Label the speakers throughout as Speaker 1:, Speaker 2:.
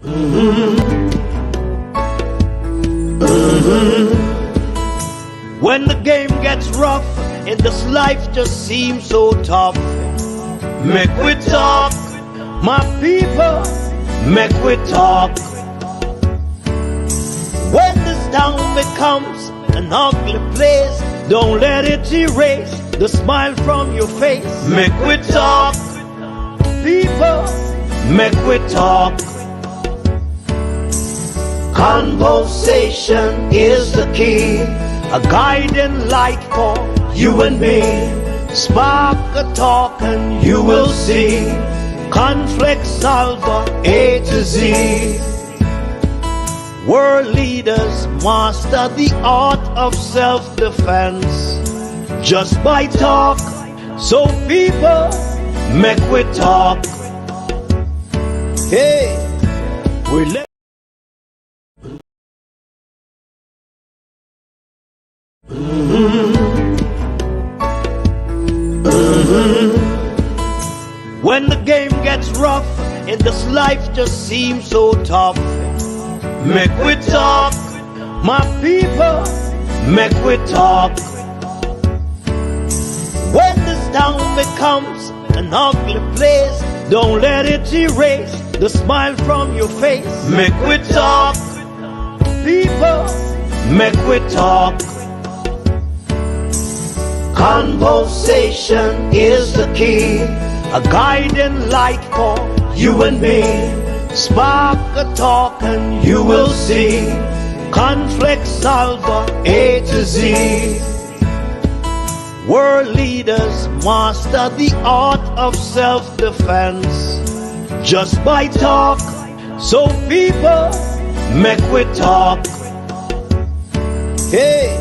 Speaker 1: When the game gets rough and this life just seems so tough, Mek Wi Talk, my people, Mek Wi Talk. When this town becomes an ugly place, don't let it erase the smile from your face. Mek Wi Talk, people, Mek Wi Talk. Conversation is the key, a guiding light for you and me. Spark a talk and you will see. Conflict solver A to Z. World leaders master the art of self-defense just by talk. So people, Mek Wi Talk. Hey, we're When the game gets rough and this life just seems so tough, Mek Wi Talk, my people, Mek Wi Talk. When this town becomes an ugly place, don't let it erase the smile from your face. Mek Wi Talk, people, Mek Wi Talk. Conversation is the key, a guiding light for you and me. Spark a talk and you will see. Conflict solver A to Z. World leaders master the art of self-defense just by talk. So people, Mek Wi Talk. Hey,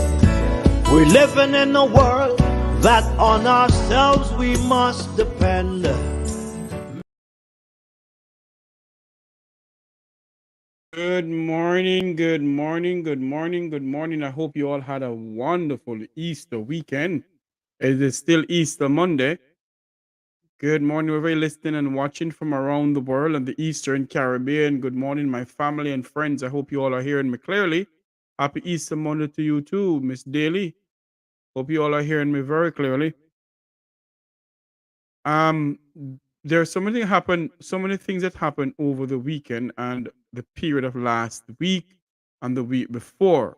Speaker 1: we're living in a world that on ourselves we must depend.
Speaker 2: Good morning, good morning, good morning, good morning. I hope you all had a wonderful Easter weekend. It is still Easter Monday. Good morning, wherever you're listening and watching from around the world and the Eastern Caribbean. Good morning, my family and friends. I hope you all are hearing me clearly. Happy Easter Monday to you too, Miss Daly. Hope you all are hearing me very clearly. There's so many things that happened over the weekend and the period of last week and the week before.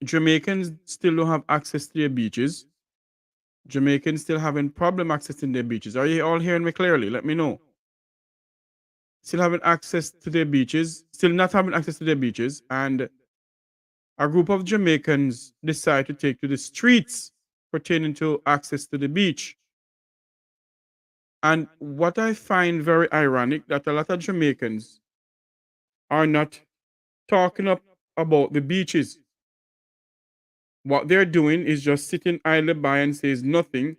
Speaker 2: Jamaicans still don't have access to their beaches. Jamaicans still having problem accessing their beaches. Are you all hearing me clearly? Let me know. Still having access to their beaches, still not having access to their beaches, and a group of Jamaicans decide to take to the streets pertaining to access to the beach. And what I find very ironic, that a lot of Jamaicans are not talking up about the beaches. What they're doing is just sitting idly by and says nothing,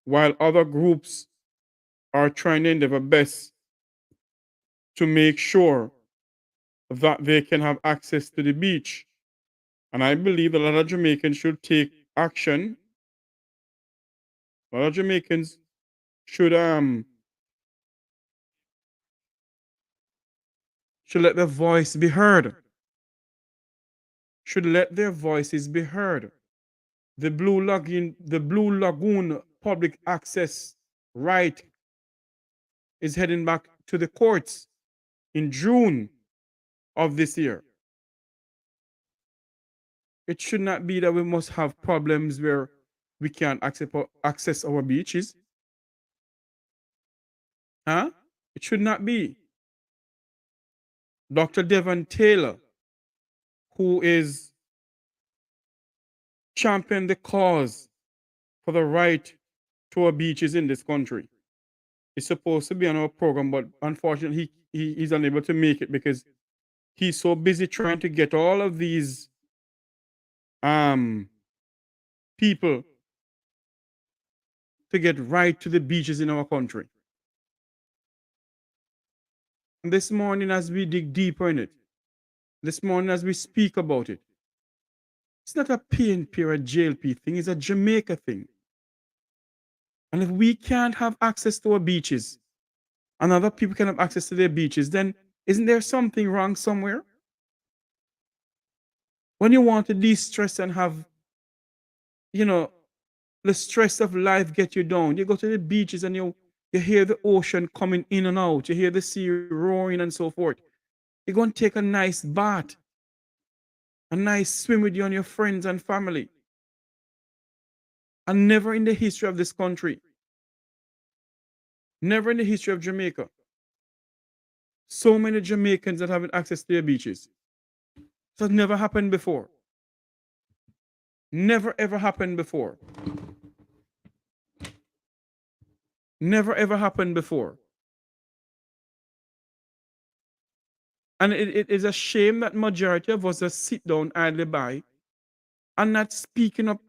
Speaker 2: while other groups are trying to endeavor best to make sure that they can have access to the beach. And I believe a lot of Jamaicans should take action. A lot of Jamaicans should let their voice be heard. Should let their voices be heard. The Blue Lagoon public access right is heading back to the courts in June of this year. It should not be that we must have problems where we can't access our beaches. It should not be. Dr. Devon Taylor, who is championing the cause for the right to our beaches in this country, is supposed to be on our program, but unfortunately he's unable to make it because he's so busy trying to get all of these people to get right to the beaches in our country. And this morning, as we dig deeper in it, this morning as we speak about it, it's not a PNP or a JLP thing, it's a Jamaica thing. And if we can't have access to our beaches, and other people can have access to their beaches, then isn't there something wrong somewhere? When you want to de-stress and have, you know, the stress of life get you down, you go to the beaches and you hear the ocean coming in and out, you hear the sea roaring and so forth. You go and take a nice bath, a nice swim with you and your friends and family. And never in the history of this country, never in the history of Jamaica, so many Jamaicans that having access to their beaches. It has never happened before. Never ever happened before. Never ever happened before. And it is a shame that majority of us just sit down idly by and not speaking up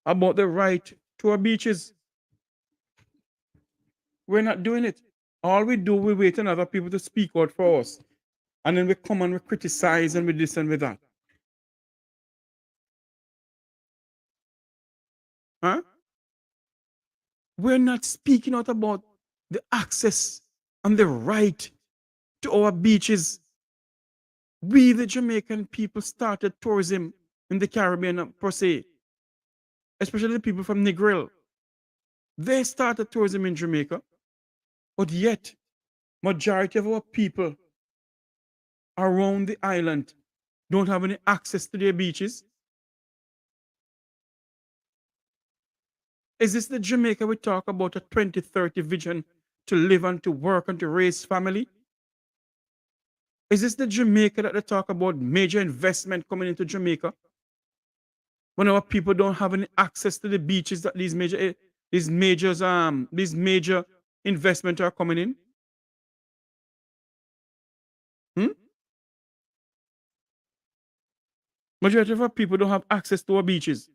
Speaker 2: about the right to our beaches. We're not doing it. All we do, we wait on other people to speak out for us. And then we come and we criticize and we this and with that. Huh? We're not speaking out about the access and the right to our beaches. We, the Jamaican people, started tourism in the Caribbean per se, especially the people from Negril. They started tourism in Jamaica, but yet, majority of our people around the island don't have any access to their beaches. Is this the Jamaica we talk about, a 2030 vision to live and to work and to raise family? Is this the Jamaica that they talk about major investment coming into Jamaica? When our people don't have any access to the beaches that these major investments are coming in? Majority of our people don't have access to our beaches.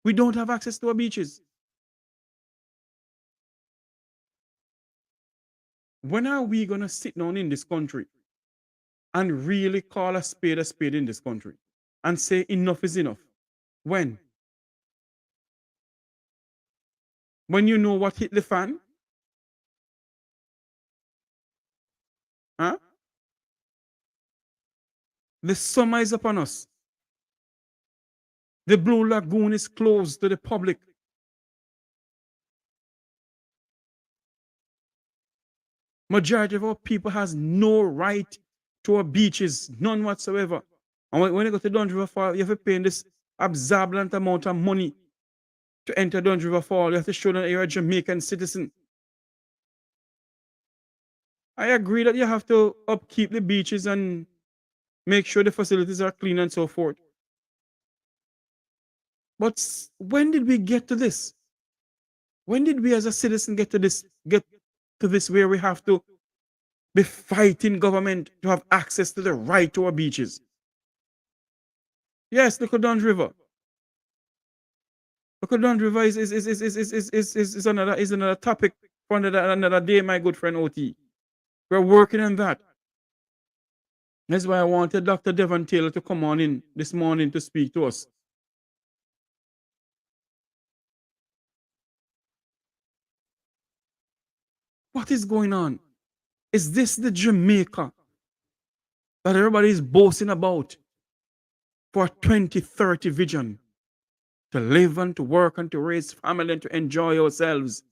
Speaker 2: We don't have access to our beaches. When are we going to sit down in this country and really call a spade in this country and say enough is enough? When? When you know what hit the fan? Huh? The summer is upon us. The Blue Lagoon is closed to the public. Majority of our people has no right to our beaches, none whatsoever. And when you go to Don River Fall, you have to pay this absorbent amount of money to enter Don River Fall. You have to show that you're a Jamaican citizen. I agree that you have to upkeep the beaches and make sure the facilities are clean and so forth. But when did we get to this? When did we as a citizen get to this where we have to be fighting government to have access to the right to our beaches? Yes, look at Don River. Look at Don River is another topic for another day, my good friend OT. We're working on that. That's why I wanted Dr. Devon Taylor to come on in this morning to speak to us. What is going on? Is this the Jamaica that everybody is boasting about for a 2030 vision? To live and to work and to raise family and to enjoy ourselves.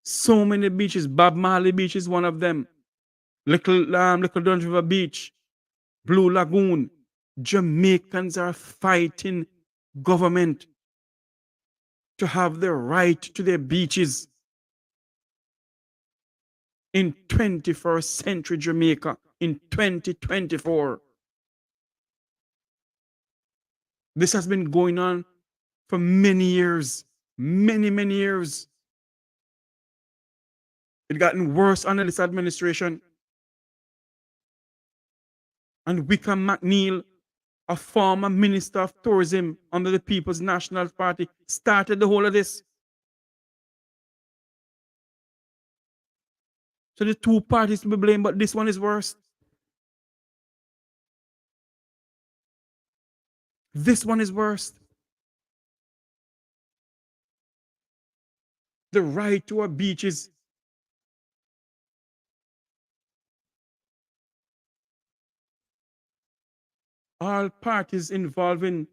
Speaker 2: So many beaches. Bob Marley Beach is one of them. Little Don River Beach. Blue Lagoon. Jamaicans are fighting government to have the right to their beaches. In 21st century Jamaica, in 2024. This has been going on for many years. Many, many years. It gotten worse under this administration. And Wickham McNeil, a former minister of tourism under the People's National Party, started the whole of this. So the two parties to be blamed, but this one is worse. This one is worse. The right to our beaches. All parties involved in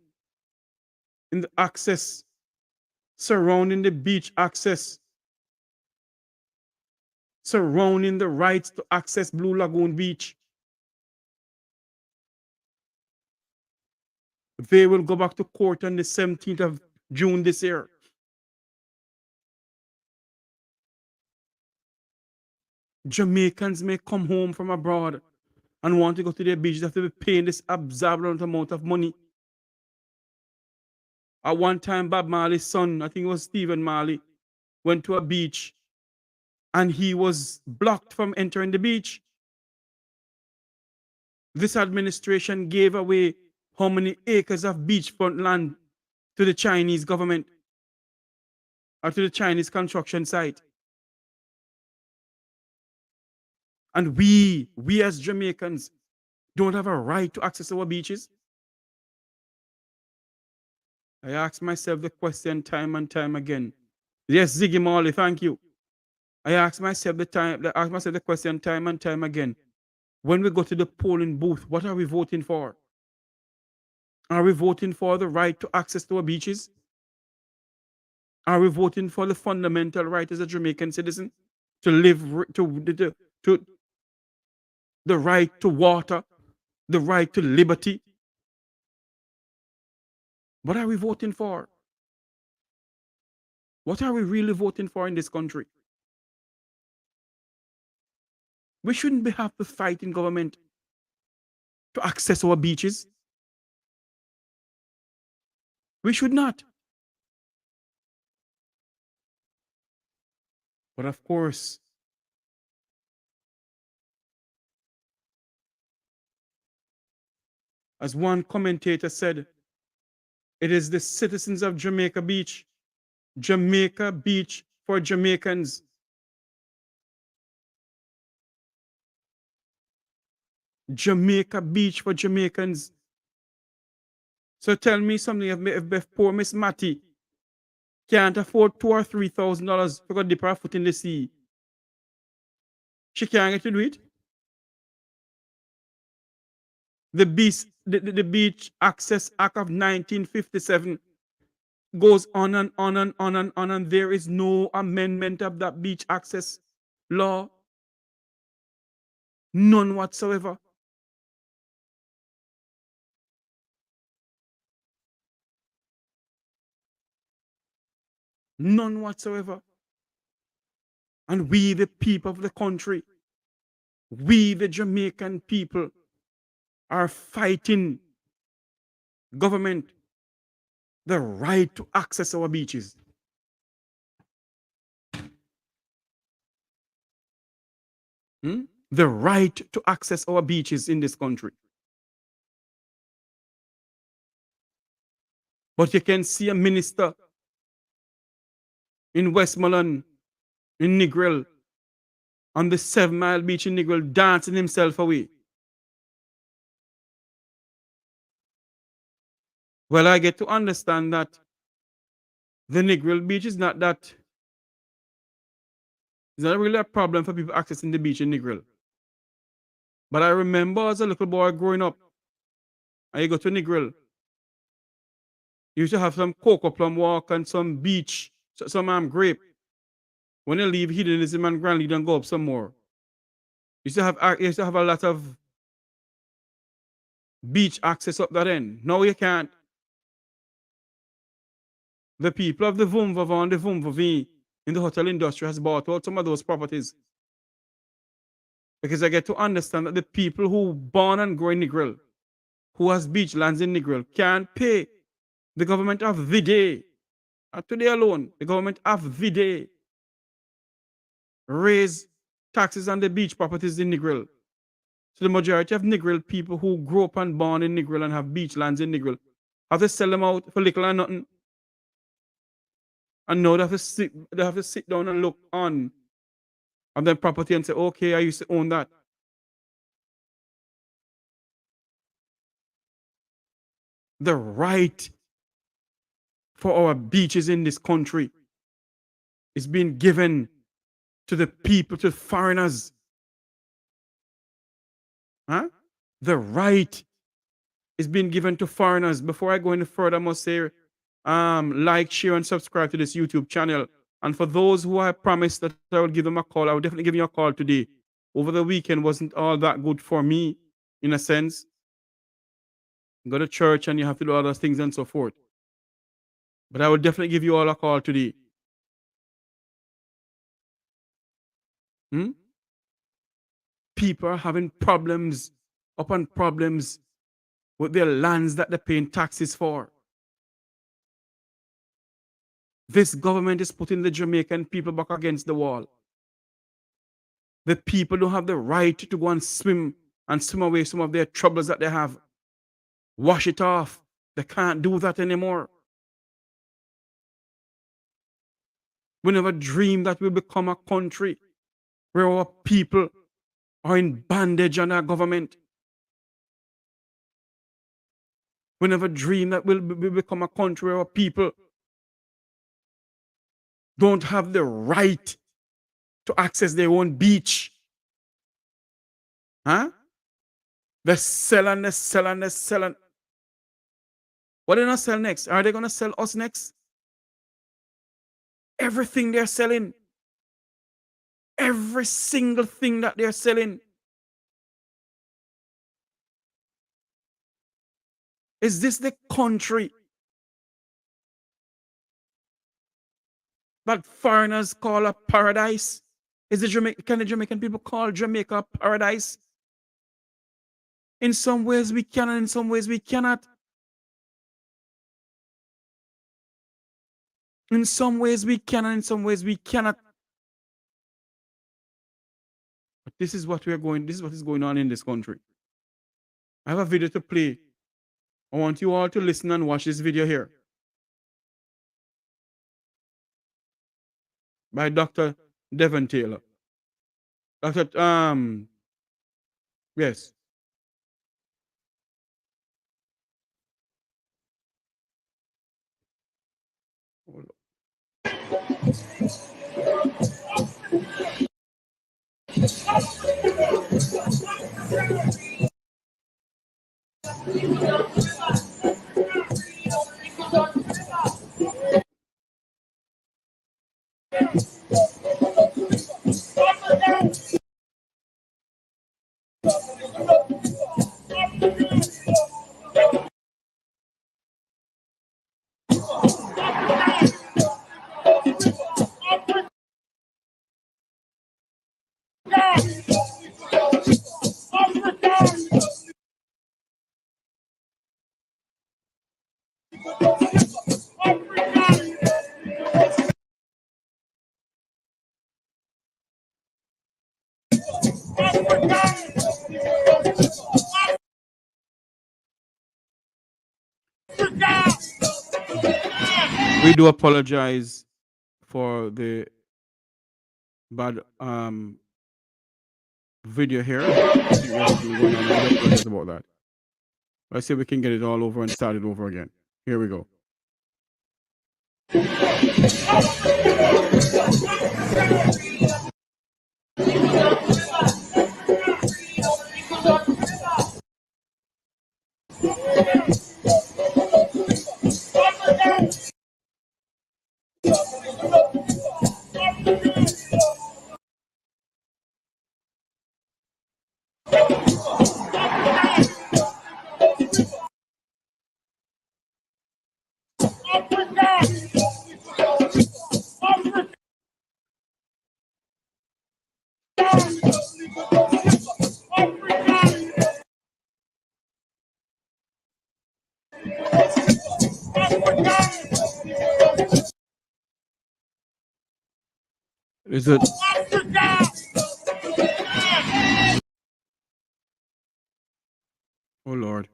Speaker 2: the access, surrounding the beach access, surrounding the rights to access Blue Lagoon Beach. They will go back to court on the 17th of June this year. Jamaicans may come home from abroad and want to go to their beaches after be paying this absorbent amount of money. At one time, Bob Marley's son, I think it was Stephen Marley, went to a beach and he was blocked from entering the beach. This administration gave away how many acres of beachfront land to the Chinese government or to the Chinese construction site. And we as Jamaicans don't have a right to access our beaches. I ask myself the question time and time again. Yes, Ziggy Marley, thank you. I ask myself the question time and time again. When we go to the polling booth, what are we voting for? Are we voting for the right to access to our beaches? Are we voting for the fundamental right as a Jamaican citizen to live, to the right to water, the right to liberty? What are we voting for? What are we really voting for in this country? We shouldn't have to fight in government to access our beaches. We should not. But of course, as one commentator said, it is the citizens of Jamaica Beach for Jamaicans. Jamaica Beach for Jamaicans. So tell me something, if poor Miss Matty can't afford $2,000 or $3,000 to go dip her foot in the sea, she can't get to do it. The Beach Access Act of 1957 goes on and on and on and on, and there is no amendment of that beach access law. None whatsoever. None whatsoever. And we, the people of the country, we, the Jamaican people, are fighting government the right to access our beaches. The right to access our beaches in this country. But you can see a minister in Westmoreland, in Negril, on the 7 Mile Beach in Negril, dancing himself away. Well, I get to understand that the Negril Beach is not really a problem for people accessing the beach in Negril. But I remember as a little boy growing up, I go to Negril. You used to have some cocoa plum walk and some beach, some grape. When you leave hedonism and Grand Lead and go up some more. You used to have a lot of beach access up that end. Now you can't. The people of the Vumvava and the Vumvavi in the hotel industry has bought out some of those properties. Because I get to understand that the people who born and grow in Negril, who has beach lands in Negril, can't pay the government of the day. And today alone, the government of the day raise taxes on the beach properties in Negril. So the majority of Negril people who grew up and born in Negril and have beach lands in Negril have to sell them out for little and nothing. And now they have to sit down and look on their property and say, okay, I used to own that. The right for our beaches in this country is being given to the people, to foreigners. Huh? The right is being given to foreigners. Before I go any further, I must say, like, share, and subscribe to this YouTube channel. And for those who I promised that I will give them a call, I will definitely give you a call today. Over the weekend wasn't all that good for me, in a sense. You go to church and you have to do other things and so forth. But I will definitely give you all a call today. People are having problems upon problems with their lands that they're paying taxes for. This government is putting the Jamaican people back against the wall. The people don't have the right to go and swim away some of their troubles that they have. Wash it off. They can't do that anymore. We never dreamed that we'll become a country where our people are in bondage under our government. We never dreamed that we'll become a country where our people don't have the right to access their own beach. Huh? They're selling, they're selling, they're selling. What are they going to sell next? Are they going to sell us next? Everything they're selling. Every single thing that they're selling. Is this the country that foreigners call a paradise? Can the Jamaican people call Jamaica a paradise? In some ways we can, and in some ways we cannot. In some ways we can, and in some ways we cannot. But this is what is going on in this country. I have a video to play. I want you all to listen and watch this video here. By Dr. Devon Taylor. Yes. Hold We do apologize for the bad video here. About that. Let's see if we can get it all over and start it over again. Here we go. Is it? Oh Lord.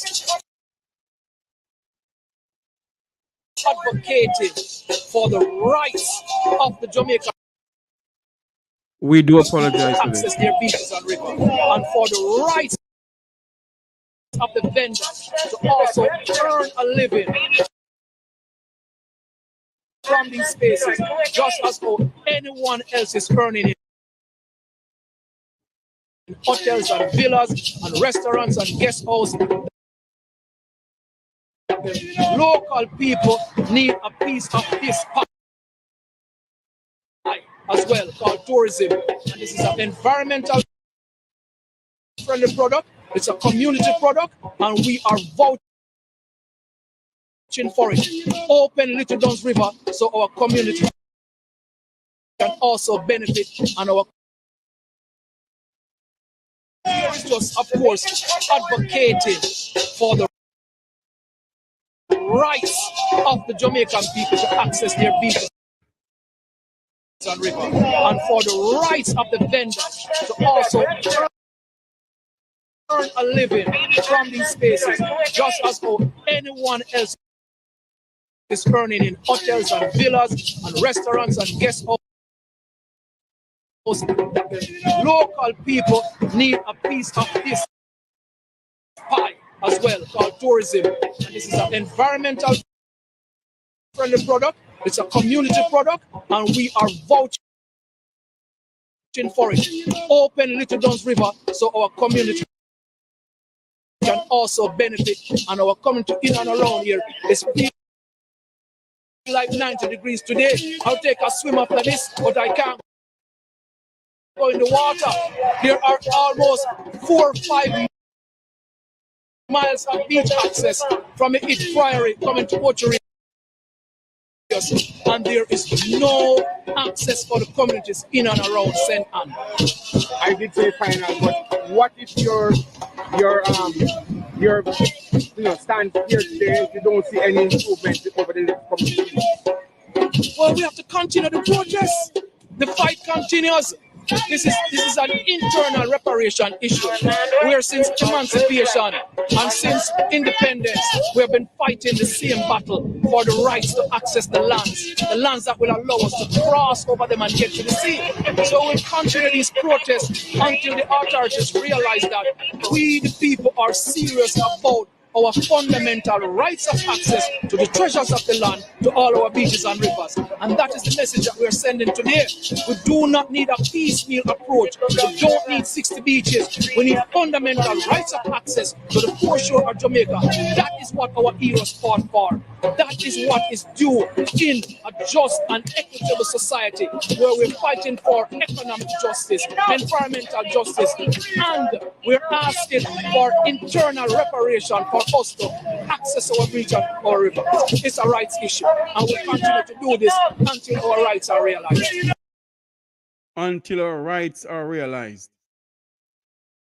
Speaker 3: course, advocating for the rights of the Jamaican.
Speaker 2: We do apologize for
Speaker 3: access
Speaker 2: this.
Speaker 3: their beaches and river, and for the rights of the vendors to also earn a living from these spaces, just as how anyone else is earning it in hotels and villas and restaurants and guest houses. The local people need a piece of this pie as well, called tourism. And this is an environmental friendly product, it's a community product, and we are vouching for it. Open Little Duns River so our community can also benefit, and our just, of course, advocating for the rights of the Jamaican people to access their beaches and river, and for the rights of the vendors to also earn a living from these spaces, just as how anyone else is earning in hotels and villas and restaurants and guest houses. The local people need a piece of this pie as well, called tourism. And this is an environmental friendly product, it's a community product, and we are vouching for it. Open Little Duns River so our community can also benefit, and our community in and around here is like 90 degrees today. I'll take a swim after this, but I can't go in the water. There are almost 4 or 5 miles of beach access from each priory coming to Portland, and there is no access for the communities in and around St. Anne.
Speaker 4: I did say final, but what if your stand here today if you don't see any improvement over the next couple of weeks?
Speaker 3: Well, we have to continue the protest. The fight continues. This is an internal reparation issue, where since emancipation and since independence, we have been fighting the same battle for the rights to access the lands that will allow us to cross over them and get to the sea. So we'll continue these protests until the authorities realize that we, the people, are serious about our fundamental rights of access to the treasures of the land, to all our beaches and rivers. And that is the message that we are sending today. We do not need a piecemeal approach. We don't need 60 beaches. We need fundamental rights of access to the foreshore of Jamaica. That is what our heroes fought for. That is what is due in a just and equitable society, where we're fighting for economic justice, environmental justice, and we're asking for internal reparation for us to access our beach and our river. It's a rights issue, and we'll continue to do this until our rights are realized.
Speaker 2: Until our rights are realized.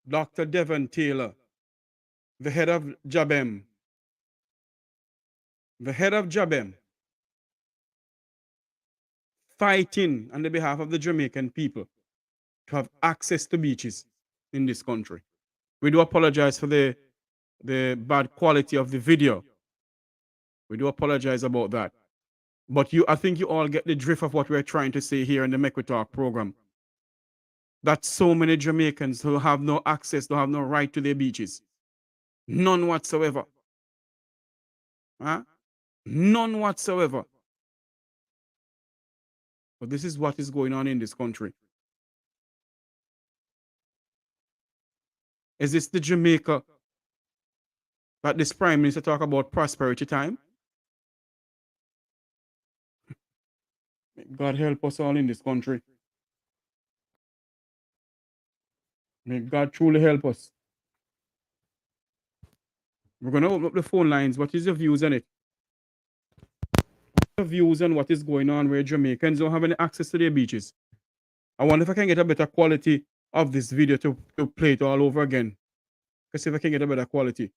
Speaker 2: Dr. Devon Taylor, the head of JABEM, fighting on the behalf of the Jamaican people to have access to beaches in this country. We do apologize for the bad quality of the video. We do apologize about that. But I think you all get the drift of what we're trying to say here in the Mek Wi Talk program. That so many Jamaicans who have no access, who have no right to their beaches. None whatsoever. Huh? None whatsoever. But this is what is going on in this country. Is this the Jamaica that this Prime Minister talk about prosperity time? May God help us all in this country. May God truly help us. We're going to open up the phone lines. What is your views on it? Your views on what is going on where Jamaicans don't have any access to their beaches? I wonder if I can get a better quality of this video to play it all over again. Let's see if I can get a better quality.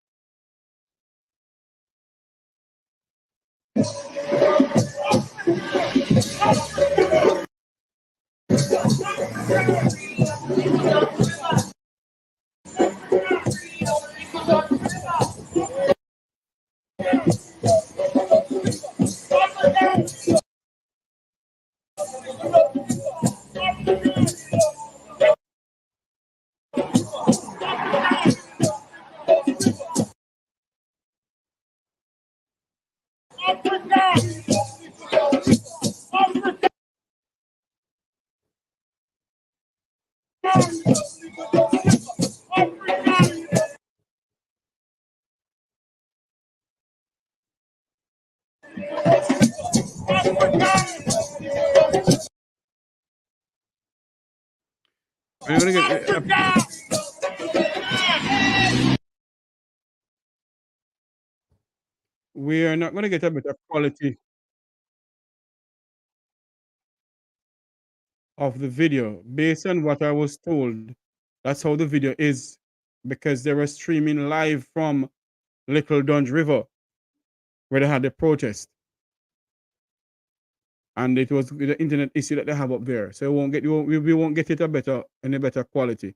Speaker 2: We're gonna get we are not going to get a better quality of the video based on what I was told. That's how the video is because they were streaming live from Little Dunge River where they had the protest. And it was the internet issue that they have up there. So we won't get it any better quality.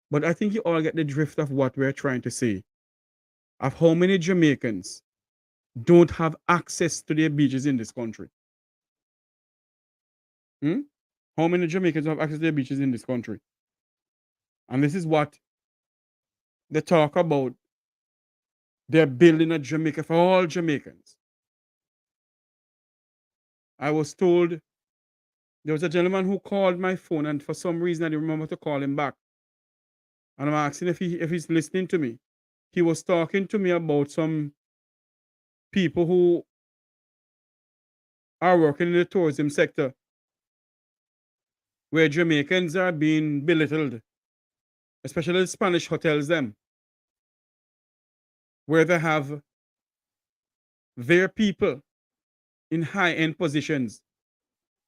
Speaker 2: But I think you all get the drift of what we're trying to say. Of how many Jamaicans don't have access to their beaches in this country. How many Jamaicans have access to their beaches in this country? And this is what they talk about. They're building a Jamaica for all Jamaicans. I was told there was a gentleman who called my phone, and for some reason I didn't remember to call him back. And I'm asking if he's listening to me. He was talking to me about some people who are working in the tourism sector where Jamaicans are being belittled, especially the Spanish hotels them, where they have their people in high-end positions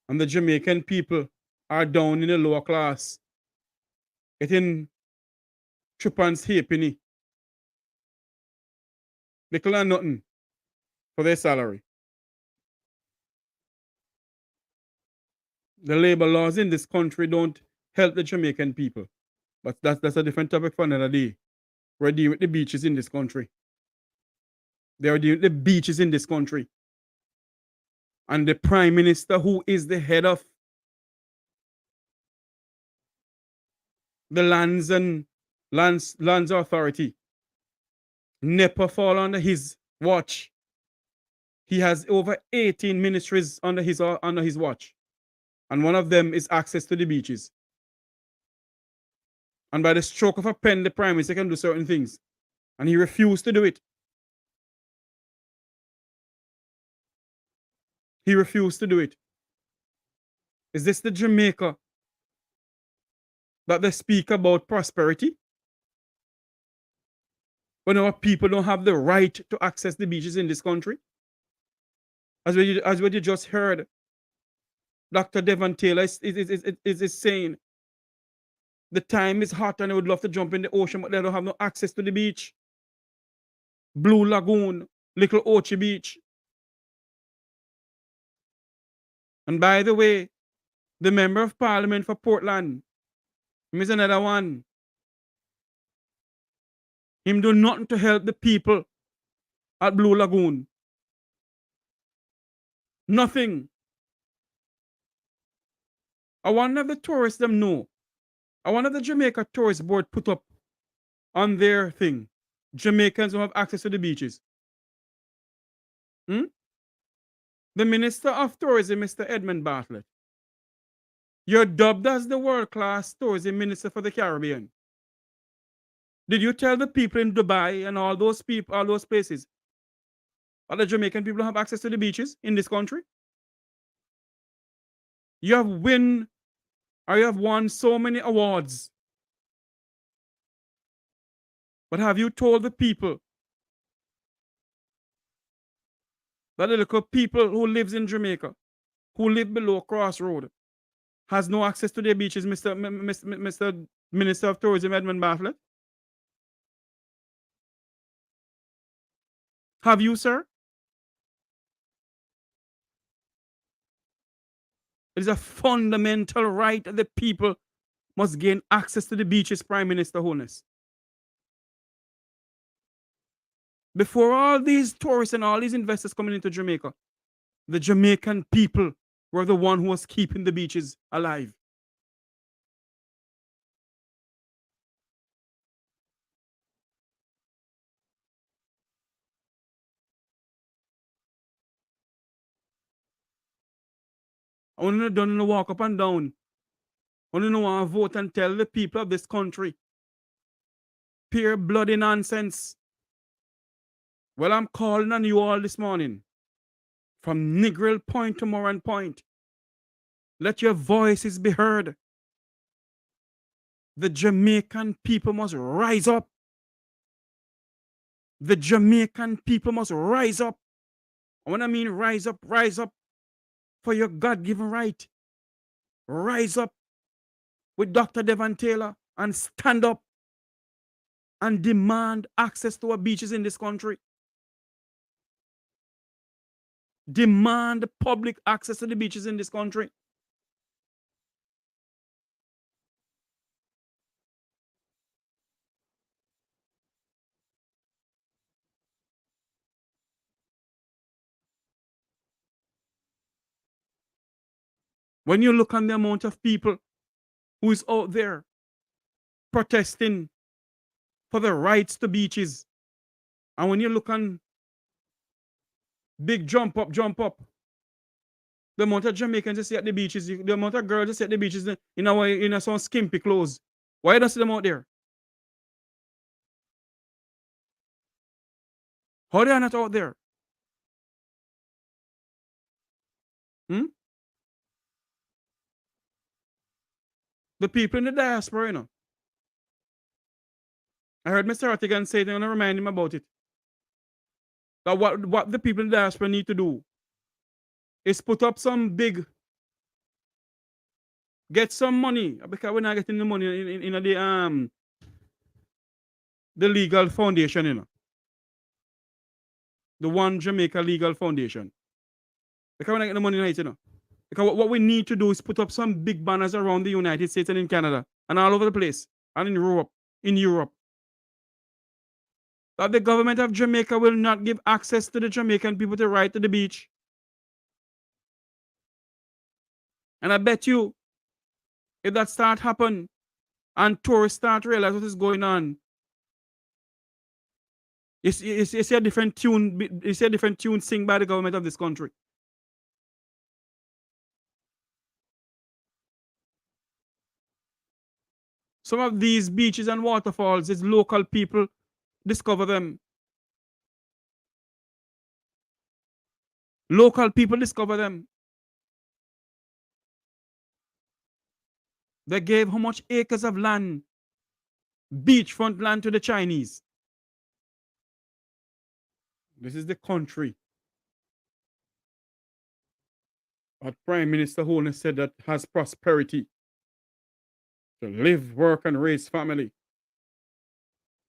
Speaker 2: and the Jamaican people are down in the lower class, getting threepence halfpenny, little or nothing for their salary. The labor laws in this country don't help the Jamaican people. But that's a different topic for another day. We're dealing with the beaches in this country. They are dealing with the beaches in this country. And the Prime Minister, who is the head of the lands authority, never fall under his watch. He has over 18 ministries under his watch. And one of them is access to the beaches. And by the stroke of a pen, the Prime Minister can do certain things. And he refused to do it. He refused to do it. Is this the Jamaica that they speak about prosperity? When our people don't have the right to access the beaches in this country? As what you just heard, Dr. Devon Taylor is saying, the time is hot and they would love to jump in the ocean, but they don't have no access to the beach. Blue Lagoon, Little Ochi Beach. And by the way, the Member of Parliament for Portland, him is another one. Him do nothing to help the people at Blue Lagoon. Nothing. I wonder if the tourists them know. I wonder if the Jamaica Tourist Board put up on their thing. Jamaicans who have access to the beaches. The Minister of Tourism, Mr. Edmund Bartlett. You're dubbed as the world-class tourism minister for the Caribbean. Did you tell the people in Dubai and all those places that the Jamaican people have access to the beaches in this country? You have won so many awards. But have you told the people that the little people who lives in Jamaica, who live below Crossroad, has no access to their beaches, Mr. Minister of Tourism Edmund Bartlett? Have you, sir? It is a fundamental right that the people must gain access to the beaches, Prime Minister Holness. Before all these tourists and all these investors coming into Jamaica, the Jamaican people were the one who was keeping the beaches alive. I want to done in the walk up and down Only know want to vote and tell the people of this country. Pure bloody nonsense. Well, I'm calling on you all this morning. From Negril Point to Moran Point. Let your voices be heard. The Jamaican people must rise up. The Jamaican people must rise up. And when I mean rise up for your God-given right. Rise up with Dr. Devon Taylor and stand up and demand access to our beaches in this country. Demand public access to the beaches in this country. When you look on the amount of people who is out there protesting for the rights to beaches, and when you look on big jump up, the amount of Jamaicans you see at the beaches, the amount of girls you see at the beaches in some skimpy clothes, why you don't see them out there? How they are not out there? The people in the diaspora, you know. I heard Mr. Rattigan say, they're going to remind him about it. That what the people in the diaspora need to do is put up some big, get some money, because we're not getting the money in the legal foundation, you know. The One Jamaica Legal Foundation. Because we're not getting the money in it, you know. Because what we need to do is put up some big banners around the United States and in Canada and all over the place and in Europe. That the government of Jamaica will not give access to the Jamaican people to ride to the beach. And I bet you, if that start happen and tourists start to realize what is going on, you see a different tune sing by the government of this country. Some of these beaches and waterfalls, it's local people discover them. Local people discover them. They gave how much acres of land, beachfront land, to the Chinese. This is the country that Prime Minister Holness said that has prosperity. To live, work, and raise family.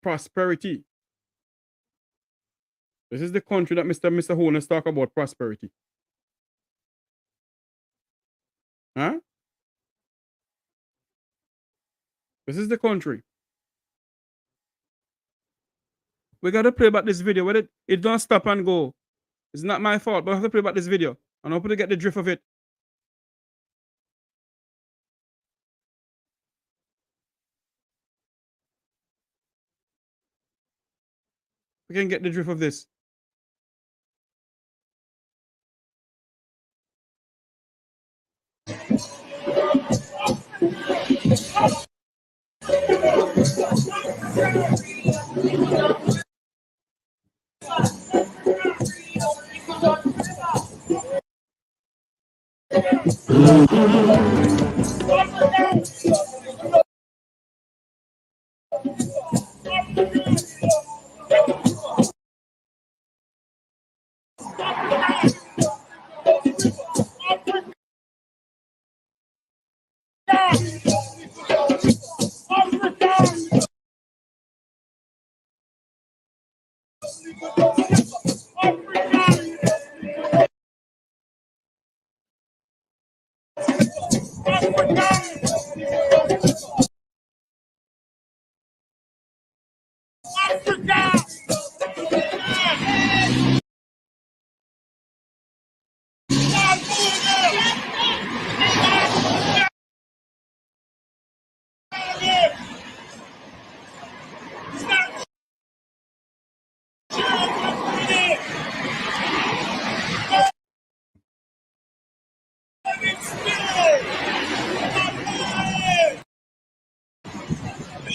Speaker 2: Prosperity. This is the country that Mr. Holness talk about prosperity. Huh? This is the country. We got to play back this video. It don't stop and go. It's not my fault, but I have to play back this video. And I hope to get the drift of it. We can get the drift of this.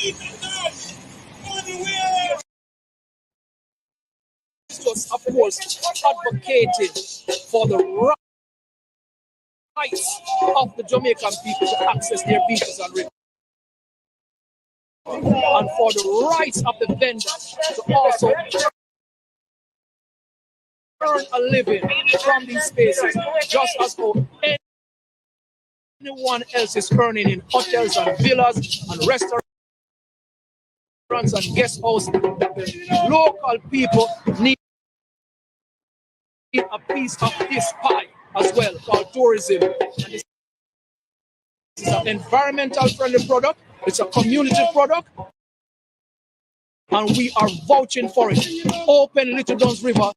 Speaker 3: Just, of course, advocated for the rights of the Jamaican people to access their beaches and rivers, and for the rights of the vendors to also earn a living from these spaces, just as how anyone else is earning in hotels and villas and restaurants and guest houses. That the local people need a piece of this pie as well, called tourism. And this is an environmental friendly product, it's a community product, and we are vouching for it. Open Little Duns River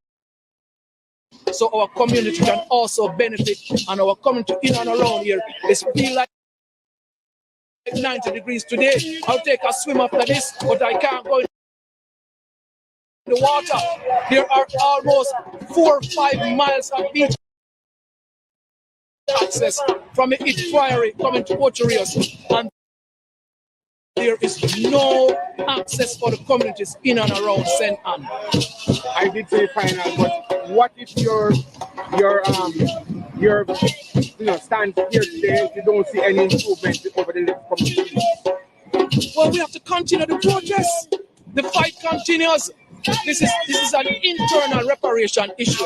Speaker 3: so our community can also benefit, and our community in and around here is feel like 90 degrees today. I'll take a swim after this, but I can't go in the water. There are almost 4 or 5 miles of beach access from the Priory coming to Ocho-Rios, and there is no access for the communities in and around St. Anne.
Speaker 4: I did say final, but what if your stand here today, you don't see any improvement over the next couple of weeks?
Speaker 3: Well, we have to continue the protest. The fight continues. This is an internal reparation issue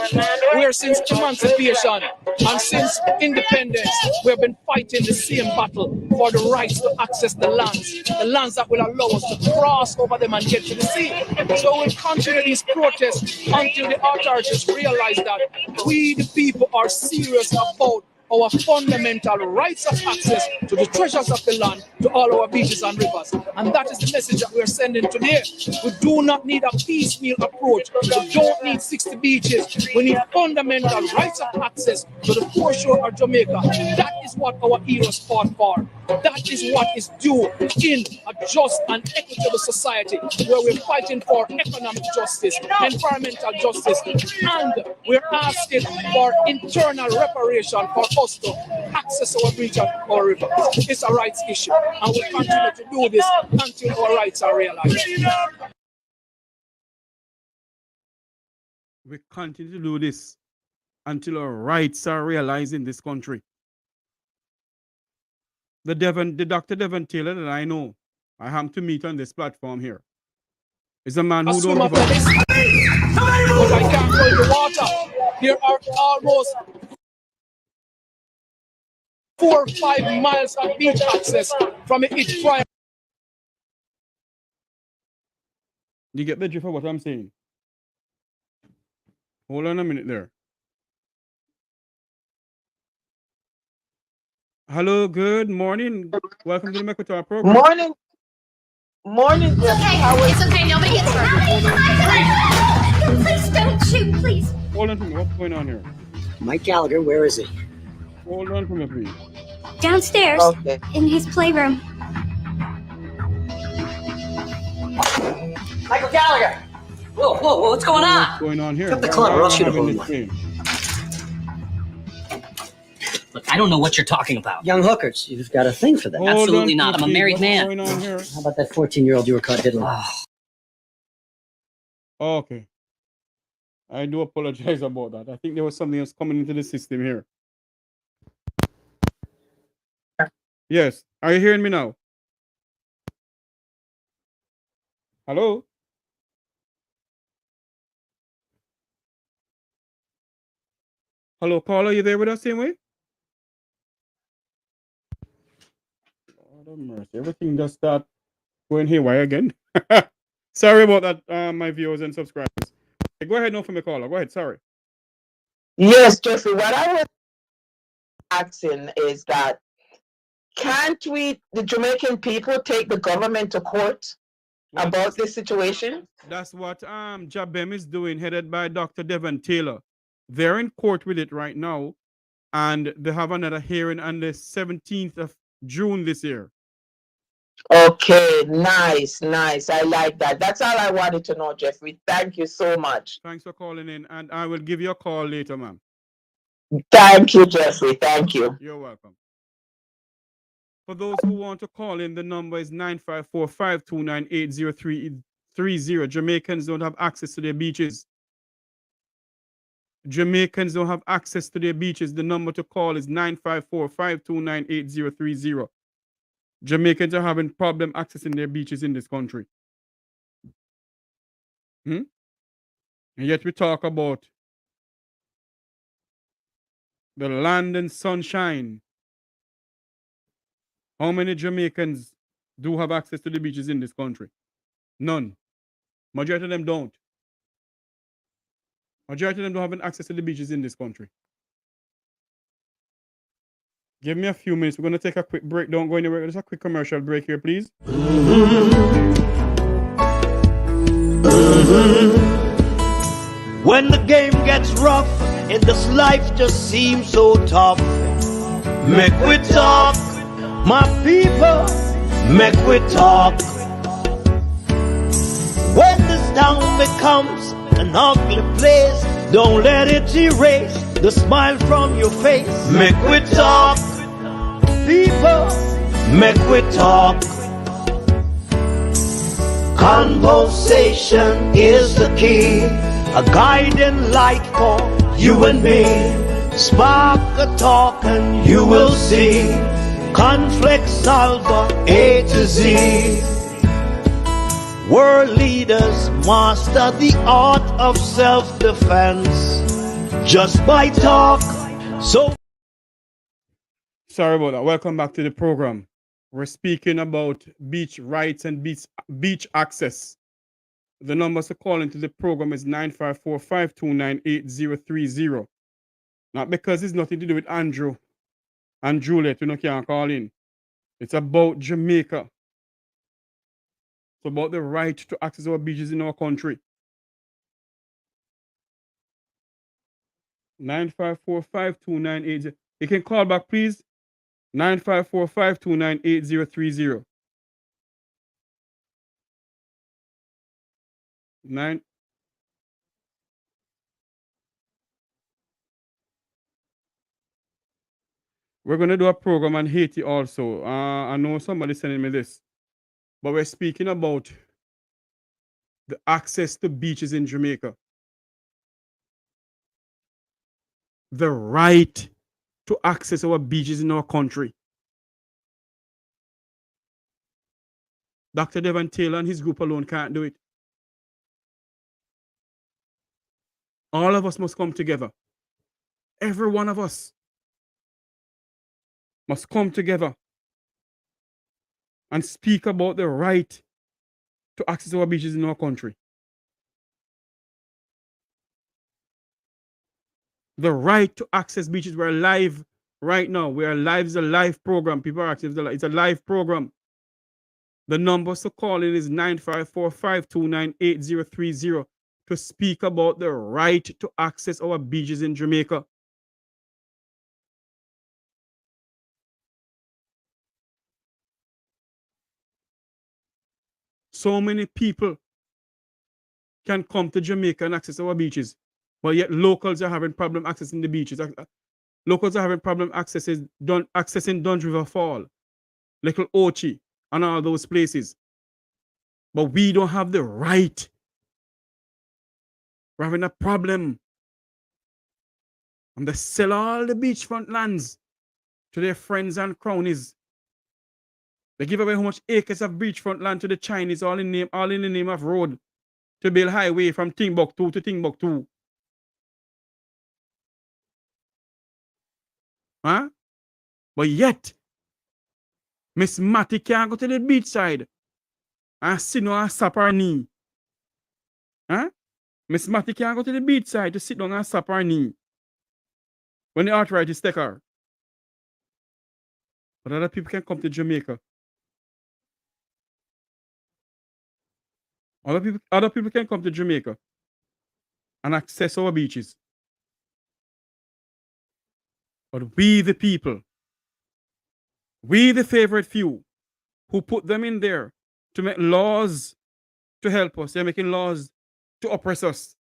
Speaker 3: where since emancipation and since independence, we have been fighting the same battle for the rights to access the lands that will allow us to cross over them and get to the sea. So we'll continue these protests until the authorities realize that we, the people, are serious about our fundamental rights of access to the treasures of the land, to all our beaches and rivers. And that is the message that we're sending today. We do not need a piecemeal approach. We don't need 60 beaches. We need fundamental rights of access to the foreshore of Jamaica. That is what our heroes fought for. That is what is due in a just and equitable society where we're fighting for economic justice, environmental justice, and we're asking for internal reparation for us to access our beach and our river. It's a rights issue, and we'll continue to do this until our rights are realized.
Speaker 2: We continue to do this until our rights are realized in this country. The Dr. Devon Taylor that I know, I have to meet on this platform here, is a man who don't give
Speaker 3: But I can't go in the water. There are almost 4 or 5 miles of beach access from each Priory.
Speaker 2: You get the drift of what I'm saying? Hold on a minute there. Hello, good morning. Welcome to the Mek Wi Talk program.
Speaker 5: Morning. Morning, Jeff.
Speaker 6: It's okay. Nobody gets hurt. Please don't shoot, please.
Speaker 2: Hold on for me. What's going on here?
Speaker 7: Mike Gallagher, where is he?
Speaker 2: Hold on for me, please.
Speaker 6: Downstairs in his playroom.
Speaker 7: Michael Gallagher! Whoa, what's going on?
Speaker 2: What's going on here?
Speaker 7: Cut the club or else you're going to Look, I don't know what you're talking about. Young hookers, you've got a thing for them. Absolutely not. I'm a married man. How about that 14-year-old you were caught diddling?
Speaker 2: Okay. I do apologize about that. I think there was something else coming into the system here. Yes. Are you hearing me now? Hello? Hello, Paul, are you there with us same way? Oh, mercy. Everything just start going haywire again. Sorry about that, my viewers and subscribers. Okay, go ahead now for me, caller. Go ahead, sorry.
Speaker 5: Yes, Jeffrey, what I was asking is that can't we, the Jamaican people, take the government to court about this situation?
Speaker 2: That's what Jabem is doing, headed by Dr. Devon Taylor. They're in court with it right now, and they have another hearing on the 17th of June this year.
Speaker 5: Okay, nice. I like that. That's all I wanted to know, Jeffrey. Thank you so much.
Speaker 2: Thanks for calling in, and I will give you a call later, ma'am.
Speaker 5: Thank you, Jeffrey. Thank you.
Speaker 2: You're welcome. For those who want to call in, the number is 954-529-8030. Jamaicans don't have access to their beaches. Jamaicans don't have access to their beaches. The number to call is 954-529-8030. Jamaicans are having problem accessing their beaches in this country. And yet we talk about the land and sunshine. How many Jamaicans do have access to the beaches in this country? None. Majority of them don't. Majority of them don't have access to the beaches in this country. Give me a few minutes. We're going to take a quick break. Don't go anywhere. Just a quick commercial break here, please.
Speaker 1: When the game gets rough and this life just seems so tough, Mek Wi Talk, my people, Mek Wi Talk. When this town becomes an ugly place, don't let it erase the smile from your face. Mek Wi Talk, people, Mek Wi Talk. Conversation is the key, a guiding light for you and me. Spark a talk and you will see. Conflict solver A to Z. World leaders master the art of self-defense just by talk. So
Speaker 2: sorry about that. Welcome back to the program. We're speaking about beach rights and beach access. The numbers to call into the program is 954-529-8030. Not because it's nothing to do with Andrew and Juliet, you can't call in. It's about Jamaica. It's about the right to access our beaches in our country. 954-529-8030. You can call back, please. 954-529-8030. We're going to do a program on Haiti also. I know somebody sending me this. But we're speaking about the access to beaches in Jamaica. The right to access our beaches in our country. Dr. Devon Taylor and his group alone can't do it. All of us must come together. Every one of us must come together and speak about the right to access our beaches in our country. The right to access beaches. We're live right now. We're live. It's a live program. People are active. It's a live program. The numbers to call in is 954-529-8030 to speak about the right to access our beaches in Jamaica. So many people can come to Jamaica and access our beaches, but yet locals are having problem accessing the beaches. Locals are having problem accessing Duns River Fall, Little Ochi, and all those places. But we don't have the right. We're having a problem. And they sell all the beachfront lands to their friends and cronies. They give away how much acres of beachfront land to the Chinese, all in the name of road, to build highway from Timbuktu to Timbuktu. Huh? But yet, Miss Matty can't go to the beach side and sit down and sap her knee. Huh? Miss Matty can't go to the beach side to sit down and sap her knee when the arthritis take her. But other people can come to Jamaica. Other people can come to Jamaica and access our beaches. But we the people, we the favorite few who put them in there to make laws to help us, they're making laws to oppress us.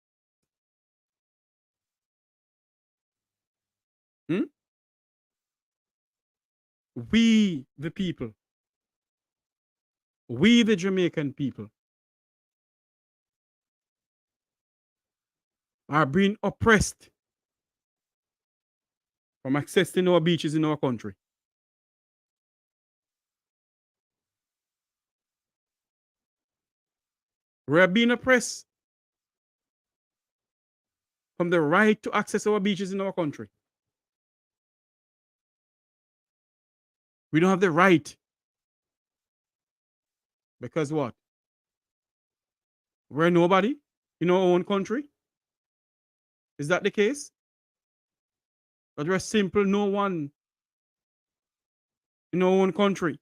Speaker 2: we, the people, we, the Jamaican people, are being oppressed from accessing our beaches in our country. We are being oppressed from the right to access our beaches in our country. We don't have the right. Because what? We're nobody in our own country? Is that the case? That we're simple no one in our own country?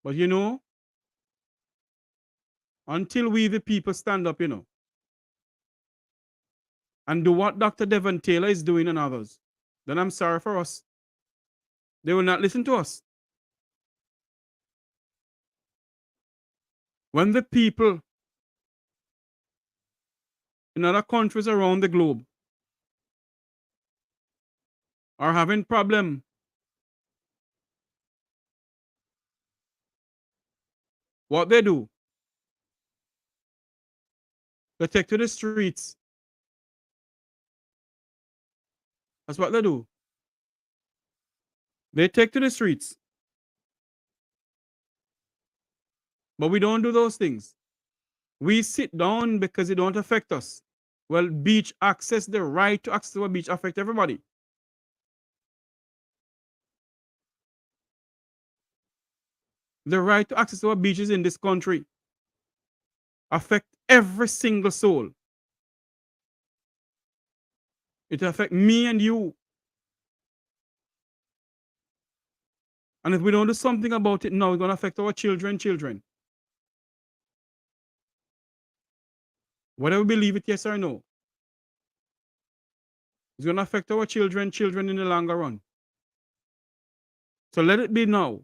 Speaker 2: But you know, until we the people stand up, you know, and do what Dr. Devon Taylor is doing and others, then I'm sorry for us. They will not listen to us. When the people in other countries around the globe are having problem, what they do, they take to the streets. That's what they do. They take to the streets. But we don't do those things. We sit down because it don't affect us. Well, beach access, the right to access to a beach affect everybody. The right to access to our beaches in this country affect every single soul. It affects me and you. And if we don't do something about it now, it's going to affect our children. Whether we believe it, yes or no, it's going to affect our children in the longer run. So let it be now.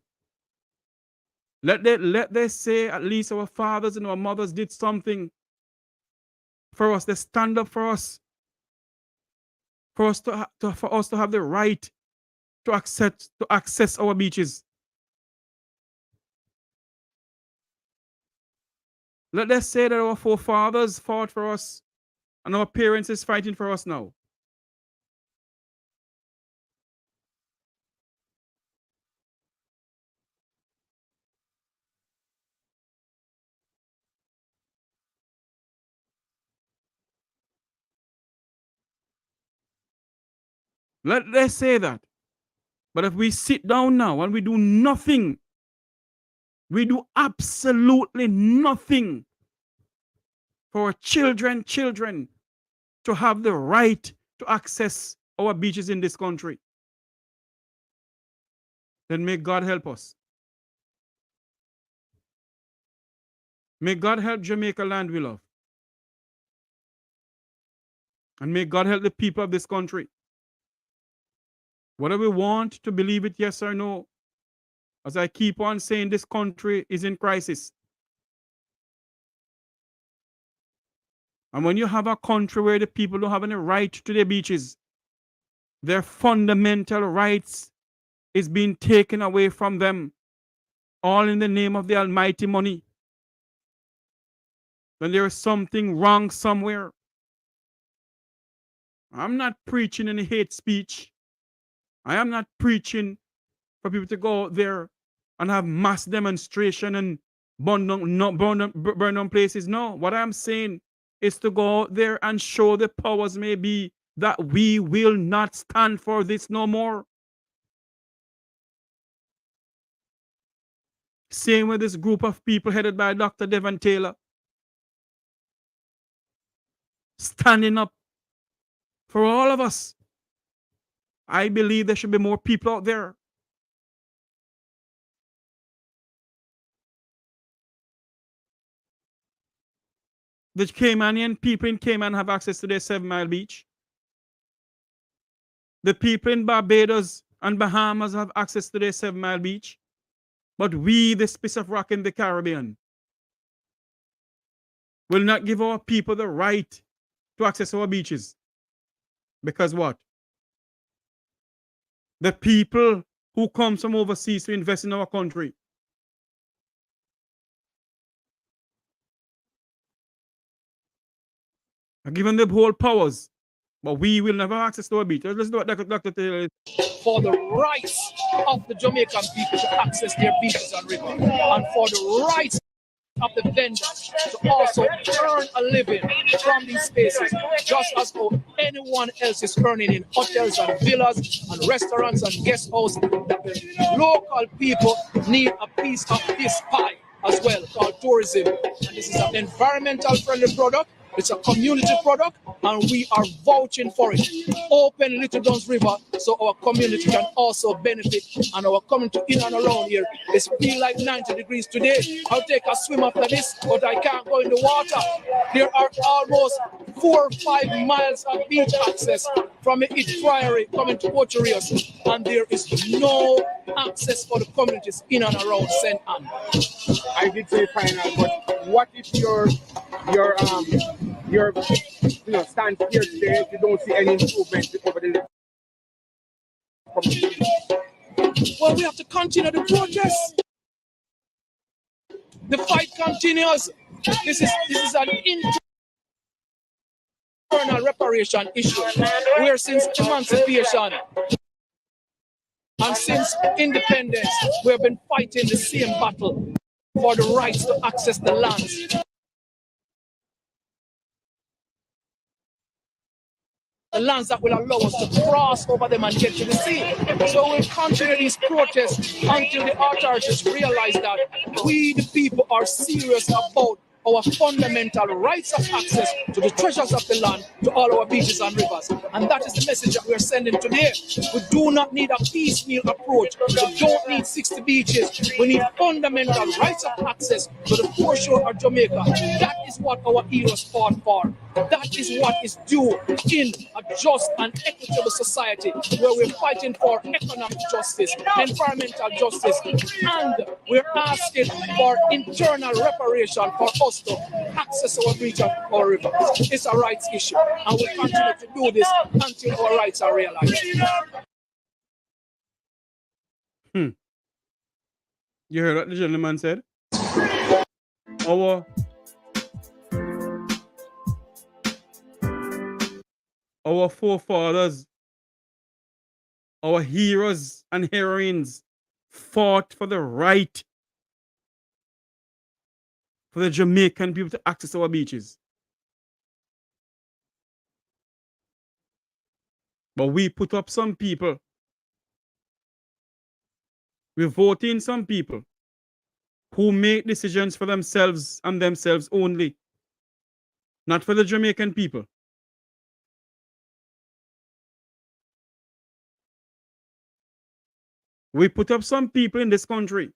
Speaker 2: Let they say at least our fathers and our mothers did something for us. They stand up for us. For us to have the right to access our beaches. Let us say that our forefathers fought for us and our parents is fighting for us now. Let us say that. But if we sit down now and we do nothing, we do absolutely nothing for our children to have the right to access our beaches in this country, then may God help us. May God help Jamaica land we love. And may God help the people of this country. Whether we want to believe it, yes or no, as I keep on saying, this country is in crisis. And when you have a country where the people don't have any right to their beaches, their fundamental rights is being taken away from them, all in the name of the almighty money, then there is something wrong somewhere. I'm not preaching any hate speech. I am not preaching for people to go out there and have mass demonstration and burn down places. No, what I'm saying is to go out there and show the powers may be that we will not stand for this no more. Same with this group of people headed by Dr. Devon Taylor, standing up for all of us. I believe there should be more people out there. The Caymanian people in Cayman have access to their 7 Mile Beach. The people in Barbados and Bahamas have access to their 7 Mile Beach. But we, the Spice of Rock in the Caribbean, will not give our people the right to access our beaches. Because what? The people who come from overseas to invest in our country are given the whole powers, but we will never access to our beach. Let's do what Dr. Taylor.
Speaker 3: For the rights of the Jamaican people to access their beaches and rivers, and for the rights of the vendors to also earn a living from these spaces, just as how anyone else is earning in hotels and villas and restaurants and guest houses. The local people need a piece of this pie as well, called tourism. And this is an environmental friendly product. It's a community product, and we are vouching for it. Open Little Duns River so our community can also benefit, and our community in and around here. It's feel like 90 degrees today. I'll take a swim after this, but I can't go in the water. There are almost 4 or 5 miles of beach access from each priory coming to Ocho Rios, and there is no access for the communities in and around St. Anne.
Speaker 4: I did say final, but what if your stand here today, you don't see any improvement over the next.
Speaker 3: Well, we have to continue the protest. The fight continues. This is an internal reparation issue, where since emancipation and since independence, we have been fighting the same battle for the rights to access the lands. The lands that will allow us to cross over them and get to the sea. So we'll continue these protests until the authorities realize that we, the people, are serious about our fundamental rights of access to the treasures of the land, to all our beaches and rivers. And that is the message that we are sending today. We do not need a piecemeal approach. We don't need 60 beaches. We need fundamental rights of access to the foreshore of Jamaica. That is what our heroes fought for. That is what is due in a just and equitable society, where we're fighting for economic justice, environmental justice, and we're asking for internal reparation for us to access our beach and our rivers. It's a rights issue, and we'll continue to do this until our rights are realized.
Speaker 2: You heard what the gentleman said? Our forefathers, our heroes and heroines fought for the right for the Jamaican people to access our beaches. But we put up some people. We vote in some people who make decisions for themselves and themselves only, not for the Jamaican people. We put up some people in this country.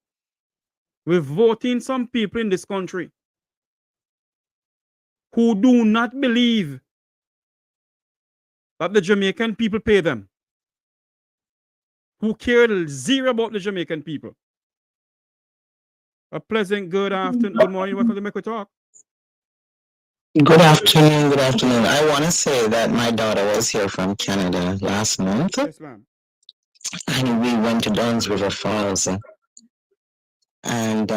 Speaker 2: We vote in some people in this country who do not believe that the Jamaican people pay them, who care zero about the Jamaican people. A pleasant good afternoon, good morning, welcome to Mek Wi Talk.
Speaker 8: Good afternoon, good afternoon. I want to say that my daughter was here from Canada last month.
Speaker 2: Yes, ma'am.
Speaker 8: And we went to Duns River Falls. And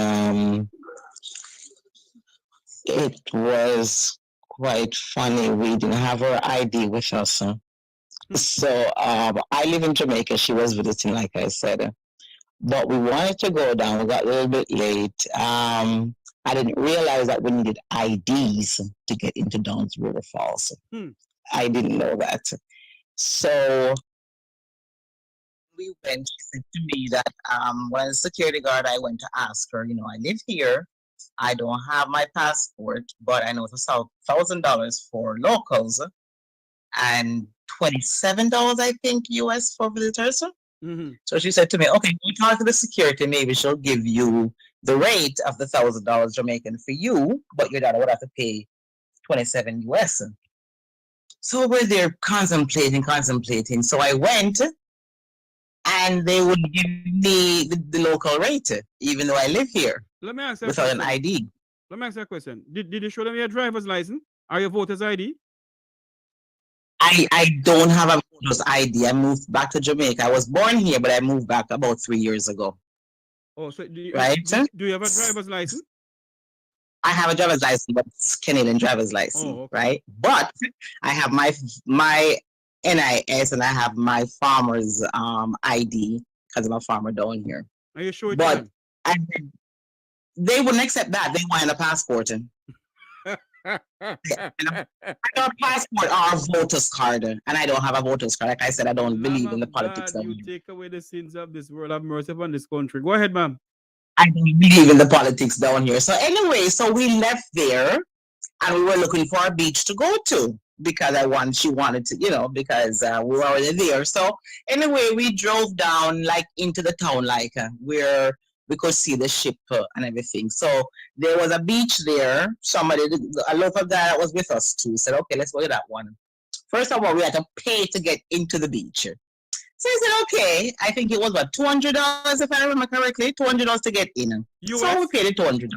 Speaker 8: it was quite funny. We didn't have our ID with us. So I live in Jamaica. She was visiting, like I said. But we wanted to go down. We got a little bit late. I didn't realize that we needed IDs to get into Duns River Falls. I didn't know that. So we went. She said to me that when the security guard, I went to ask her, you know, I live here. I don't have my passport, but I know it's $1,000 for locals and $27, I think, US for visitors. So she said to me, okay, we talk to the security, maybe she'll give you the rate of the $1,000 Jamaican for you, but your daughter would have to pay 27 US. So we're there contemplating. So I went, and they would give me the local rate, even though I live here.
Speaker 2: Let me ask you
Speaker 8: without an ID.
Speaker 2: Let me ask you a question. Did you show them your driver's license or your voter's ID?
Speaker 8: I don't have a voter's ID. I moved back to Jamaica. I was born here, but I moved back about 3 years ago.
Speaker 2: Oh, so do you,
Speaker 8: Right?
Speaker 2: do you have a driver's license?
Speaker 8: I have a driver's license, but it's Canadian driver's license,
Speaker 2: Oh, okay.
Speaker 8: right? But I have my NIS and I have my farmer's ID because I'm a farmer down here.
Speaker 2: Are you sure?
Speaker 8: But they wouldn't accept that. They want a passport. I got a passport or a voter's card, and I don't have a voter's card. Like I said, I don't believe in the politics.
Speaker 2: You take away the sins of this world. Have mercy upon this country. Go ahead, ma'am.
Speaker 8: I don't believe in the politics down here. So anyway, so we left there, and we were looking for a beach to go to because she wanted to, because we were already there. So anyway, we drove down like into the town, like where we could see the ship and everything. So there was a beach there. A local guy that was with us too, said, okay, let's go to that one. First of all, we had to pay to get into the beach. So I said, okay, I think it was what, $200 if I remember correctly, $200 to get in.
Speaker 2: US?
Speaker 8: So we paid the $200.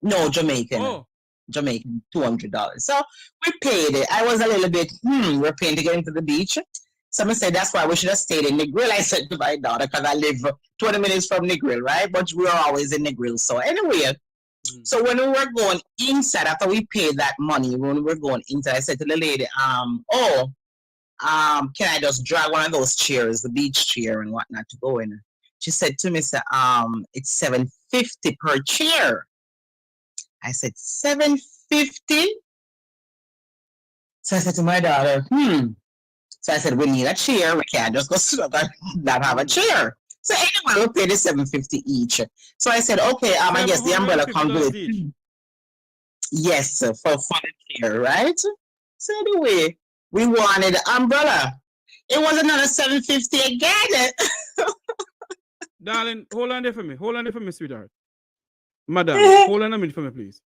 Speaker 8: No, Jamaican.
Speaker 2: Oh.
Speaker 8: Jamaican, $200. So we paid it. I was a little bit, we're paying to get into the beach. Someone said that's why we should have stayed in Negril. I said to my daughter, because I live 20 minutes from Negril, right? But we are always in Negril. So anyway, so when we were going inside, after we paid that money, when we were going inside, I said to the lady, can I just drag one of those chairs, the beach chair and whatnot, to go in? She said to me, it's $750 per chair. I said, $750? So I said to my daughter, So I said, we need a chair. We can't just go sit up and not have a chair. So anyway, we paid the $750 each. So I said, okay, I guess the umbrella comes with it. Yes, for the chair, right? So anyway, we wanted the umbrella. It was another $750 again.
Speaker 2: Darling, hold on there for me. Hold on there for me, sweetheart. Madam, hold on a minute for me, please.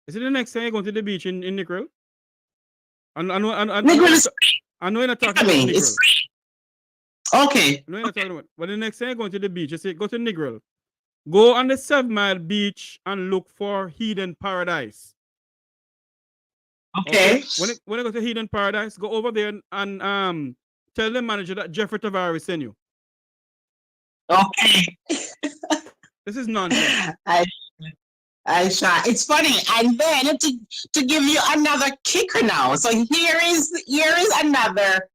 Speaker 2: Is it the next time you're going to the beach in Negril? I know you're not talking about Negril.
Speaker 8: Okay.
Speaker 2: No, you're not talking about. But the next time you're going to the beach, you say go to Negril. Go on the 7 Mile beach and look for Hidden Paradise.
Speaker 8: Okay.
Speaker 2: When you go to Hidden Paradise, go over there and tell the manager that Jeffrey Tavares sent you.
Speaker 8: Okay.
Speaker 2: This is nonsense.
Speaker 8: I shot. It's funny, and then to give you another kicker now. So here is another,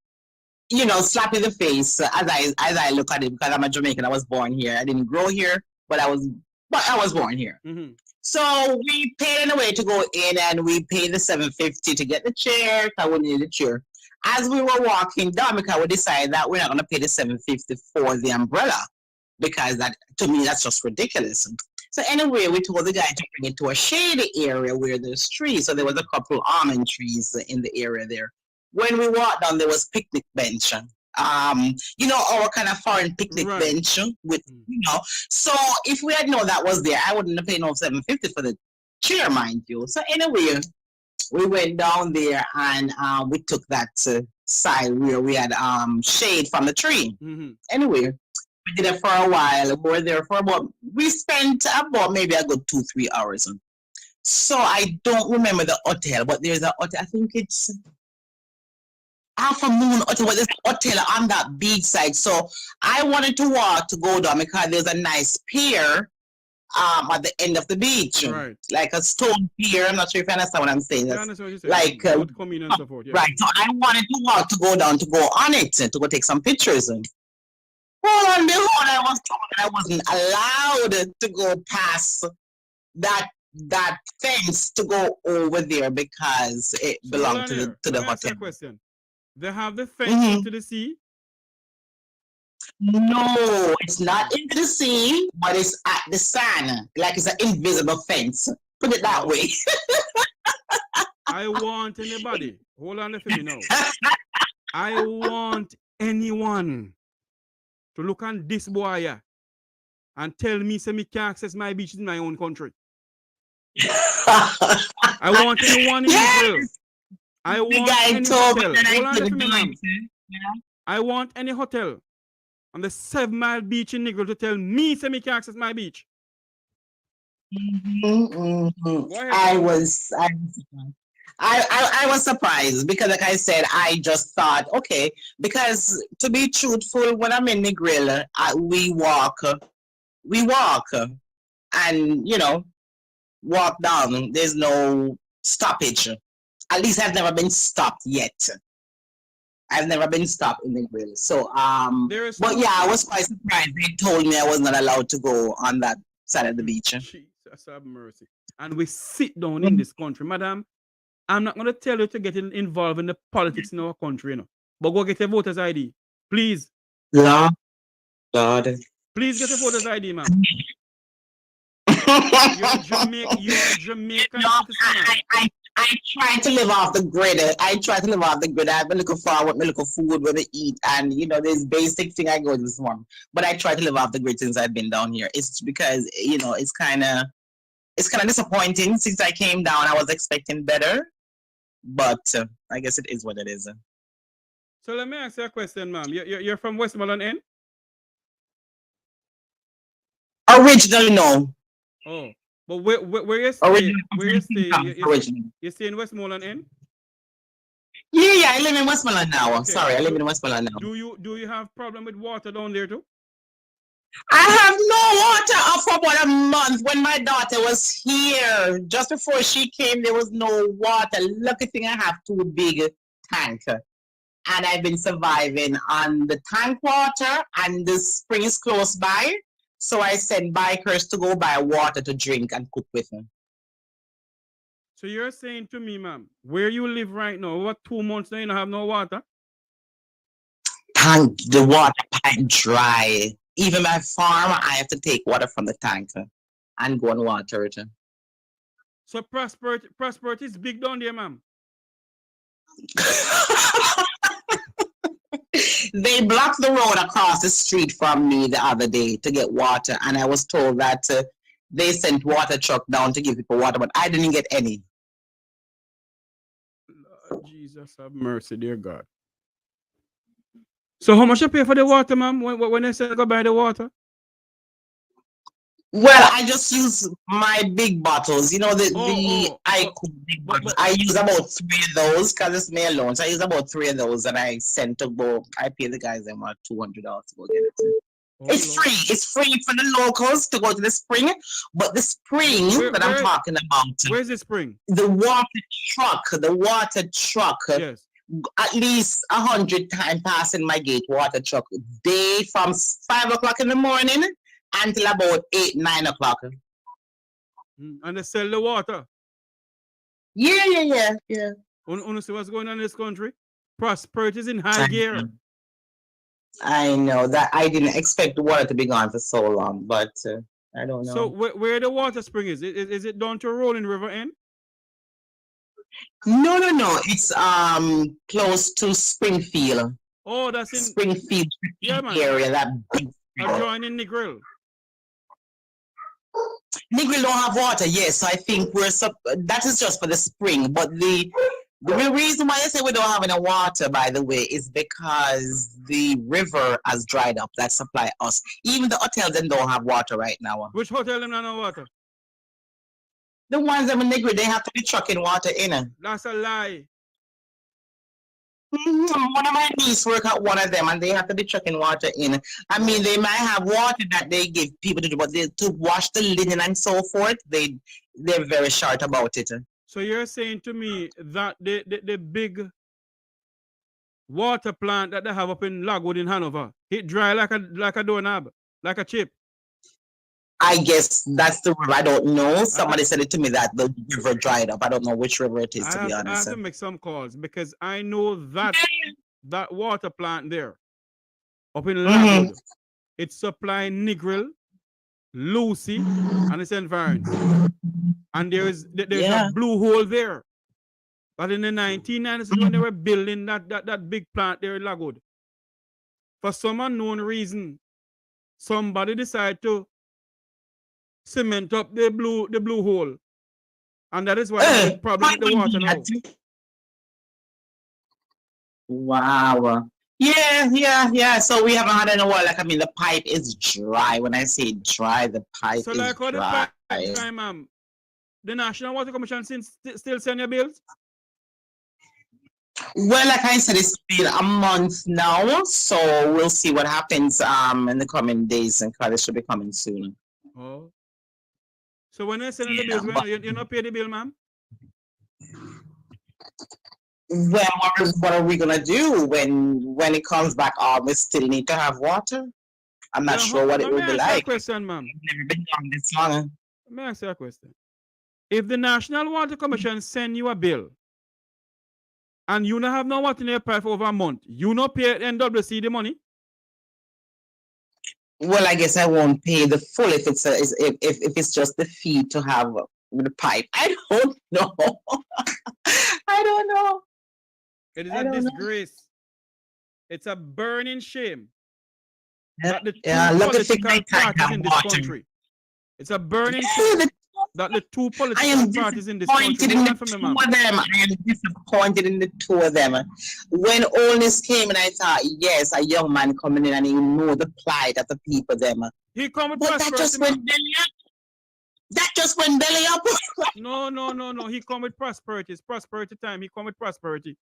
Speaker 8: slap in the face as I look at it, because I'm a Jamaican. I was born here. I didn't grow here, but I was born here.
Speaker 2: Mm-hmm.
Speaker 8: So we paid in a way to go in, and we paid the $750 to get the chair. I would need the chair. As we were walking down, because we decided that we're not going to pay the $750 for the umbrella, because that, to me, that's just ridiculous. So anyway, we told the guy to bring it to a shady area where there's trees. So there was a couple almond trees in the area there. When we walked down, there was picnic bench. Our kind of foreign picnic bench with, So if we had known that was there, I wouldn't have paid no $750 for the chair, mind you. So anyway, we went down there and we took that side where we had shade from the tree.
Speaker 2: Mm-hmm.
Speaker 8: Anyway, we did it for a while. We were there for we spent about maybe a good 2-3 hours. So I don't remember the hotel, but there's a hotel, I think it's Half a Moon Hotel, but there's a hotel on that beach side. So I wanted to walk to go down because there's a nice pier at the end of the beach.
Speaker 2: Right.
Speaker 8: Like a stone pier. I'm not sure if you understand what I'm saying.
Speaker 2: I understand what you're saying.
Speaker 8: Like,
Speaker 2: and so forth, yeah.
Speaker 8: Right. So I wanted to walk to go down to go on it to go take some pictures. Well, and behold, I was told that I wasn't allowed to go past that fence to go over there because it belonged to the hotel.
Speaker 2: Question. They have the fence into the sea?
Speaker 8: No, it's not into the sea, but it's at the sand. Like it's an invisible fence. Put it that way.
Speaker 2: I want anybody. Hold on let me know. I want anyone to look on this boy and tell me say me can't access my beaches in my own country. I want anyone in Israel. I want any hotel. Hold on for me, ma'am. I want any hotel on the 7 Mile beach in Negril to tell me say me can't access my beach.
Speaker 8: I was I was surprised because, like I said, I just thought, okay, because to be truthful, when I'm in the grill, we walk, and walk down. There's no stoppage. At least I've never been stopped yet. I've never been stopped in the grill. So, but yeah, I was quite surprised. They told me I was not allowed to go on that side of the beach.
Speaker 2: Jesus have mercy. And we sit down in this country, madam. I'm not going to tell you to get involved in the politics in our country, but go get a voter's ID, please.
Speaker 8: Lord.
Speaker 2: Please get a voter's ID, ma'am. You're Jamaican.
Speaker 8: No, I try to live off the grid. I've been looking forward, me looking food, where to eat, and there's basic thing I go this morning. But I try to live off the grid since I've been down here. It's because it's kind of disappointing since I came down. I was expecting better, but I guess it is what it is.
Speaker 2: So let me ask you a question, ma'am. You're from Westmoreland End?
Speaker 8: Originally, no.
Speaker 2: Oh, but where you stay? You stay in Westmoreland End?
Speaker 8: Yeah, I live in Westmoreland now. Okay. Sorry, I live in Westmoreland now.
Speaker 2: Do you have problem with water down there too?
Speaker 8: I have no water up for about a month. When my daughter was here, just before she came, there was no water. Lucky thing I have 2 big tanks. And I've been surviving on the tank water, and the spring is close by. So I send bikers to go buy water to drink and cook with them.
Speaker 2: So you're saying to me, ma'am, where you live right now, what 2 months now you don't have no water?
Speaker 8: The water pipe dry. Even my farm, I have to take water from the tank and go and water it.
Speaker 2: So prosperity is big down there, ma'am.
Speaker 8: They blocked the road across the street from me the other day to get water, and I was told that they sent water truck down to give people water, but I didn't get any.
Speaker 2: Lord Jesus have mercy, dear God. So how much you pay for the water, ma'am, when they say go buy the water?
Speaker 8: Well, I just use my big bottles. Big bottles. I use about 3 of those because it's me alone. So I use about 3 of those, and I send to go. I pay the guys them $200 to go get it. It's free. It's free for the locals to go to the spring. But the spring that I'm talking about.
Speaker 2: Where's the spring?
Speaker 8: The water truck.
Speaker 2: Yes.
Speaker 8: At least 100 times passing my gate. Water truck. Day from 5 o'clock in the morning until about 8, 9 o'clock.
Speaker 2: And they sell the water?
Speaker 8: Yeah.
Speaker 2: You see what's going on in this country? Prosperity is in high gear.
Speaker 8: I know that. I didn't expect the water to be gone for so long, but I don't know.
Speaker 2: So where the water spring is it down to Rolling River End?
Speaker 8: No. It's close to Springfield.
Speaker 2: Oh, that's in
Speaker 8: Springfield area. That big
Speaker 2: adjoining Negril.
Speaker 8: Negril don't have water, yes. So I think that is just for the spring. But the reason why I say we don't have any water, by the way, is because the river has dried up that supply us. Even the hotels then don't have water right now.
Speaker 2: Which hotel them not have water?
Speaker 8: The ones that in Negril, they have to be trucking water in.
Speaker 2: That's a lie.
Speaker 8: One of my nieces work at one of them, and they have to be trucking water in. I mean, they might have water that they give people to do, but to wash the linen and so forth, they're very short about it.
Speaker 2: So you're saying to me that the big water plant that they have up in Lagwood in Hanover, it dry like a doorknob, like a chip?
Speaker 8: I guess that's the river. I don't know. Somebody said it to me that the river dried up. I don't know which river it is, to be honest.
Speaker 2: I have to make some calls because I know that water plant there up in Lagwood, it's supplying Negril, Lucy, and its environs. And there's a blue hole there. But in the 1990s, when they were building that big plant there in Lagwood, for some unknown reason, somebody decided to cement up the blue hole, and that is why there's a problem with the water now.
Speaker 8: Wow. Yeah. So we haven't had any water. Like, I mean, the pipe is dry. When I say dry, the pipe is dry.
Speaker 2: So like how the pipe is dry, ma'am, the National Water Commission still send your bills?
Speaker 8: Well, like I said, it's been a month now, so we'll see what happens in the coming days, and it should be coming soon.
Speaker 2: Oh. So when you're sending the bills, you're not pay the bill, ma'am?
Speaker 8: Well, what are we gonna do when it comes back on? We still need to have water. I'm not sure what it will be like.
Speaker 2: Question, ma'am.
Speaker 8: Never been on this long.
Speaker 2: Let me ask you a question. If the National Water Commission send you a bill and you don't have no water in your pipe for over a month, you not pay NWC the money?
Speaker 8: Well, I guess I won't pay the full if it's just the fee to have the pipe. I don't know. I don't know.
Speaker 2: It is a disgrace. It's a burning shame that the two political parties in this country. It's a burning shame that the two political parties in this country.
Speaker 8: I am disappointed in the two of them. When Oldness came and I thought, yes, a young man coming in and he know the plight of the people them.
Speaker 2: He come with
Speaker 8: but that just went belly up. That just went belly up.
Speaker 2: No. He come with prosperity. It's prosperity time. He come with prosperity.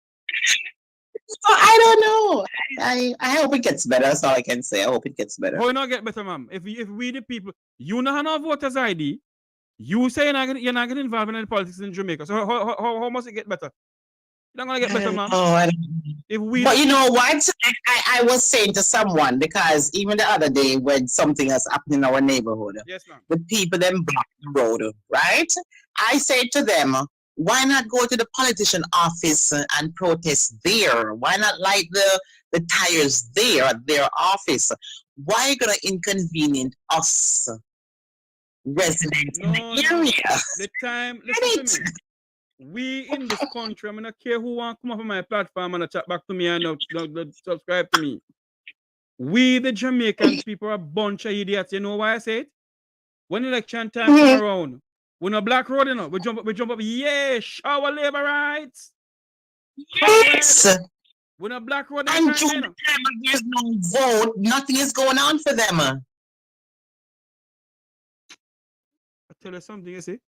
Speaker 8: So I don't know. I hope it gets better. That's all I can say. I hope it gets better.
Speaker 2: How not get better, ma'am? If we the people, you know no voters ID, you say you're not getting involved in politics in Jamaica. So how must it get better? You're not gonna get better, ma'am.
Speaker 8: Oh, but you know what? I was saying to someone, because even the other day when something has happened in our neighborhood,
Speaker 2: yes, ma'am,
Speaker 8: the people then block the road, right? I said to them, why not go to the politician office and protest there? Why not light the tires there at their office? Why are you gonna inconvenience us residents in the area?
Speaker 2: The time, listen to me. We in this country, I'm not care who want to come up on my platform and chat back to me and subscribe to me. We, the Jamaican people, are a bunch of idiots. You know why I say it? When election time come around, we're not black road, you know, we jump up, yeah, shower labor rights.
Speaker 8: Yes.
Speaker 2: We're not black road.
Speaker 8: And during the time there's no vote, nothing is going on for them.
Speaker 2: I tell you something, you see?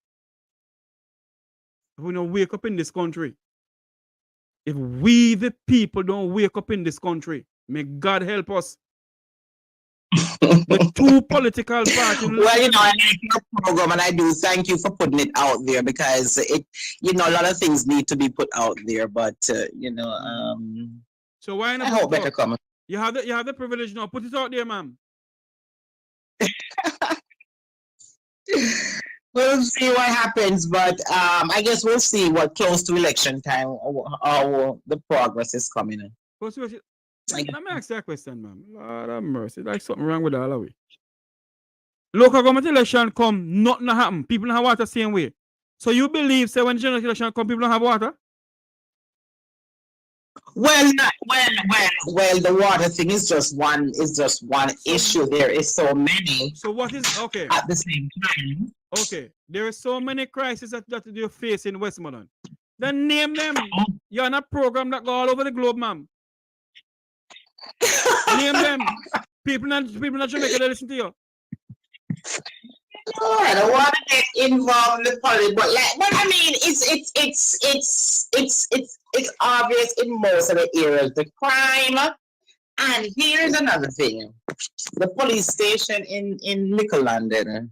Speaker 2: If we don't wake up in this country, if we the people don't wake up in this country, may God help us. The two political parties.
Speaker 8: Well, you know, I like your program and I do thank you for putting it out there, because it, you know, a lot of things need to be put out there, but you know,
Speaker 2: so why not?
Speaker 8: I hope better come.
Speaker 2: You have the privilege now. Put it out there, ma'am.
Speaker 8: We'll see what happens, but I guess we'll see what close to election time how the progress is coming in.
Speaker 2: Let me ask you a question, ma'am. Lord have mercy. Like something wrong with all of we. Local government election come, nothing happen. People don't have water the same way. So you believe, say, when the general election come, people don't have water?
Speaker 8: Well, the water thing is just one issue. There is so many.
Speaker 2: So what is okay
Speaker 8: at the same time?
Speaker 2: Okay, there are so many crises that you face in Westmoreland. Then name them. You're on a program that go all over the globe, ma'am. Name them. People in Jamaica, they listen to you.
Speaker 8: No, I don't want to get involved in the politics, but I mean, it's obvious in most of the areas, the crime. And here's another thing: the police station in Nickel London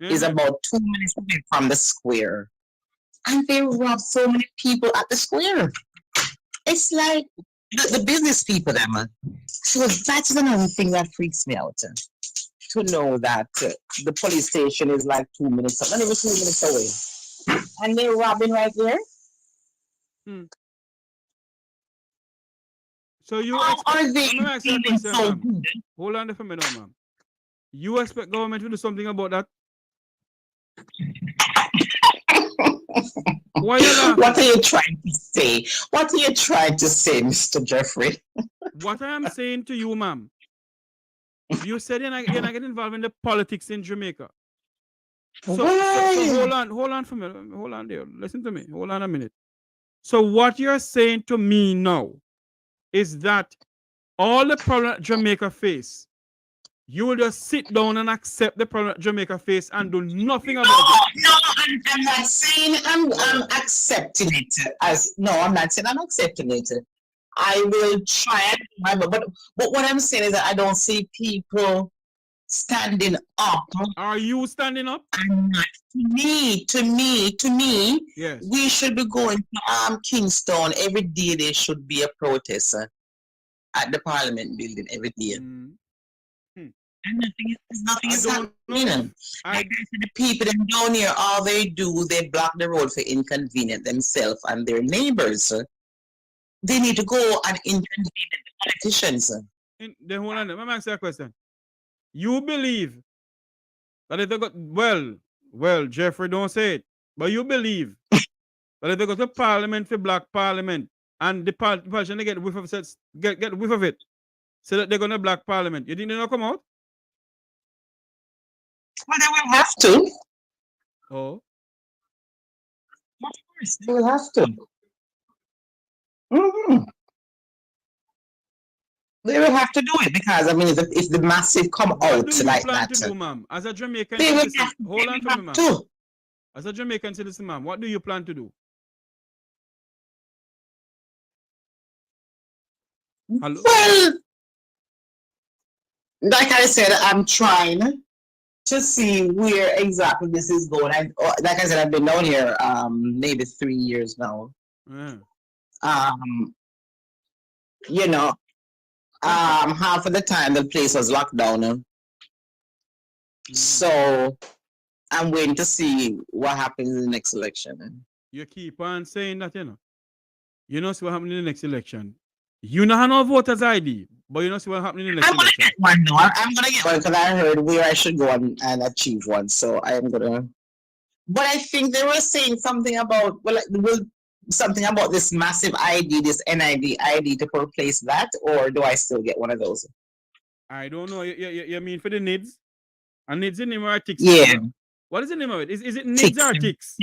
Speaker 8: is about 2 minutes away from the square, and they rob so many people at the square. It's like the business people, them. So that's another thing that freaks me out. To know that the police station is like 2 minutes, not even 2 minutes away, and they're robbing right there.
Speaker 2: So you
Speaker 8: are they feeling so good?
Speaker 2: Hold on for a minute, ma'am. You expect government to do something about that?
Speaker 8: What are you trying to say? What are you trying to say, Mr. Jeffrey?
Speaker 2: What I am saying to you, ma'am, you said you're not getting involved in the politics in Jamaica. So hold on for a minute. Hold on there. Listen to me. Hold on a minute. So what you're saying to me now is that all the problems Jamaica face, You will just sit down and accept the problem that Jamaica face and do nothing about it.
Speaker 8: No, I'm not saying I'm accepting it I'm not saying I'm accepting it. I will try and do my best. But what I'm saying is that I don't see people standing up.
Speaker 2: Are you standing up?
Speaker 8: I'm not. To me,
Speaker 2: Yes.
Speaker 8: we should be going to Kingston every day. There should be a protest at the Parliament building every day. And nothing is happening. Like I said, the people down here, all they do, they block the road for inconvenience themselves and their neighbors. They need to go and inconvenience the politicians.
Speaker 2: Then hold on, let me ask you a question. You believe that if they got well, Jeffrey, don't say it, but you believe that if they go to Parliament for Black Parliament and the politician they get whiff of it, get whiff of it, so that they're gonna Black Parliament, you think they're gonna come out?
Speaker 8: Well, they will have to.
Speaker 2: Oh.
Speaker 8: Of course, they will have to. Mm-hmm. They will have to do it because I mean, if the massive come out like that,
Speaker 2: to do, ma'am? As a Jamaican
Speaker 8: they will
Speaker 2: citizen, hold on for me, ma'am.
Speaker 8: To.
Speaker 2: As a Jamaican citizen, ma'am, what do you plan to do? Hello?
Speaker 8: Well, like I said, I'm trying to see where exactly this is going. Like I said, I've been down here maybe 3 years now. You know, half of the time the place was locked down. So I'm waiting to see what happens in the next election.
Speaker 2: You keep on saying that, you know see what happens in the next election. You know have no voters ID, but you know see what happens in the next election.
Speaker 8: Get one, though. I'm gonna get one because I heard where I should go and achieve one. So I am gonna. But I think they were saying something about something about this massive ID, this NID ID to replace that, or do I still get one of those?
Speaker 2: I don't know. You mean for the NIDS? And NIDS in the name or TICS?
Speaker 8: Yeah.
Speaker 2: What is the name of it? Is it NIDS or TICS?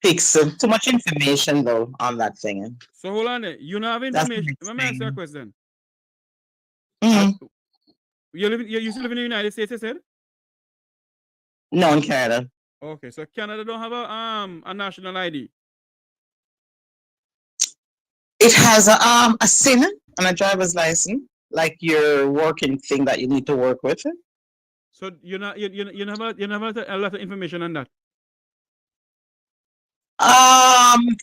Speaker 8: TICS. Too much information though on that thing.
Speaker 2: So hold on there. You don't have information. Let me ask you a question. You still live in the United States, you said?
Speaker 8: No, in Canada.
Speaker 2: Okay, so Canada don't have a national ID.
Speaker 8: It has a SIN and a driver's license, like your working thing that you need to work with.
Speaker 2: So you have a lot of information on that.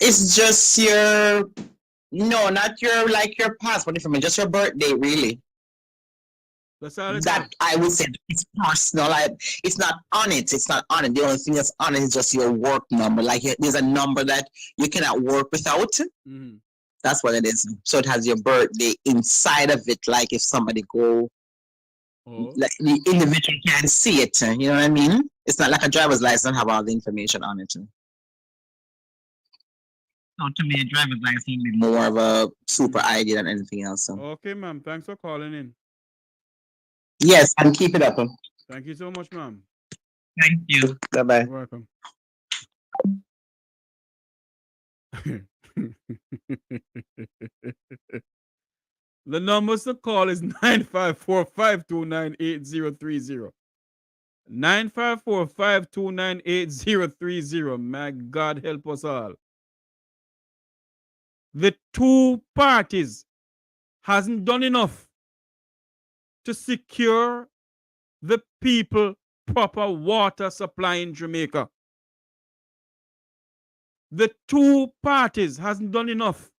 Speaker 8: It's just not your passport information, just your birthday, really.
Speaker 2: That's all
Speaker 8: that I would say it's personal. It's not on it. It's not on it. The only thing that's on it is just your work number. Like there's a number that you cannot work without.
Speaker 2: Mm-hmm.
Speaker 8: That's what it is. So it has your birthday inside of it. Like if somebody like the individual can see it. You know what I mean? It's not like a driver's license have all the information on it. So to me, a driver's license would be more of a super ID than anything else. So.
Speaker 2: Okay, ma'am. Thanks for calling in.
Speaker 8: Yes, and keep it up.
Speaker 2: Thank you so much, ma'am.
Speaker 8: Thank you. Bye-bye.
Speaker 2: You're welcome. The numbers to call is 954-529-8030. 954-529-8030. My God help us all. The two parties hasn't done enough to secure the people proper water supply in Jamaica. The two parties hasn't done enough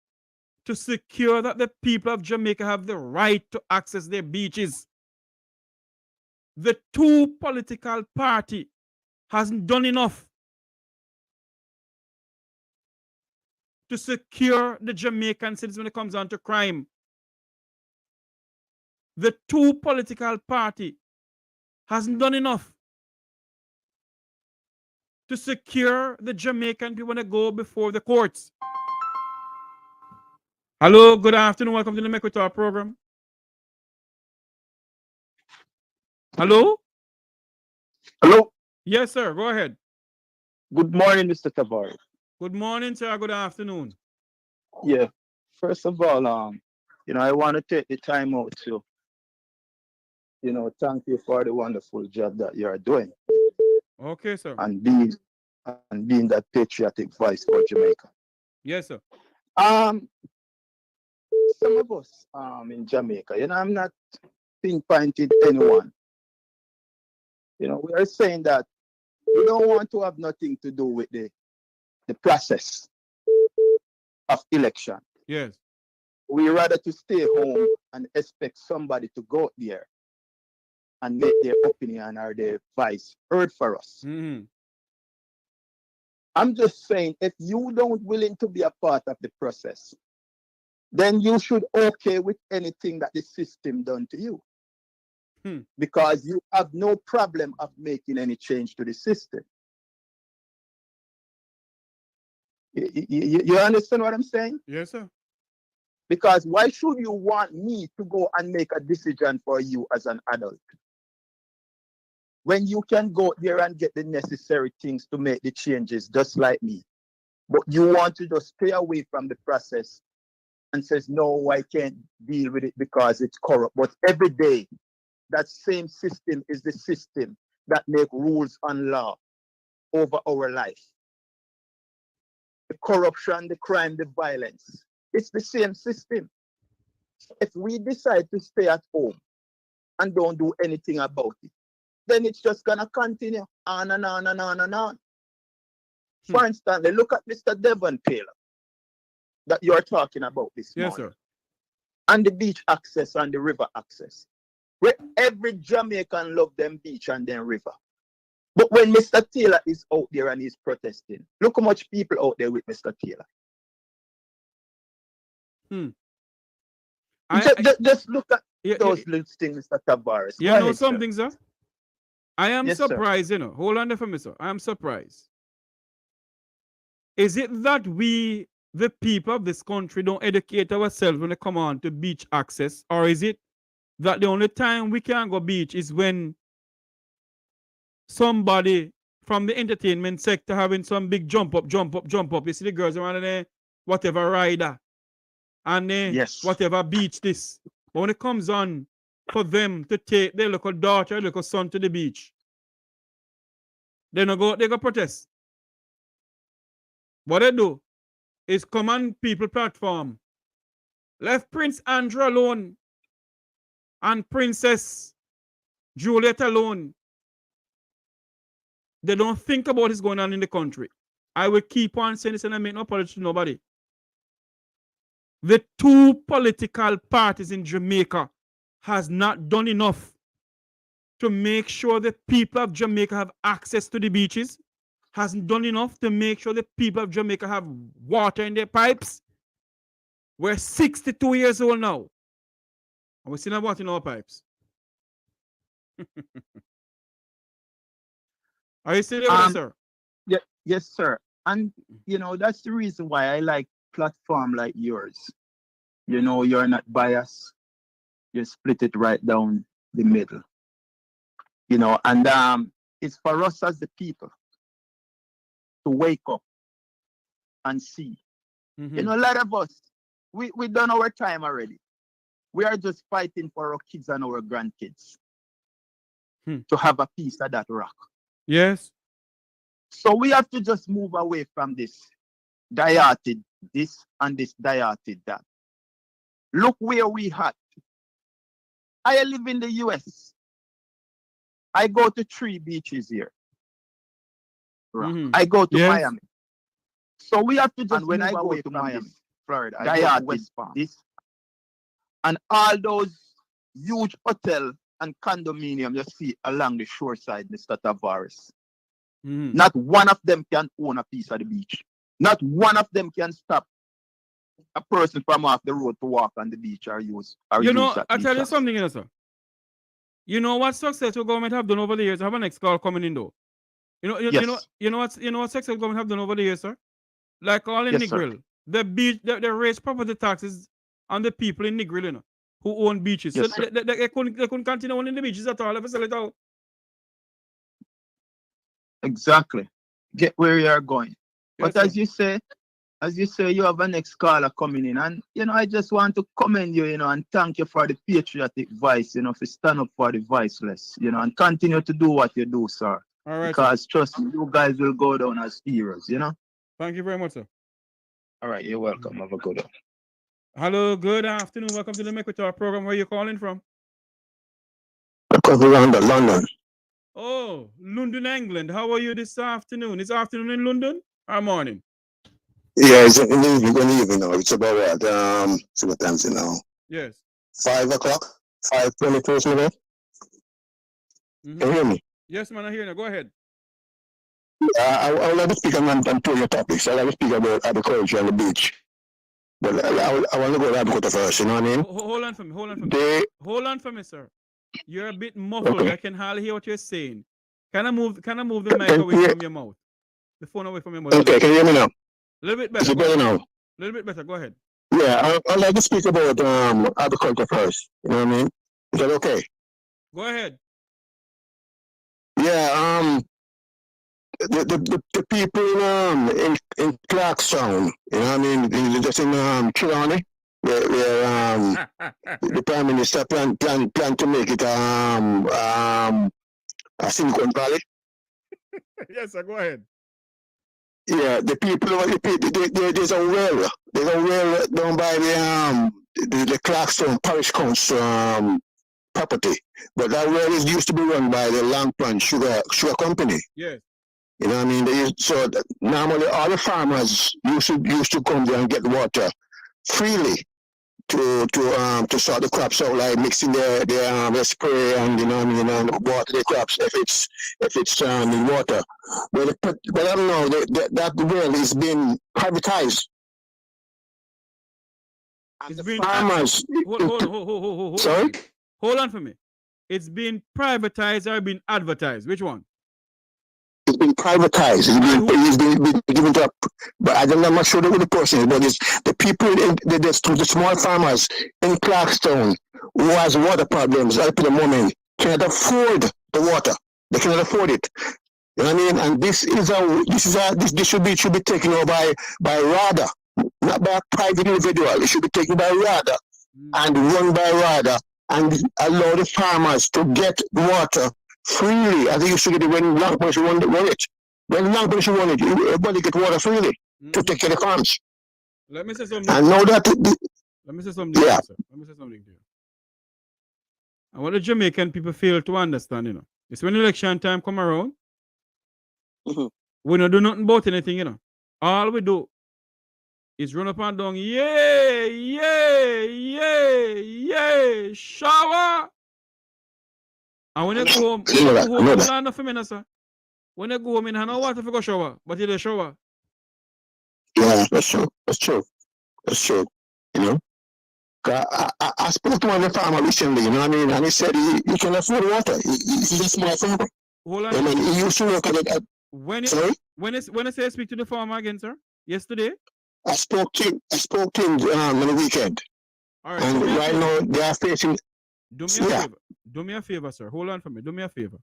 Speaker 2: to secure that the people of Jamaica have the right to access their beaches. The two political party hasn't done enough to secure the Jamaican citizens when it comes down to crime. The two political party hasn't done enough to secure the Jamaican people when they go before the courts. Hello, good afternoon. Welcome to the Mek Wi Talk program. Hello?
Speaker 9: Hello?
Speaker 2: Yes, sir. Go ahead.
Speaker 9: Good morning, Mr. Tavares.
Speaker 2: Good morning, sir. Good afternoon.
Speaker 9: Yeah. First of all, I want to take the time out to thank you for the wonderful job that you are doing
Speaker 2: Okay, sir.
Speaker 9: and being that patriotic voice for Jamaica.
Speaker 2: Yes, sir.
Speaker 9: Um, some of us in Jamaica, I'm not pinpointing anyone. We are saying that we don't want to have nothing to do with the process of election.
Speaker 2: Yes.
Speaker 9: We rather to stay home and expect somebody to go there and make their opinion or their advice heard for us.
Speaker 2: Mm-hmm.
Speaker 9: I'm just saying, if you don't willing to be a part of the process, then you should okay with anything that the system done to you. Because you have no problem of making any change to the system. You understand what I'm saying?
Speaker 2: Yes, sir.
Speaker 9: Because why should you want me to go and make a decision for you as an adult? When you can go there and get the necessary things to make the changes just like me. But you want to just stay away from the process and says, no, I can't deal with it because it's corrupt. But every day, that same system is the system that make rules and law over our life. The corruption, the crime, the violence. It's the same system. If we decide to stay at home and don't do anything about it, then it's just gonna continue on and on and on and on. For instance, look at Mr. Devon Taylor that you're talking about this morning.
Speaker 2: Yes, sir.
Speaker 9: And the beach access and the river access. Where every Jamaican love them beach and them river. But when Mr. Taylor is out there and he's protesting, look how much people out there with Mr. Taylor. Just look at those little things, Mr. Tavares.
Speaker 2: You know something, sir? I am surprised,
Speaker 9: sir.
Speaker 2: Hold on there for me, sir. I am surprised. Is it that we, the people of this country, don't educate ourselves when they come on to beach access? Or is it that the only time we can go beach is when somebody from the entertainment sector having some big jump up? You see the girls around there, whatever rider, and whatever beach this. But when it comes on for them to take their little daughter, little son to the beach, they go protest. What they do is common people platform. Left Prince Andrew alone and Princess Juliet alone. They don't think about what's going on in the country. I will keep on saying this and I make no apology to nobody. The two political parties in Jamaica has not done enough to make sure the people of Jamaica have access to the beaches, hasn't done enough to make sure the people of Jamaica have water in their pipes. We're 62 years old now, and we still have water in our pipes. Are you still there, sir?
Speaker 9: Yes, sir. And, that's the reason why I like platform like yours. You're not biased. You split it right down the middle. And it's for us as the people to wake up and see. A lot of us, we done our time already. We are just fighting for our kids and our grandkids to have a piece of that rock.
Speaker 2: Yes.
Speaker 9: So we have to just move away from this dieted this and this dieted that. Look where we at. I live in the US. I go to 3 beaches here. I go to Miami. So we have to just move away from Miami, Florida, dieted this. And all those huge hotel and condominium you see along the shore side, Mr. Tavares. Not one of them can own a piece of the beach. Not one of them can stop a person from off the road to walk on the beach or use.
Speaker 2: I tell you something, sir. You know what successful government have done over the years? I have a next call coming in though. You know what successful government have done over the years, sir? Like all in Negril, the beach, they raise property taxes on the people in Negril, who own beaches.
Speaker 9: Yes,
Speaker 2: so they couldn't continue owning the beaches at all. If sell it out.
Speaker 9: Exactly. Get where you are going.
Speaker 2: Yes,
Speaker 9: but as you say, as you say, you have a next caller coming in. And, I just want to commend you, and thank you for the patriotic voice, for stand up for the voiceless, and continue to do what you do, sir.
Speaker 2: All right,
Speaker 9: because
Speaker 2: sir.
Speaker 9: trust me, you guys will go down as heroes,
Speaker 2: Thank you very much, sir.
Speaker 9: All right, you're welcome. Have a good one.
Speaker 2: Hello, good afternoon. Welcome to the Mek Wi Talk program. Where are you calling from?
Speaker 10: Because we're London.
Speaker 2: Oh, London, England. How are you this afternoon? It's afternoon in London or morning?
Speaker 10: Yeah, it's in the evening now. It's about what? See what time is it now?
Speaker 2: Yes.
Speaker 10: 5 o'clock? 5:21 minutes? Can you hear me?
Speaker 2: Yes, man, I hear you. Go ahead.
Speaker 10: I would like to speak on two of your topics. I like to speak about agriculture on the beach. But I want to go to agriculture first, you know what I mean?
Speaker 2: Hold on for me. Hold on for me, sir. You're a bit muffled. Okay. I can hardly hear what you're saying. Can I move the mic away from your mouth? The phone away from your mouth.
Speaker 10: Okay, can you hear me now?
Speaker 2: A little bit better.
Speaker 10: Is it better now?
Speaker 2: A little bit better. Go ahead.
Speaker 10: Yeah, I'd like to speak about agriculture first. You know what I mean? Is that okay?
Speaker 2: Go ahead.
Speaker 10: Yeah, the people in Clarkstown, you know what I mean, just in Trelawney, where the Prime Minister plan to make it a Silicon Valley.
Speaker 2: Yes, sir, go ahead.
Speaker 10: Yeah, the people there's a well down by the Clarkstown Parish Council property, but that well used to be run by the Langpan Sugar Company.
Speaker 2: Yes.
Speaker 10: You know what I mean? So normally all the farmers used to come there and get water freely to sort the crops out, like mixing their spray and, you know what I mean, and water the crops if it's in water. But I don't know, that well is being privatized.
Speaker 2: It's been
Speaker 10: farmers.
Speaker 2: Hold
Speaker 10: Sorry?
Speaker 2: Hold on for me. It's been privatized or been advertised? Which one?
Speaker 10: It's been privatized. It's been given up. But I'm not sure who the person is, but it's the people, the small farmers in Clarkstown who has water problems at the moment cannot afford the water. They cannot afford it. You know what I mean? And this should be taken over by RADA, not by a private individual. It should be taken by RADA and run by RADA and allow the farmers to get water freely, as they used to get it when Langpan won it. When Langpan won it, everybody get water freely to take care of the farms.
Speaker 2: Let me say something.
Speaker 10: I know that.
Speaker 2: Let me say something.
Speaker 10: Yeah.
Speaker 2: Sir. Let me say something to you. And what the Jamaican people fail to understand, it's when election time come around, we don't do nothing about anything, All we do is run up and down, yay, shower. And when you go home, hold on for me, sir. When you go home, you have no water for go shower, but you do shower.
Speaker 10: Yeah, that's true. You know, I spoke to one of the farmer recently, you know what I mean, and he said he can afford water. He's a small farmer.
Speaker 2: Hold on.
Speaker 10: I mean, he used to work at it.
Speaker 2: When I say speak to the farmer again, sir? Yesterday?
Speaker 10: I spoke to him on the weekend.
Speaker 2: All right.
Speaker 10: And right now they are facing.
Speaker 2: Do me a favor, sir. Hold on for me. Do me a favor.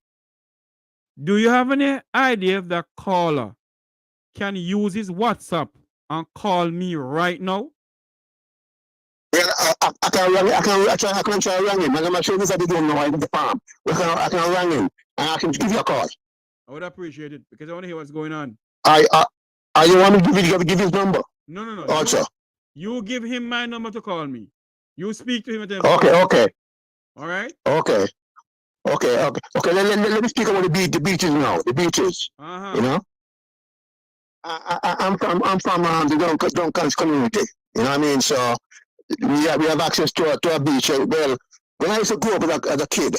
Speaker 2: Do you have any idea if that caller can use his WhatsApp and call me right now?
Speaker 10: Well, I can ring him. I can try to ring him. I'm not sure if I don't know. I'm the farm. I can ring him and I can give you a call.
Speaker 2: I would appreciate it because I want to hear what's going on.
Speaker 10: You want me to give his number?
Speaker 2: No.
Speaker 10: Also,
Speaker 2: you give him my number to call me. You speak to him at the
Speaker 10: Okay.
Speaker 2: All right.
Speaker 10: Okay. Let me speak about the beaches now. The beaches. You know, I'm from the Duncans community. You know what I mean? So we have access to a beach. Well, when I used to grow up as a kid,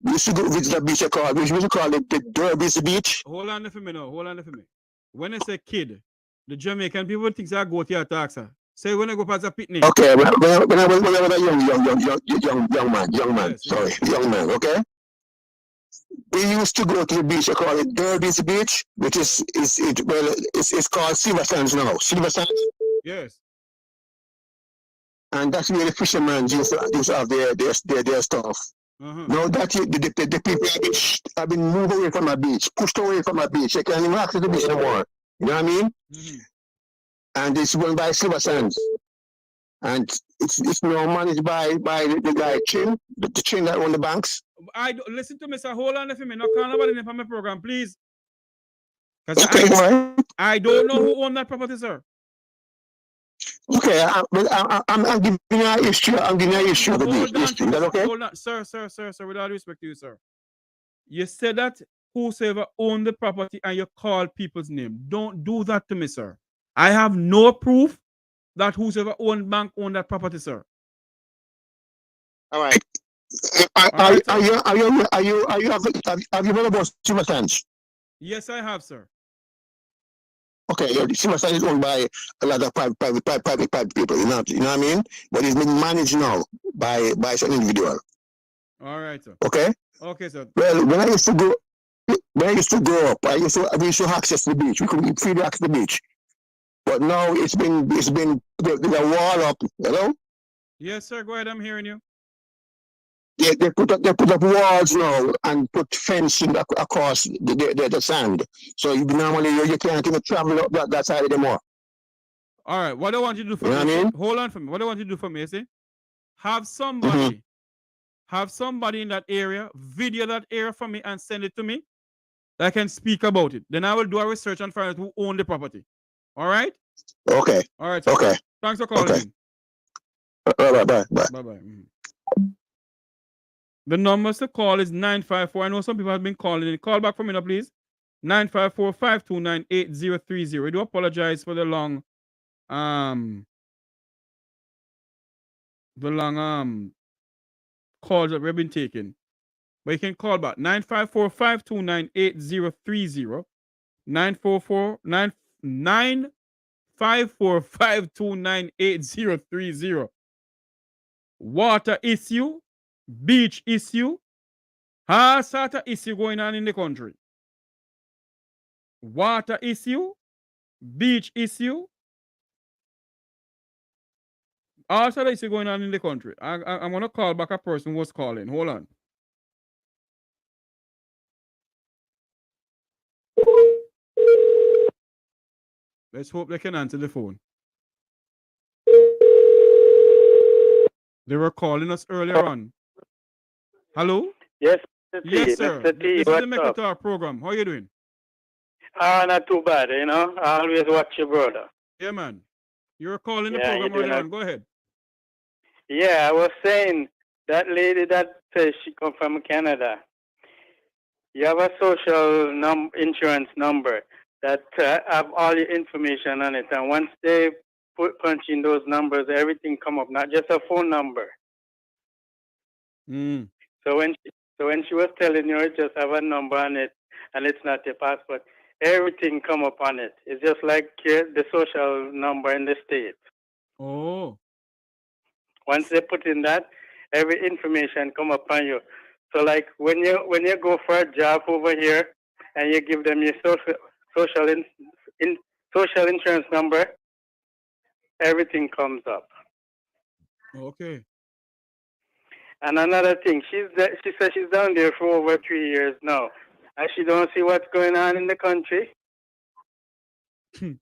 Speaker 10: we used to go visit a beach we used to call it the Derby's Beach.
Speaker 2: Hold on for me. When I say kid, the Jamaican people think I go to your taxa. Say when I go past a picnic.
Speaker 10: Okay, when I was a young man, young man, okay? We used to go to the beach, I call it Derby's Beach, which is called Silver Sands now. Silver Sands?
Speaker 2: Yes.
Speaker 10: And that's where the fishermen used to have their stuff. Now that the people have been moved away from my beach, pushed away from my beach. They can't even access the beach anymore. You know what I mean? and it's run by Silver Sands. And it's now managed by the guy Chin, the Chin that run the banks.
Speaker 2: Listen to me, sir. Hold on for me. Not call nobody from my program, please. Because
Speaker 10: Okay,
Speaker 2: I don't know who owned that property, sir.
Speaker 10: Okay, I'm giving you a history. I'm giving you a history of the history. Is that okay?
Speaker 2: Hold on, sir. With all respect to you, sir. You said that whosoever owned the property and you called people's name. Don't do that to me, sir. I have no proof that whosoever owned bank owned that property, sir.
Speaker 10: All right. Have you heard about Silver Sands?
Speaker 2: Yes, I have, sir.
Speaker 10: Okay, Silver Sands is owned by a lot of private people. You know what I mean? But it's been managed now by some individual.
Speaker 2: All right, sir.
Speaker 10: Okay.
Speaker 2: Okay, sir.
Speaker 10: Well, when I used to grow up, we used to access the beach. We could freely access the beach. But now it's been there's a wall up, you know?
Speaker 2: Yes, sir. Go ahead, I'm hearing you.
Speaker 10: They put up walls now and put fencing across the sand. So normally you can't even travel up that side anymore.
Speaker 2: All right. What I want you to do for me?
Speaker 10: You know what I mean?
Speaker 2: Hold on for me. What I want you to do for me, you see? Have somebody in that area video that area for me and send it to me. That I can speak about it. Then I will do a research and find out who owned the property. All right?
Speaker 10: Okay.
Speaker 2: All right. Sir.
Speaker 10: Okay.
Speaker 2: Thanks for calling.
Speaker 10: Okay. Bye.
Speaker 2: Bye. The numbers to call is 954. I know some people have been calling in. Call back for me now, please. 954-529-8030. I do apologize for the long calls that we've been taking. But you can call back 954-529-8030. 954-529-8030. Water issue, beach issue, all sort of issue going on in the country. Water issue, beach issue, all sort of issue going on in the country. I'm going to call back a person who was calling. Hold on. Let's hope they can answer the phone. They were calling us earlier on. Hello?
Speaker 11: Yes,
Speaker 2: yes, sir.
Speaker 11: Mr. T,
Speaker 2: this is the
Speaker 11: Mek
Speaker 2: Mek Wi Talk program. How are you doing?
Speaker 11: Not too bad, you know. I always watch your brother.
Speaker 2: Yeah, man. You were calling the program earlier on. Go ahead.
Speaker 11: Yeah, I was saying that lady that says she come from Canada. You have a social insurance number that have all your information on it, and once they punch in those numbers, everything come up, not just a phone number. So when she was telling you, just have a number on it, and it's not your passport, everything come up on it. It's just like the social number in the state.
Speaker 2: Oh.
Speaker 11: Once they put in that, every information come up on you. So like when you go for a job over here, and you give them your social insurance number, everything comes up.
Speaker 2: Okay.
Speaker 11: And another thing, she says she's down there for over 3 years now, and she don't see what's going on in the country. You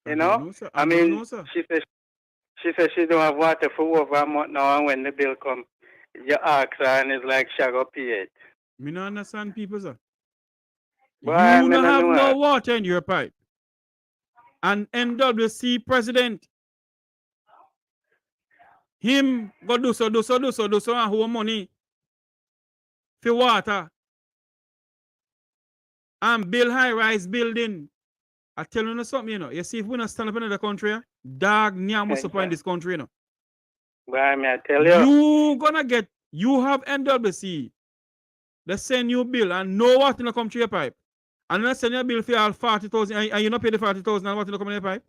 Speaker 11: know? I mean, she says she don't have water for over a month now, and when the bill comes, you ask her, and it's like she go pay it.
Speaker 2: Me not understand people, sir.
Speaker 11: Why,
Speaker 2: you don't have no water in your pipe. And NWC president, him go do so, and who money for water. And build high-rise building. I tell you something, you know. You see, if we not stand up in the country, dog nyam us up in this country, you know.
Speaker 11: Why, I tell you.
Speaker 2: You have NWC. They send you a bill and no water not come to your pipe. And they send you a bill for all 40,000 and you not pay the 40,000 and water not come in your pipe.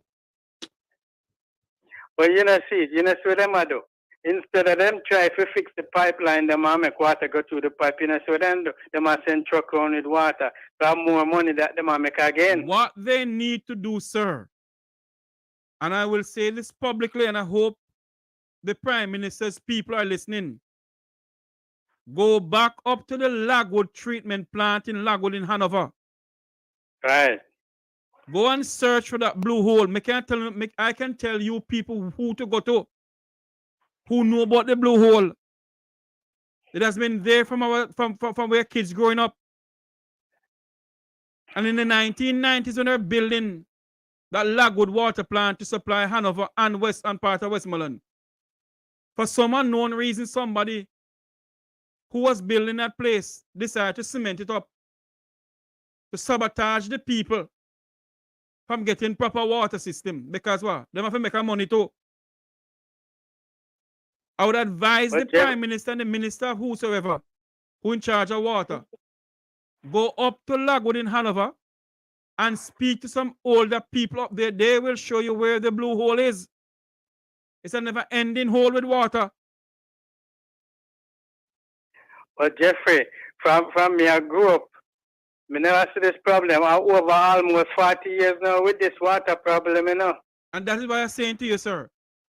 Speaker 11: But you know what them do? Instead of them try to fix the pipeline, them make water go through the pipe. You know what them do? Them send truck around with water. Got more money that them make again.
Speaker 2: What they need to do, sir, and I will say this publicly, and I hope the Prime Minister's people are listening. Go back up to the Lagwood treatment plant in Lagwood in Hanover.
Speaker 11: Right.
Speaker 2: Go and search for that blue hole. I can tell you people who to go to, who know about the blue hole. It has been there from where kids growing up. And in the 1990s, when they were building that Lagwood water plant to supply Hanover and West and part of Westmoreland, for some unknown reason, somebody who was building that place decided to cement it up, to sabotage the people from getting proper water system. Because what? They have to make money too. I would advise the Prime Minister and the Minister of whosoever who in charge of water, go up to Lagwood in Hanover and speak to some older people up there. They will show you where the blue hole is. It's a never-ending hole with water.
Speaker 11: But Jeffrey, from me, I grew up, I never see this problem. I'm over almost 40 years now with this water problem, you know.
Speaker 2: And that is why I'm saying to you, sir,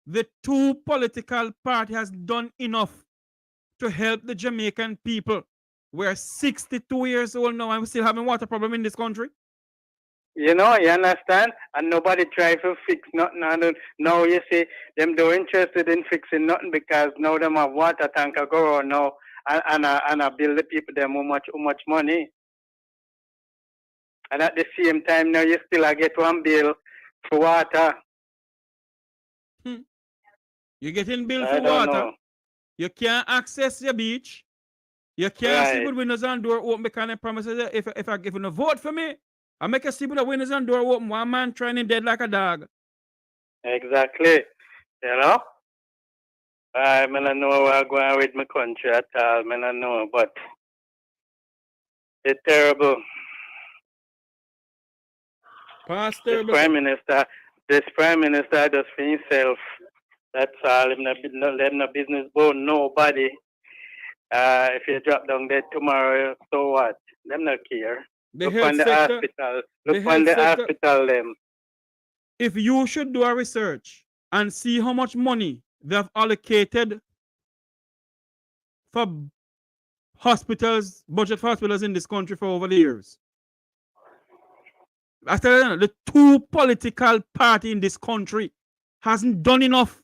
Speaker 2: the two political parties has done enough to help the Jamaican people. We're 62 years old now and we still having water problem in this country.
Speaker 11: You know, you understand? And nobody tries to fix nothing. And now you see them don't interested in fixing nothing because now them have water tanker go on now and I bill the people them how much money. And at the same time now you still get one bill for water.
Speaker 2: You're getting billed for water.
Speaker 11: Know.
Speaker 2: You can't access your beach. You can't sleep with windows and door open because they promises if I give you a vote for me, I make a sleep with the windows and door open. One man trying to dead like a dog.
Speaker 11: Exactly. You know? I don't know where I'm going with my country at all. I don't know, but it's terrible.
Speaker 2: Pastor,
Speaker 11: this Prime Minister does for himself. That's all. Let no business about nobody. If you drop down there tomorrow, so what? Them not care. Look on the hospital. Look on the hospital them.
Speaker 2: If you should do a research and see how much money they have allocated for hospitals, budget for hospitals in this country for over the years. After the two political parties in this country hasn't done enough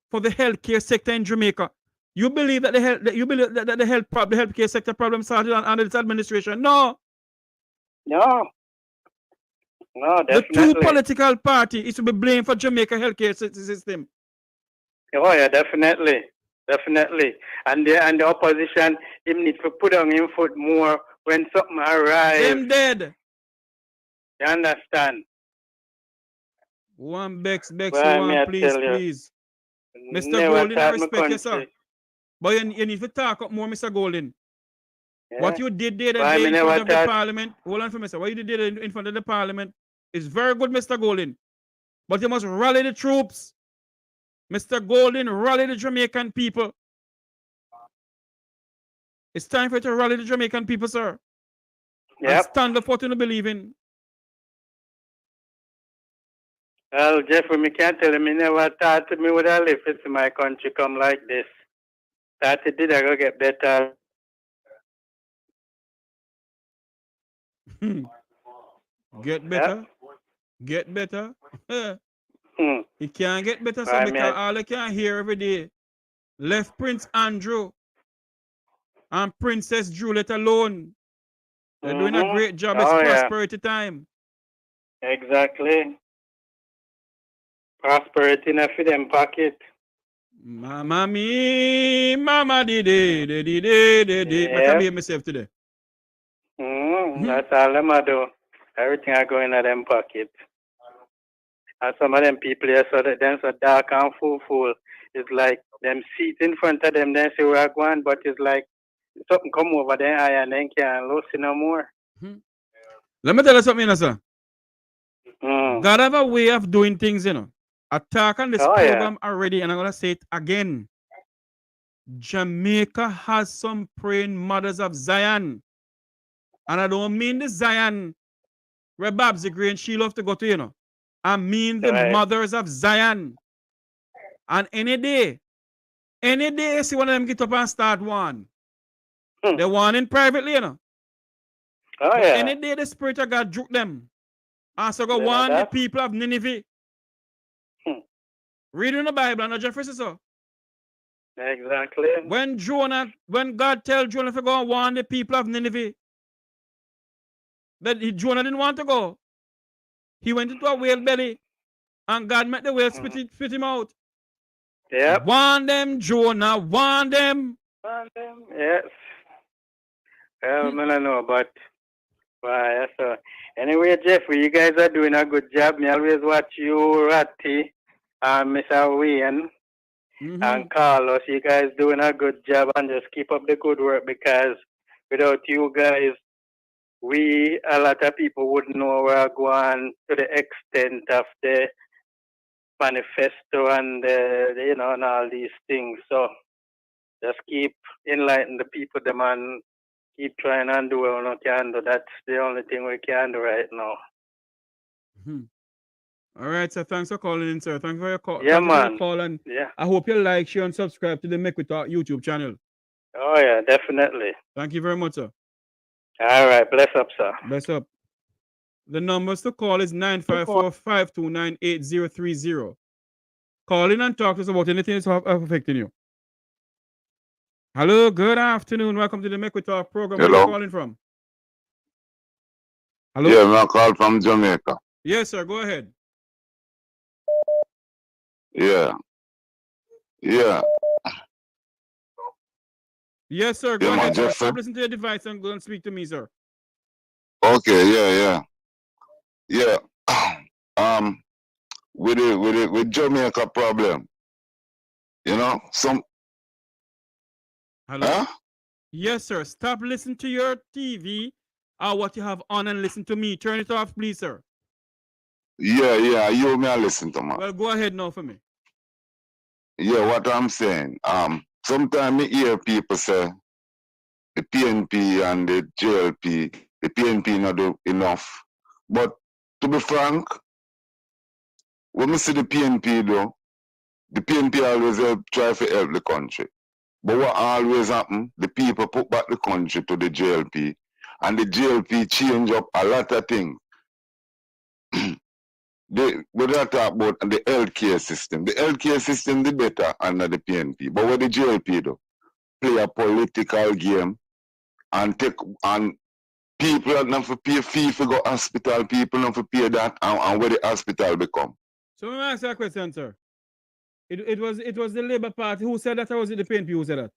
Speaker 2: for the healthcare sector in Jamaica. You believe that the healthcare sector problem started under this administration? No.
Speaker 11: No, definitely.
Speaker 2: The two political parties is to be blamed for Jamaica healthcare system.
Speaker 11: Oh yeah, definitely. And the opposition, him need to put on him foot more when something arrives.
Speaker 2: Them dead.
Speaker 11: You understand?
Speaker 2: One Bex, one please. Mr. Golden, I respect you, sir. But you need to talk up more, Mr. Golden. Yeah. What you did there that day in front of the parliament, hold on for me, sir. What you did there in front of the parliament is very good, Mr. Golden. But you must rally the troops. Mr. Golden, rally the Jamaican people. It's time for you to rally the Jamaican people, sir.
Speaker 11: Yeah.
Speaker 2: And stand up for what you believe in.
Speaker 11: Well, Jeffrey, me can't tell him, he never thought me would have lived if my country come like this. Thought it did, I go get better.
Speaker 2: Get better? Yep. Get better? He can't get better, so because all I can hear every day, left Prince Andrew and Princess Juliet alone. They're doing a great job. It's prosperity time.
Speaker 11: Exactly. Prosperity enough for them pocket.
Speaker 2: Mama me, mama did. I can hear myself today.
Speaker 11: That's all them I do. Everything I go in them pocket. And some of them people here, so that them so dark and full. It's like them seat in front of them, then say we're going, but it's like something come over their eye and then can't lose no more.
Speaker 2: Let me tell you something, sir. God have a way of doing things, you know. I talk on this program already, and I'm gonna say it again. Jamaica has some praying mothers of Zion. And I don't mean the Zion where Babsy Gray and she love to go to, you know. I mean the mothers of Zion. And any day, see one of them get up and start one. They want in privately, you know. But any day the Spirit of God juke them And so go warn the people of Nineveh. Read in the Bible, and Jeffrey says so.
Speaker 11: Exactly.
Speaker 2: When God tell Jonah to go and warn the people of Nineveh, that Jonah didn't want to go. He went into a whale belly, and God made the whale spit him out.
Speaker 11: Yep.
Speaker 2: Warn them, Jonah, warn them.
Speaker 11: Warn them, yes. Well, I don't know, but so anyway, Jeffrey, you guys are doing a good job. Me always watch you, Ratty, and Mr. Wayne, and Carlos. You guys doing a good job, and just keep up the good work, because without you guys, a lot of people wouldn't know where we're going to the extent of the manifesto and and all these things. So just keep enlightening the people, the man. Keep trying and do what we can do. That's the only thing we can do right now.
Speaker 2: All right, sir. Thanks for calling in, sir. Thanks for your call.
Speaker 11: Yeah, man.
Speaker 2: For your call, and
Speaker 11: yeah.
Speaker 2: I hope you like, share, and subscribe to the Mek Wi Talk YouTube channel.
Speaker 11: Oh, yeah, definitely.
Speaker 2: Thank you very much, sir.
Speaker 11: All right. Bless up, sir.
Speaker 2: Bless up. The numbers to call is 954-529-8030. Call in and talk to us about anything that's affecting you. Hello, good afternoon. Welcome to the Mek Wi Talk program.
Speaker 12: Hello.
Speaker 2: Where are you calling from? Hello?
Speaker 12: Yeah, I call from Jamaica.
Speaker 2: Yes, sir. Go ahead.
Speaker 12: Yeah. Yeah.
Speaker 2: Yes, sir. Go
Speaker 12: Yeah,
Speaker 2: ahead, sir.
Speaker 12: Jeffrey.
Speaker 2: Stop listening to your device and go and speak to me, sir.
Speaker 12: Okay, yeah. With Jamaica problem. You know,
Speaker 2: Hello?
Speaker 12: Huh?
Speaker 2: Yes, sir. Stop listening to your TV or what you have on and listen to me. Turn it off, please, sir.
Speaker 12: Yeah, you may listen to me.
Speaker 2: Well, go ahead now for me.
Speaker 12: Yeah, what I'm saying. Sometimes I hear people say the PNP and the JLP, the PNP not do enough. But to be frank, when we see the PNP though, the PNP always try to help the country. But what always happen, the people put back the country to the JLP, and the JLP change up a lot of things. We don't talk about the healthcare system. The healthcare system is better under the PNP. But what the JLP do, play a political game and people not for pay fee for go hospital, people not for pay that, and where the hospital become.
Speaker 2: So let me ask you a question, sir. It was the Labour Party who said that, or was it the PNP who said that?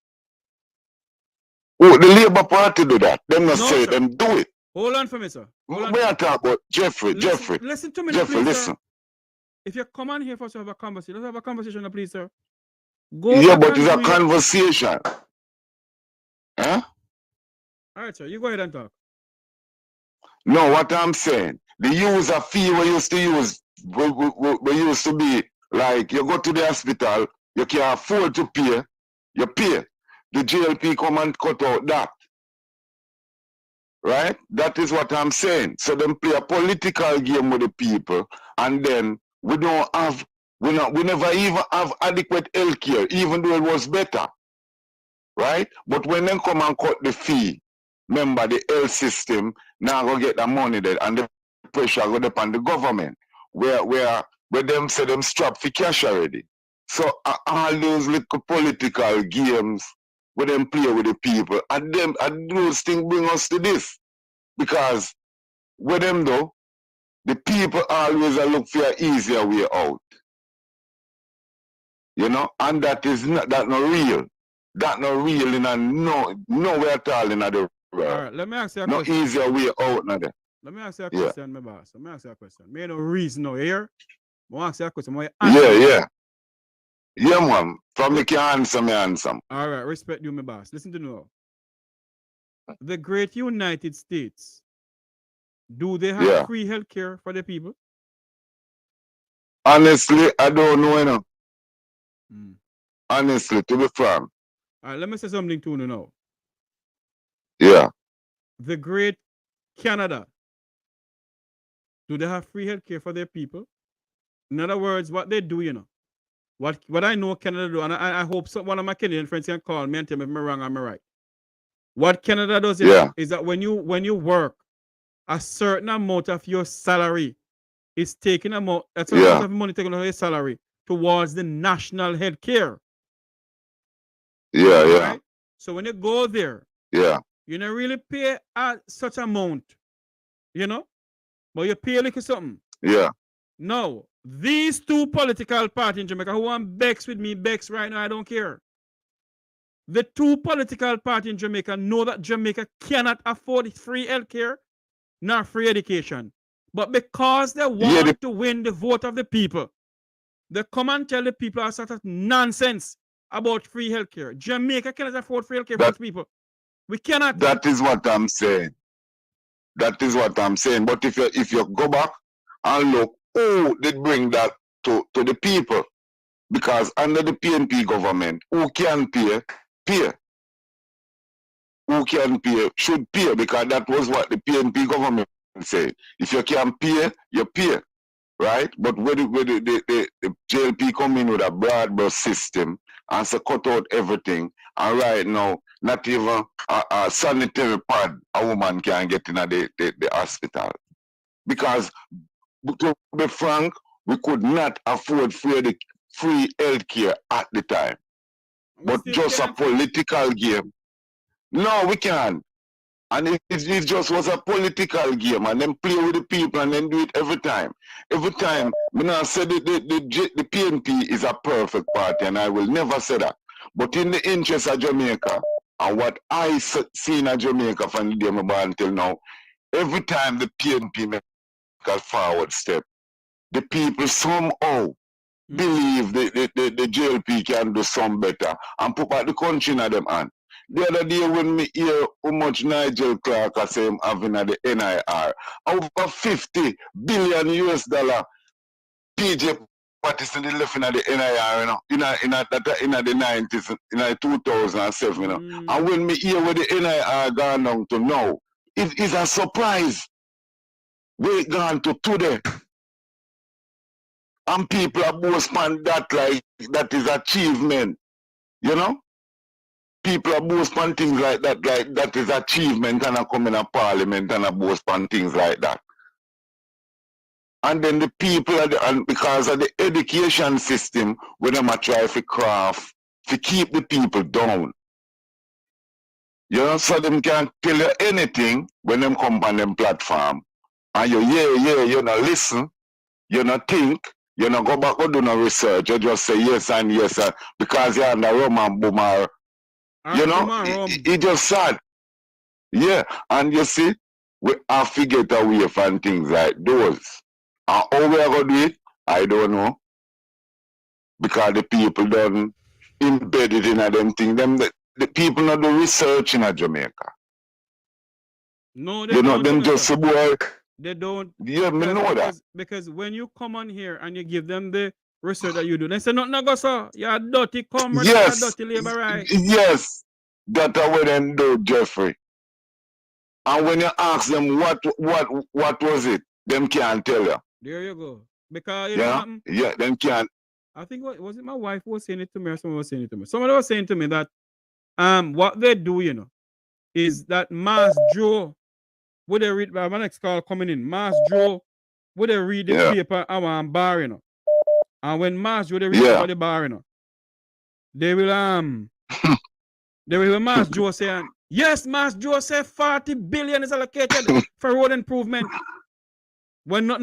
Speaker 12: Oh, the Labour Party do that. Them not say
Speaker 2: sir.
Speaker 12: them do it.
Speaker 2: Hold on for me, sir.
Speaker 12: We are talking about Jeffrey.
Speaker 2: Listen to me,
Speaker 12: Jeffrey,
Speaker 2: please,
Speaker 12: listen.
Speaker 2: sir. If you come on here for us to have a conversation, let's have a conversation, please, sir.
Speaker 12: Yeah, but it's a conversation. Huh?
Speaker 2: All right, sir. You go ahead and talk.
Speaker 12: No, what I'm saying, the user fee we used to use, we used to be like you go to the hospital, you can afford to pay, you pay. The JLP come and cut out that. Right? That is what I'm saying. So them play a political game with the people, and then we never even have adequate health care, even though it was better. Right? But when they come and cut the fee, remember the health system now go get the money there, and the pressure go upon the government, where them say them strapped for cash already. So all those little political games where them play with the people, and those things bring us to this. Because with them though, the people always look for an easier way out. You know, and that not real. That not real in a nowhere at all in the world.
Speaker 2: All right, let me ask you a
Speaker 12: no
Speaker 2: question.
Speaker 12: Easier way out now there.
Speaker 2: Let me ask you a question, my boss. Let me ask you a question. Me no reason now here. I ask you a question.
Speaker 12: Yeah, man. From me can answer, me answer.
Speaker 2: All right, respect you, my boss. Listen to me now. The great United States, do they have free health care for the people?
Speaker 12: Honestly, I don't know, you know. Honestly, to be frank.
Speaker 2: All right, let me say something to you now.
Speaker 12: Yeah.
Speaker 2: The great Canada, do they have free health care for their people? In other words, what they do, you know. What I know Canada do, and I hope one of my Canadian friends can call me and tell me if I'm wrong or I'm right. What Canada does is that when you work, a certain amount of your salary is taking amount, that's a lot of money taken out of his salary towards the national health care.
Speaker 12: Yeah, yeah.
Speaker 2: Right? So when you go there, you don't really pay such amount, you know, but you pay like something.
Speaker 12: Yeah.
Speaker 2: Now, these two political parties in Jamaica who want Bex with me, Bex right now, I don't care. The two political parties in Jamaica know that Jamaica cannot afford free healthcare nor free education. But because they want to win the vote of the people, they come and tell the people a sort of nonsense about free healthcare. Jamaica cannot afford free healthcare for its people. We cannot.
Speaker 12: That is what I'm saying. That is what I'm saying. But if you go back and look who did bring that to the people, because under the PNP government, who can pay, pay. Who can pay should pay, because that was what the PNP government said. If you can pay, you pay. Right? But when the JLP come in with a broad brush system and so cut out everything, and right now, not even a sanitary pad a woman can get in the hospital. Because, to be frank, we could not afford free health care at the time. But just a political game. No, we can't. And it just was a political game, and then play with the people and then do it every time. Every time, I say the PNP is a perfect party, and I will never say that. But in the interest of Jamaica, and what I see in Jamaica from the day I'm born until now, every time the PNP make a forward step, the people somehow believe the JLP can do some better and put back the country in them hand. The other day when me hear how much Nigel Clark is saying having at the NIR, over 50 billion US dollar PJ Patterson left in the NIR, you know, in the 90s, in the 2007, you know. And when me hear where the NIR gone down to now, it is a surprise. We gone to today. And people are boasting on that like that is achievement, you know. People are boast on things like that is achievement, and I come in a parliament and I boast on things like that. And then the people, and because of the education system, when them try to craft, to keep the people down. You know, so them can't tell you anything when them come on them platform. And you know, listen, you know, think, you know, go back and do no research, you just say yes and yes, because you're under Roman Boomer. You know, it just sad. Yeah, and you see, we have to get away from things like those. And how we are going to do it, I don't know. Because the people don't embed it in them things. The people not do research in Jamaica.
Speaker 2: No, they
Speaker 12: you
Speaker 2: don't.
Speaker 12: Know, them just say, boy.
Speaker 2: They don't.
Speaker 12: Yeah, me know that.
Speaker 2: Because when you come on here and you give them the research that you do, they say, no, go, sir. You're dirty comrade,
Speaker 12: yes.
Speaker 2: you're dirty labor, right?
Speaker 12: Yes. That's what they do, Jeffrey. And when you ask them what was it, them can't tell you.
Speaker 2: There you go. Because you know
Speaker 12: yeah, them can't.
Speaker 2: I think was it my wife who was saying it to me, or someone was saying it to me. Somebody was saying to me that what they do, you know, is that Mass Joe, would they read my next call coming in, Mass Joe, would they read the paper our bar, you know. And when Mass Joe they read about the bar, you know, they will they will Mass Joe say, yes, Mass Joe say 40 billion is allocated for road improvement. When not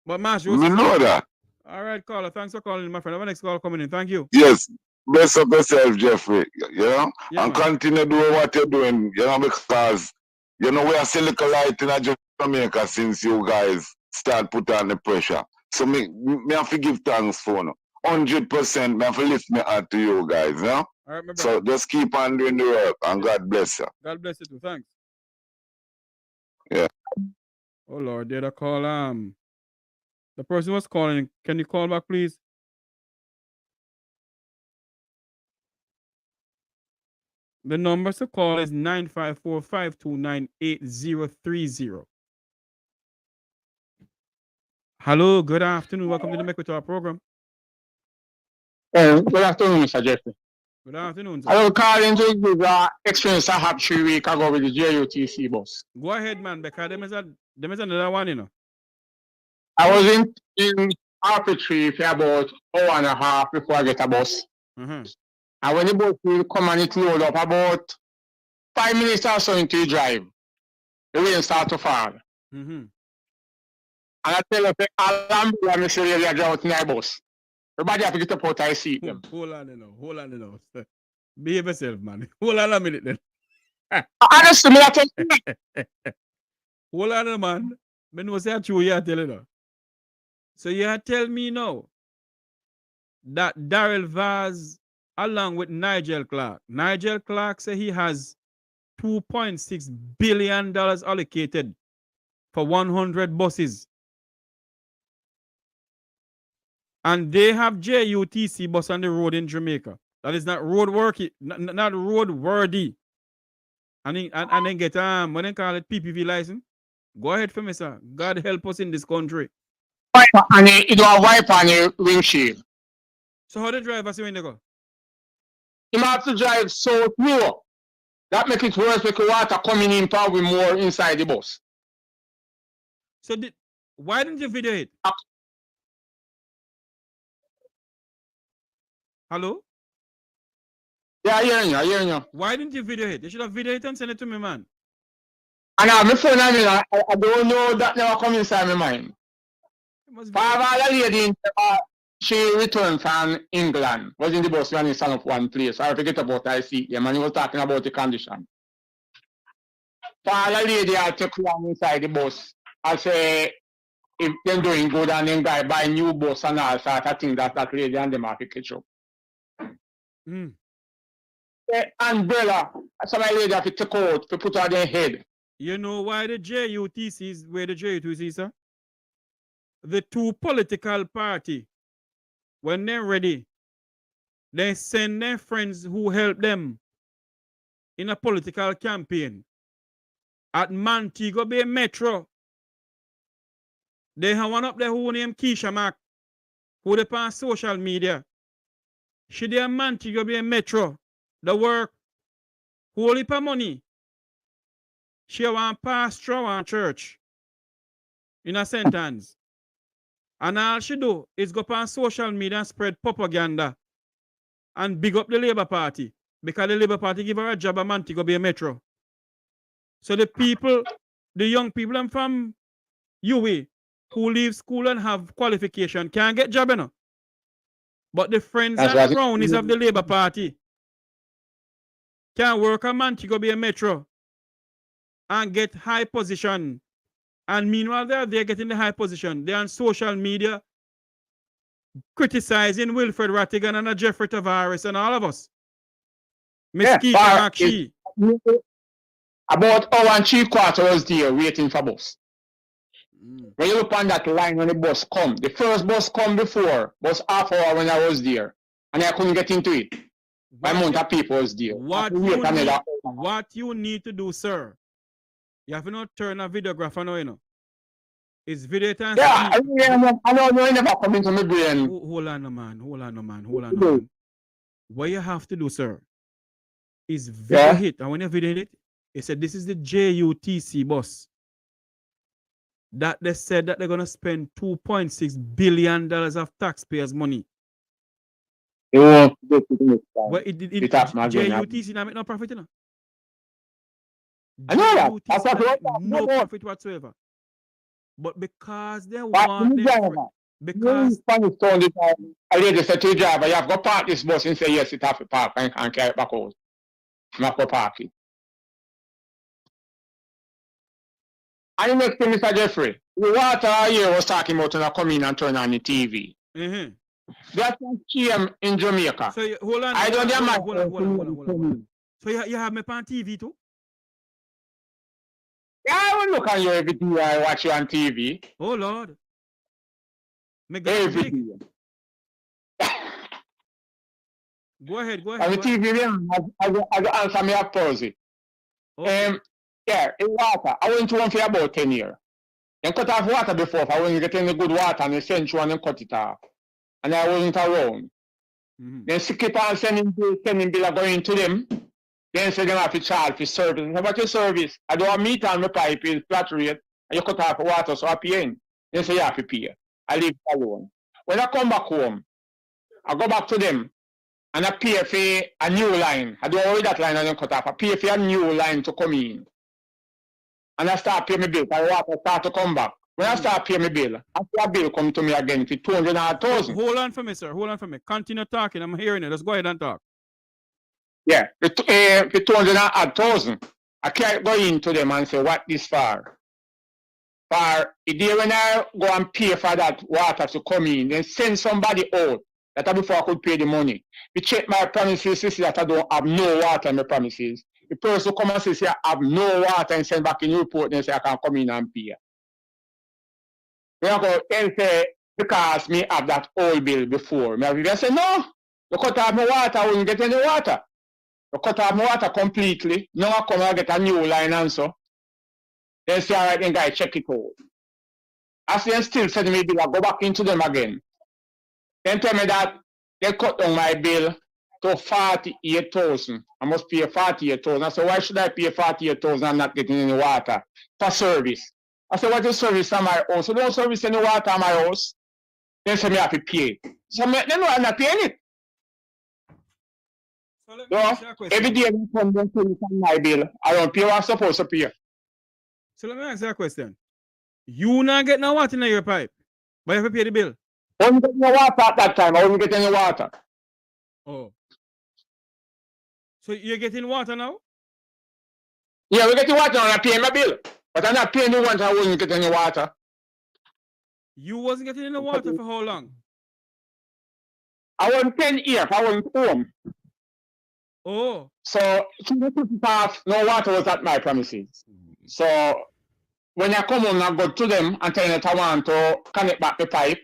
Speaker 2: but Mass Joe
Speaker 12: we know that.
Speaker 2: All right, caller. Thanks for calling, my friend. Our next call coming in. Thank you.
Speaker 12: Yes. Bless up yourself, Jeffrey. You know?
Speaker 2: Yeah,
Speaker 12: and
Speaker 2: man.
Speaker 12: continue doing what you're doing, you know, because, you know, we are silicon light in Jamaica since you guys start putting on the pressure. So me have to give thanks for no. 100%, me have to lift me out to you guys, you know?
Speaker 2: All right, my brother.
Speaker 12: So just keep on doing the work, and God bless you.
Speaker 2: God bless you too. Thanks.
Speaker 12: Yeah.
Speaker 2: Oh, Lord. Did I call, the person was calling. Can you call back, please? The number to call is 954-529-8030. Hello, good afternoon. Welcome to the Mek Wi Talk program.
Speaker 13: Good afternoon, Mr. Jeffrey.
Speaker 2: Good afternoon, sir.
Speaker 13: I will call in to give the experience I had 3 weeks ago with the JUTC bus.
Speaker 2: Go ahead, man, because them is another one, you know.
Speaker 13: I was in Arbitrary for about an hour and a half before I get a bus. And when the bus will come and it load up about 5 minutes or so into the drive, the rain start to fall. And I tell you, I'm really drought in the bus. Everybody have to get up out of the seat.
Speaker 2: Hold on now. Behave yourself, man. Hold on a minute then.
Speaker 13: Honestly, me I tell you.
Speaker 2: Hold on, man. I know say true you are telling you. So you tell me now that Darrell Vaz, along with Nigel Clark say he has $2.6 billion allocated for 100 buses. And they have JUTC bus on the road in Jamaica. That is not road worthy, not road worthy. And then get when they call it PPV license. Go ahead for me, sir. God help us in this country.
Speaker 13: And it will wipe on your windshield.
Speaker 2: So how the driver say when they go?
Speaker 13: You have to drive so slow. That makes it worse because water coming in probably more inside the bus.
Speaker 2: So why didn't you video it? Hello?
Speaker 13: Yeah, I hear you.
Speaker 2: Why didn't you video it? You should have video it and send it to me, man.
Speaker 13: And now, my phone, I don't know that never come inside my mind. A lady, she returned from England, was in the bus when he stand up one place. I forget about I see him, and he was talking about the condition. A lady, I took one inside the bus. I say, if they're doing good and then guy buy new bus and all sort of thing, that lady and them have to catch up. Umbrella, some lady have to take out to put on their head.
Speaker 2: You know why the JUTC is where the JUTC is, sir? The two political party, when they're ready, they send their friends who help them in a political campaign. At Montego Bay Metro, they have one up there who named Keisha Mack, who they on social media. She did Montego Bay Metro, the work, whole heap of money. She want pastor one church in a sentence. And all she do is go on social media and spread propaganda and big up the Labour Party because the Labour Party give her a job at Montego Bay Metro. So the people, the young people from UWI who leave school and have qualification can't get job, you know. But the friends and cronies of the Labour Party can work at Montego Bay Metro and get high position. And meanwhile, they're getting the high position. They're on social media criticizing Wilfred Rattigan and Jeffrey Tavares and all of us. Miss Keisha Makshi.
Speaker 13: About hour and 3/4 was there waiting for bus. When you look on that line when the bus come, the first bus come before was half hour when I was there. And I couldn't get into it. My amount of people was there.
Speaker 2: What you need to do, sir, you have to not turn a videographer now, you know. It's video and
Speaker 13: I don't know, never come into my brain.
Speaker 2: Hold on, man. What you have to do, sir, is video hit. And when you video it, it said this is the JUTC bus. That they said that they're gonna spend $2.6 billion of taxpayers' money.
Speaker 13: Well,
Speaker 2: JUTC not make no profit, you know.
Speaker 13: I know that.
Speaker 2: No profit whatsoever. But because they want because
Speaker 13: Spanish told it, I lady said to the driver, you have to park this bus and say yes, it have to park and carry it back out. Not go park it. And the next thing, Mr. Jeffrey, the water here was talking about when I come in and turn on the TV. That's a scam in Jamaica.
Speaker 2: So hold on.
Speaker 13: I don't
Speaker 2: hold on. So you have me on TV too?
Speaker 13: Yeah, I will look at you every day I watch you on TV.
Speaker 2: Oh Lord.
Speaker 13: Every day.
Speaker 2: Go ahead.
Speaker 13: On the TV, I answer me a pause.
Speaker 2: Okay.
Speaker 13: Yeah, in water. I went to one for about 10 years. Then cut off water before. If I wasn't getting the good water and they sent you and cut it off. And I wasn't around. Then she keep on sending bill going to them. Then say they have to charge for service. How about your service? I don't meet on my pipe is flat rate and you cut off water so I pay in. They say you have to pay. I leave it alone. When I come back home, I go back to them and I pay for a new line. I don't worry that line and cut off. I pay for a new line to come in. And I start paying my bill. I start to come back. When I start paying my bill, after a bill come to me again for 200,000.
Speaker 2: Hold on for me, sir. Hold on for me. Continue talking. I'm hearing it. Let's go ahead and talk.
Speaker 13: Yeah, for 200,000. I can't go into them and say what this for. For the day when I go and pay for that water to come in, then send somebody out that before I could pay the money. We check my premises to see that I don't have no water in my premises. The person come and say I have no water and send back in the report and say I can come in and pay. Then I go and say because me have that old bill before. I say no, you cut off my water, I wouldn't get any water. You cut off my water completely. Now I come and get a new line and so. Then say, all right, then guy, check it out. As they still send me bill, I go back into them again. Then tell me that they cut down my bill to 48,000. I must pay 48,000. I said, why should I pay 48,000 and not getting any water for service? I said, what is service on my house? So don't service any water on my house. Then say me have to pay. So they know I'm not paying it. So every day they come and pay on my bill. I don't pay what I'm supposed to pay.
Speaker 2: So let me ask you a question. You not get no water in your pipe, but you have to pay the bill.
Speaker 13: I don't get no water at that time. I won't get any water.
Speaker 2: Oh. So you're getting water now?
Speaker 13: Yeah, we're getting water and I pay my bill. But I'm not paying the one, I wouldn't get any water.
Speaker 2: You wasn't getting any water for how long?
Speaker 13: I wasn't 10 years. I wasn't home.
Speaker 2: Oh.
Speaker 13: So, no water was at my premises. So, when I come home, I go to them and tell them that I want to connect back the pipe.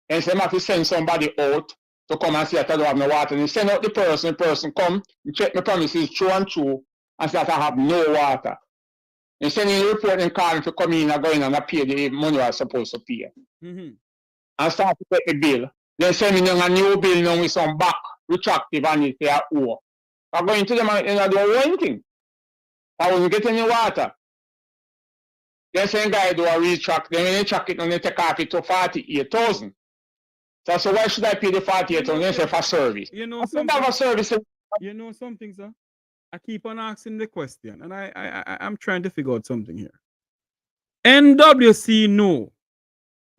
Speaker 13: And say I have to send somebody out to come and see that I don't have no water. And they send out the person come and check my premises through and through and say that I have no water. And send in a report and call to come in and go in and I pay the money I was supposed to pay. And start to get the bill. Then send me a new bill now with some back retractive and it say I owe. I go into them and I don't owe anything. I wasn't getting any water. Then same guy do a retract. Then when they track it and they take off it to 48,000. So why should I pay the 48,000? They say for service.
Speaker 2: You know
Speaker 13: something. For service.
Speaker 2: You know something, sir? I keep on asking the question, and I'm trying to figure out something here. NWC know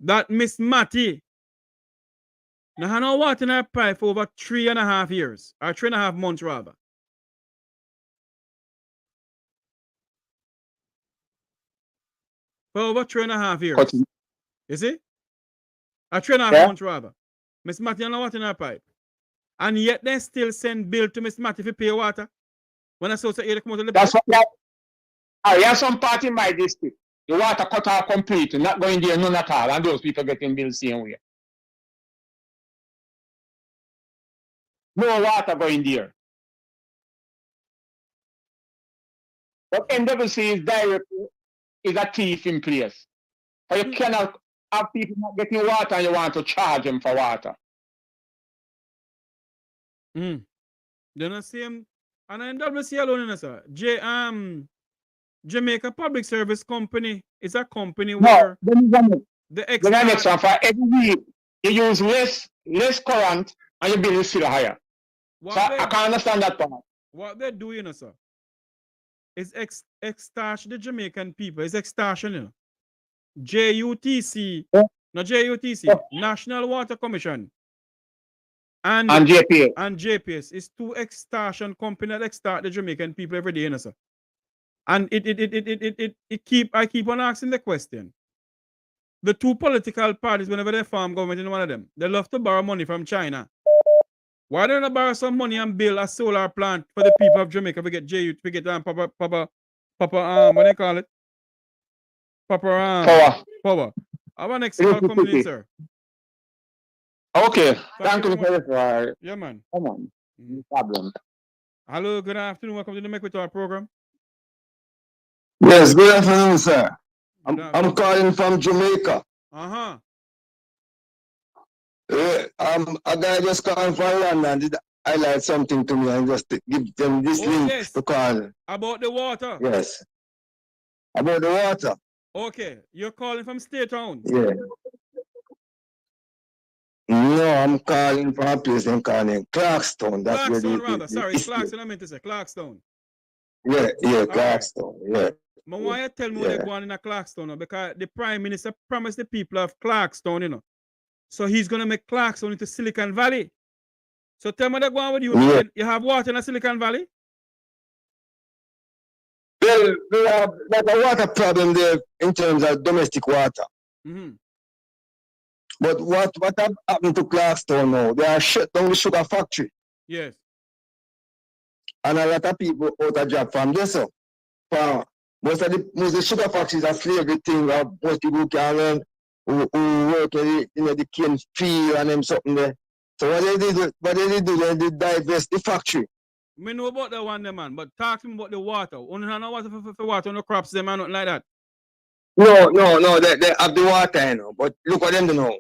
Speaker 2: that Miss Matty now had no water in her pipe for over 3.5 years, or 3.5 months rather. For over 3.5 years. You see? Or 3.5 months rather. Miss Matty had no water in her pipe. And yet they still send bill to Miss Matty for pay water. When I saw you come out of the
Speaker 13: that's what I have some part in my district. The water cut off completely, not going there none at all, and those people getting bills same way. No water going there. But NWC is directly is a thief in place. But you cannot have people not getting water and you want to charge them for water.
Speaker 2: They're not same. And NWC alone, sir. Jamaica Public Service Company is a company where
Speaker 13: the next one for every week you use less current and your bill is still higher. So I can't understand that part.
Speaker 2: What they're doing, sir, is extortion the Jamaican people. It's extortion, you know. JUTC, not JUTC, National Water Commission. And JPS is two extortion company that extort the Jamaican people every day, you know, sir. And I keep on asking the question. The two political parties, whenever they form government in one of them, they love to borrow money from China. Why don't they borrow some money and build a solar plant for the people of Jamaica? We get Papa, what do you call it? Power. Our next call coming in, sir.
Speaker 13: Okay, thank you for it.
Speaker 2: Yeah, man.
Speaker 13: Come on, no problem.
Speaker 2: Hello, good afternoon. Welcome to the Mek Wi Talk program.
Speaker 10: Yes, good afternoon, sir. I'm calling from Jamaica.
Speaker 2: A
Speaker 10: guy just called from London did highlight something to me and just give them this link to call.
Speaker 2: About the water.
Speaker 10: Yes. About the water.
Speaker 2: Okay, you're calling from State Town.
Speaker 10: Yeah. No, I'm calling from a place I'm calling Clarkstown. That's
Speaker 2: Clarkstown,
Speaker 10: where
Speaker 2: rather. Sorry, Clarkstown, I meant to say Clarkstown.
Speaker 10: Yeah,
Speaker 2: All
Speaker 10: Clarkstown. Yeah.
Speaker 2: I want you to tell me what they're going in a Clarkstown, because the Prime Minister promised the people of Clarkstown, you know. So he's going to make Clarkstown into Silicon Valley. So tell me what they're going with you.
Speaker 10: Yeah.
Speaker 2: You have water in a Silicon Valley?
Speaker 10: Well, we have like a water problem there in terms of domestic water.
Speaker 2: Mm-hmm.
Speaker 10: But what happened to Clarkstown now? They are shut down the sugar factory.
Speaker 2: Yes.
Speaker 10: And a lot of people out of job from there. So most of the sugar factories are slavery thing. Most people who can learn who work in the cane field and them something there. So what they do, they divest the factory.
Speaker 2: I know about that one, man, but talk to me about the water. Only no water for water, no crops, them and nothing like that.
Speaker 10: No, they have the water, you know, but look what them do now.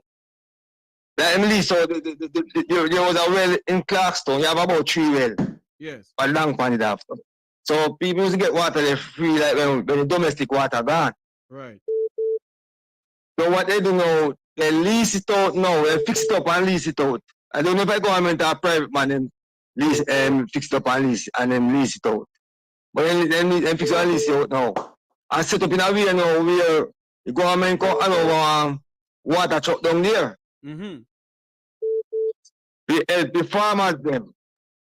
Speaker 10: Emily, so there was a well in Clarkstown, you have about 3 wells.
Speaker 2: Yes.
Speaker 10: A long point after. So people used to get water there free, like when the domestic water gone.
Speaker 2: Right.
Speaker 10: So what they do now, they lease it out now, they fix it up and lease it out. I don't know if a government or private man them lease fix it up and lease it out. But then fix it and lease it out now. And set up in a way now where the government can allow water truck down there.
Speaker 2: Mm-hmm.
Speaker 10: We help the farmers them.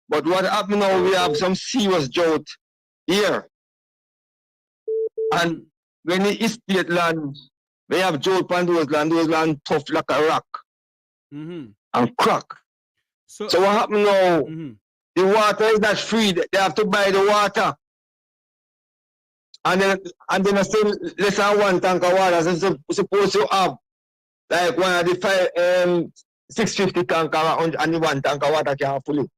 Speaker 10: But what happened now, we have some serious drought here. And when the estate land, we have drought on those land tough like a rock.
Speaker 2: Mm-hmm.
Speaker 10: And crack. So what happened now? Mm-hmm. The water is not free. They have to buy the water. And then I say less than 1 tank of water. So supposed to have like one of the 650 tank and the 1 tank of water can fully.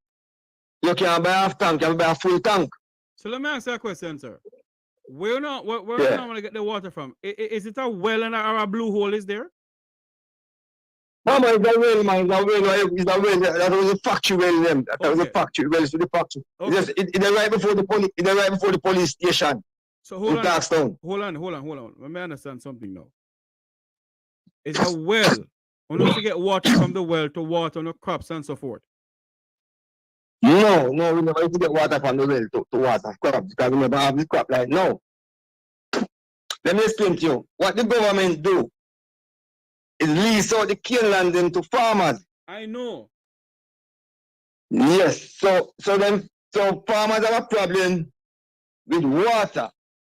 Speaker 10: You can buy half tank, you can buy a full tank.
Speaker 2: So let me ask you a question, sir. Where you normally get the water from? Is it a well and or a blue hole is there?
Speaker 10: No, man, it's a well, man. It's a well. That was a factory well, them. That was a factory well. So the factory. Okay. It's right before the police. It's right before the police station.
Speaker 2: So hold on. Let me understand something now. It's a well. We don't to get water from the well to water on the crops and so forth.
Speaker 10: No, we never used to get water from the well to water crops because we never have the crop like now. Let me explain to you. What the government do is lease out the cane land them to farmers.
Speaker 2: I know.
Speaker 10: Yes. So farmers have a problem with water.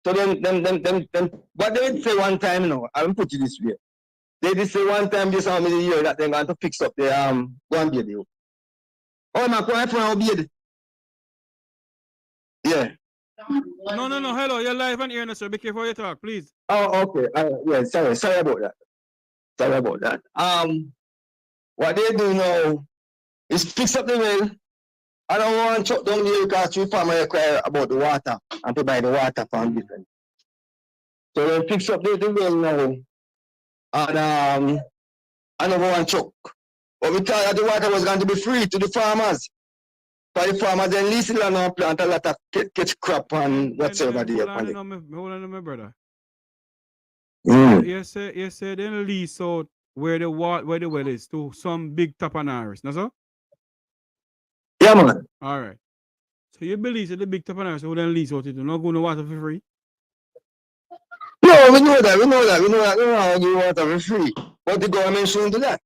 Speaker 10: So then what they did say one time, I'll put it this way. They did say one time this how many years that they're going to fix up the one baby. Oh my God, I beard. Yeah.
Speaker 2: No. Hello, you're live on air, sir. Be careful you talk, please.
Speaker 10: Oh, okay. Yeah, sorry about that. What they do now is fix up the well. I don't want to shut down the because we farmers inquire about the water and to buy the water from different. So they fix up the well now. And I don't want to choke. But we thought that the water was going to be free to the farmers. For the farmers then lease it and plant a lot of catch crop and whatsoever they have.
Speaker 2: Hold on, my brother.
Speaker 10: Mm.
Speaker 2: You say then lease out where the well is to some big Tavares, no sir?
Speaker 10: Yeah, man.
Speaker 2: All right. So you believe that the big Tavares will then lease out it to not go no water for free?
Speaker 10: No, we know that. We know how to give water for free. But the government shouldn't do that.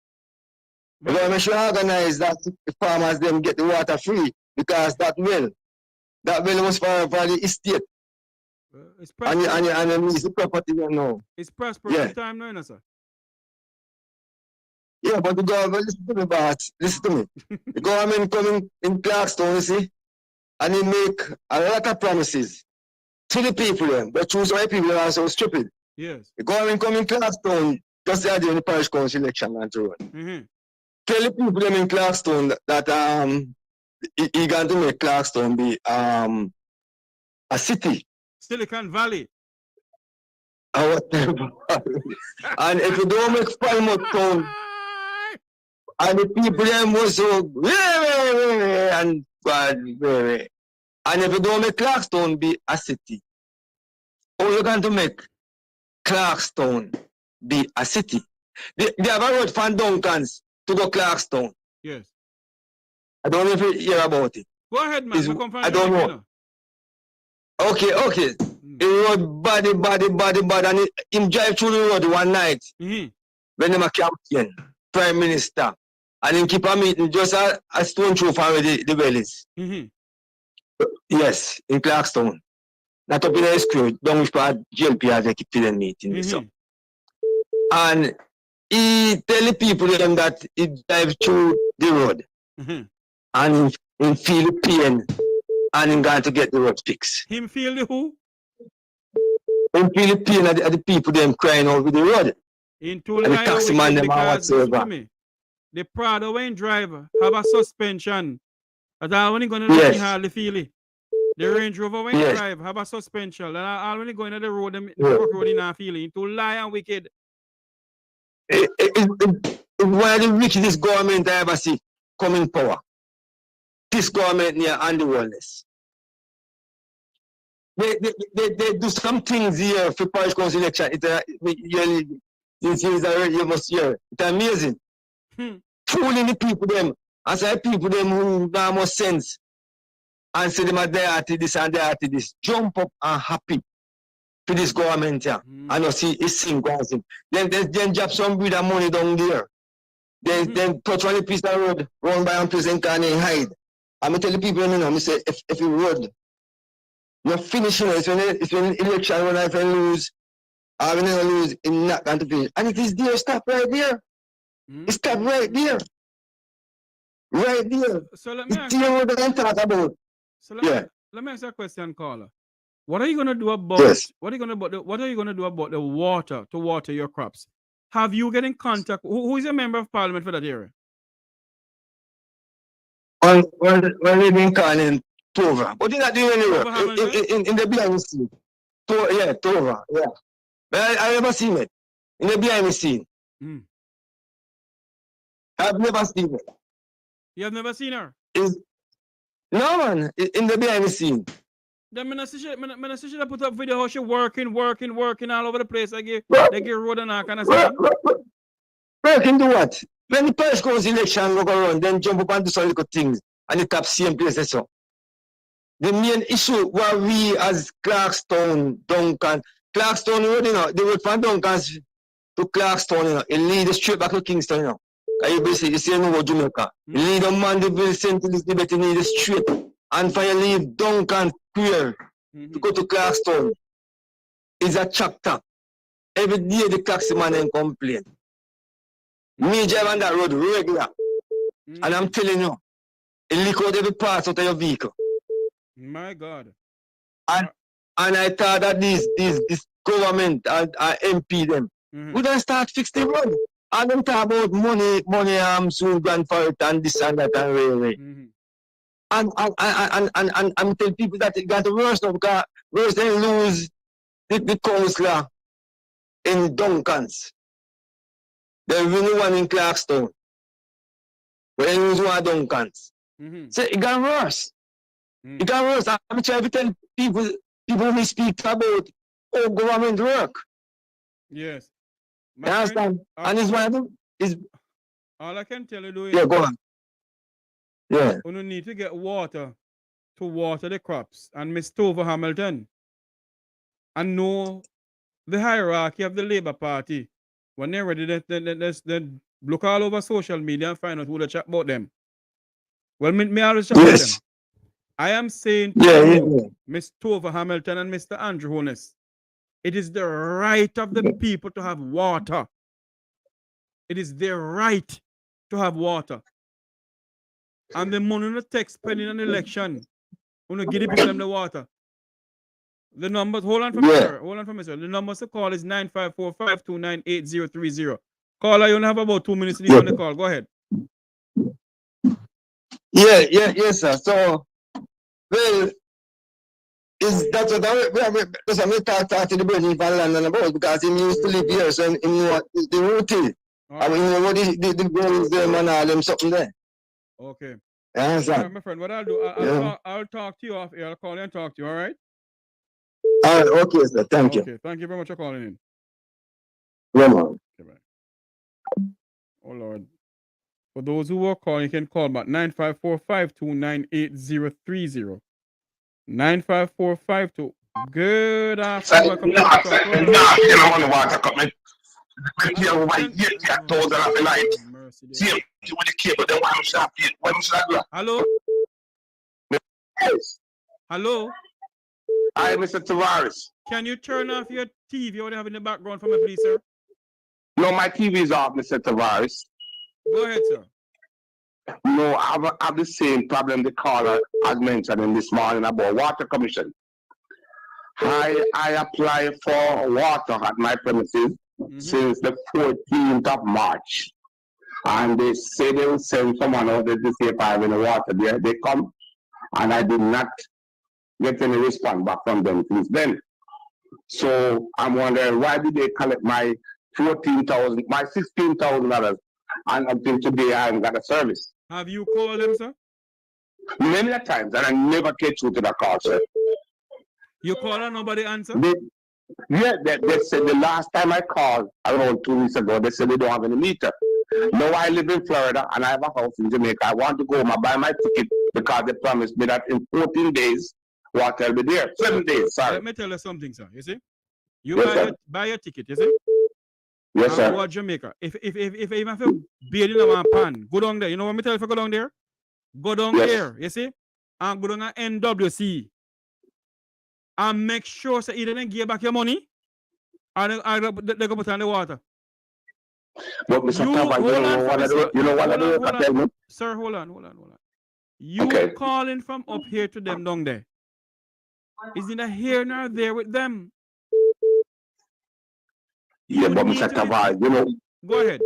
Speaker 10: The government should organize that the farmers then get the water free because that well was for the estate.
Speaker 2: It's
Speaker 10: and the property now.
Speaker 2: It's prosperity time now, sir.
Speaker 10: Yeah, but the government, listen to me. The government coming in Clarkstown, you see, and they make a lot of promises to the people then, but choose why people are so stupid.
Speaker 2: Yes.
Speaker 10: The government coming in Clarkstown just the idea in the parish council election and so on.
Speaker 2: Mm-hmm.
Speaker 10: Tell the people them in Clarkstown that he going to make Clarkstown be a city.
Speaker 2: Silicon Valley.
Speaker 10: And if you don't make Falmouth town, and the people them was so and if you don't make Clarkstown be a city, how you going to make
Speaker 14: Clarkstown be a city. They have a road from Duncans to go Clarkstown.
Speaker 2: Yes.
Speaker 14: I don't know if you hear about it.
Speaker 2: Go ahead, man.
Speaker 14: I don't know. Okay. The road body, and him drive through the road one night when him a campaign, Prime Minister, and him keep a meeting just a stone throw from where the well is. Yes, in Clarkstown. Not up in the square, down which part GLP has a keep to the meeting. So. And he tell the people them that he drive through the road and he feel the pain and he got to get the road fixed.
Speaker 2: Him feel the who?
Speaker 14: Him feel the pain of the people them crying out with the road.
Speaker 2: Into
Speaker 14: and the taxi man them or whatsoever.
Speaker 2: The Prado Wayne driver have a suspension. That's all when he gonna let me hardly feel it. The Range Rover Wayne drive have a suspension. And all when he going on the road, the road in a feeling to lie and wicked.
Speaker 14: It's one of the wickedest government I ever see come in power. This government near and the wellness. They do some things here for parish council election. You must hear. It's amazing. Fooling the people them. As I people them who have more sense and say them are there to this and there to this. Jump up and happy for this government here. And you see it's sing going. Then drop some breed of money down there. Then touch one piece of road, run by and present and hide. I'm tell the people you know, I say if you road, you're finishing it. It's when election when I lose, I will never lose, it's not going to finish. And it is there, stop right there. It stop right there. Right there.
Speaker 2: So let me ask let me ask you a question, caller. What are you gonna do about what are you gonna do about the water to water your crops? Have you get in contact? Who is a member of parliament for that area?
Speaker 14: When they've been calling Tova. But they're not doing anywhere. In the behind the scene. Tova, yeah. But I never seen it. In the behind the scene. I've never seen it.
Speaker 2: You have never seen her?
Speaker 14: No man, in the behind the scene.
Speaker 2: Then I see she put up video how she working all over the place. They give road and all kind of stuff.
Speaker 14: Working do what? When the parish council election go around, then jump up and do some little things and the top same place so. The main issue where we as Clarkstown, Duncan, Clarkstown road, you know, the road from Duncan to Clarkstown, you know, it leads straight back to Kingston, you know. You basically you see no Jamaica. You lead a man to build St. Louis, you need straight. And for you leave Duncan Queer to go to Clarkstown is a chapter. Every day the taxi man and complain. Me drive on that road regular. And I'm telling you, it leak out every part out of your vehicle.
Speaker 2: My God.
Speaker 14: And I thought that this government and MP them we don't start fix the road. And them talk about money soon gone for it and this and that and railway. And I'm telling people that it got worse now because worse they lose the councillor in Duncans. They win one in Clarkstown. But they lose one in Duncans. So it got worse. It got worse. I'm trying to tell people who speak about how government work.
Speaker 2: Yes.
Speaker 14: You understand? And it's one of them is
Speaker 2: all I can tell you is
Speaker 14: go on. Yeah.
Speaker 2: You need to get water to water the crops. And Miss Tova Hamilton, and know the hierarchy of the Labour Party. When they're ready, they look all over social media and find out who to chat about them. Well, me always chat about them. I am saying to Miss Tova Hamilton and Mr. Andrew Honest, it is the right of the people to have water. It is their right to have water. And the money on the tax pending an election, when you give the people them the water. The numbers, hold on for me, sir. Hold on for me, sir. The numbers to call is 954-529-8030. Caller, you only have about 2 minutes to leave on the call. Go ahead.
Speaker 14: Yes, sir. So, well, that's what I'm talk to the brother in London about because he used to live here, so he knew the route is. I mean, you know what the goals them and all them something there.
Speaker 2: Okay.
Speaker 14: Yeah,
Speaker 2: right, my friend, what I'll do, I'll talk to you off here. I'll call you and talk to you, all right?
Speaker 14: All right, okay, sir. Thank you.
Speaker 2: Okay, thank you very much for calling in.
Speaker 10: Yeah, man.
Speaker 2: Okay, bye. Oh, Lord. For those who are calling, you can call back 954-529-8030. 95452. Good afternoon. Welcome to the Talk program.
Speaker 10: You don't want to water cup, man. You told them I like. See, with the cable, then why I'm stop it? Why I'm stop it?
Speaker 2: Hello?
Speaker 10: Yes.
Speaker 2: Hello?
Speaker 10: Hi, Mr. Tavares.
Speaker 2: Can you turn off your TV? What do you have in the background for me, please, sir?
Speaker 10: No, my TV is off, Mr. Tavares.
Speaker 2: Go ahead, sir.
Speaker 10: No, I have the same problem the caller has mentioned in this morning about water commission. I apply for water at my premises since the 14th of March. And they say they will send someone out there to see if I have any water there. They come, and I did not get any response back from them since then. So I'm wondering, why did they collect my $16,000, and until today I haven't got a service?
Speaker 2: Have you called them, sir?
Speaker 10: Many a times, and I never get through to the call, sir.
Speaker 2: You call and nobody answer?
Speaker 10: They said the last time I called, around 2 weeks ago, they said they don't have any meter. Now I live in Florida and I have a house in Jamaica. I want to go home and buy my ticket because they promised me that in 14 days, water will be there. 7 days, sorry.
Speaker 2: Let me tell you something, sir. You see? You
Speaker 10: Yes,
Speaker 2: buy your ticket, you see?
Speaker 10: Yes, sir.
Speaker 2: Go to Jamaica. If you have to bathe in a pan, go down there. You know what me tell you if you go down there? Go down there, you see? And go down to NWC. And make sure so either they give back your money or they go put on the water.
Speaker 10: But Mr. Tavares, you know what I tell me?
Speaker 2: Sir, hold on. You calling from up here to them down there. Is neither here nor there with them.
Speaker 10: Yeah, but Mr. Tavares, you know.
Speaker 2: Go ahead.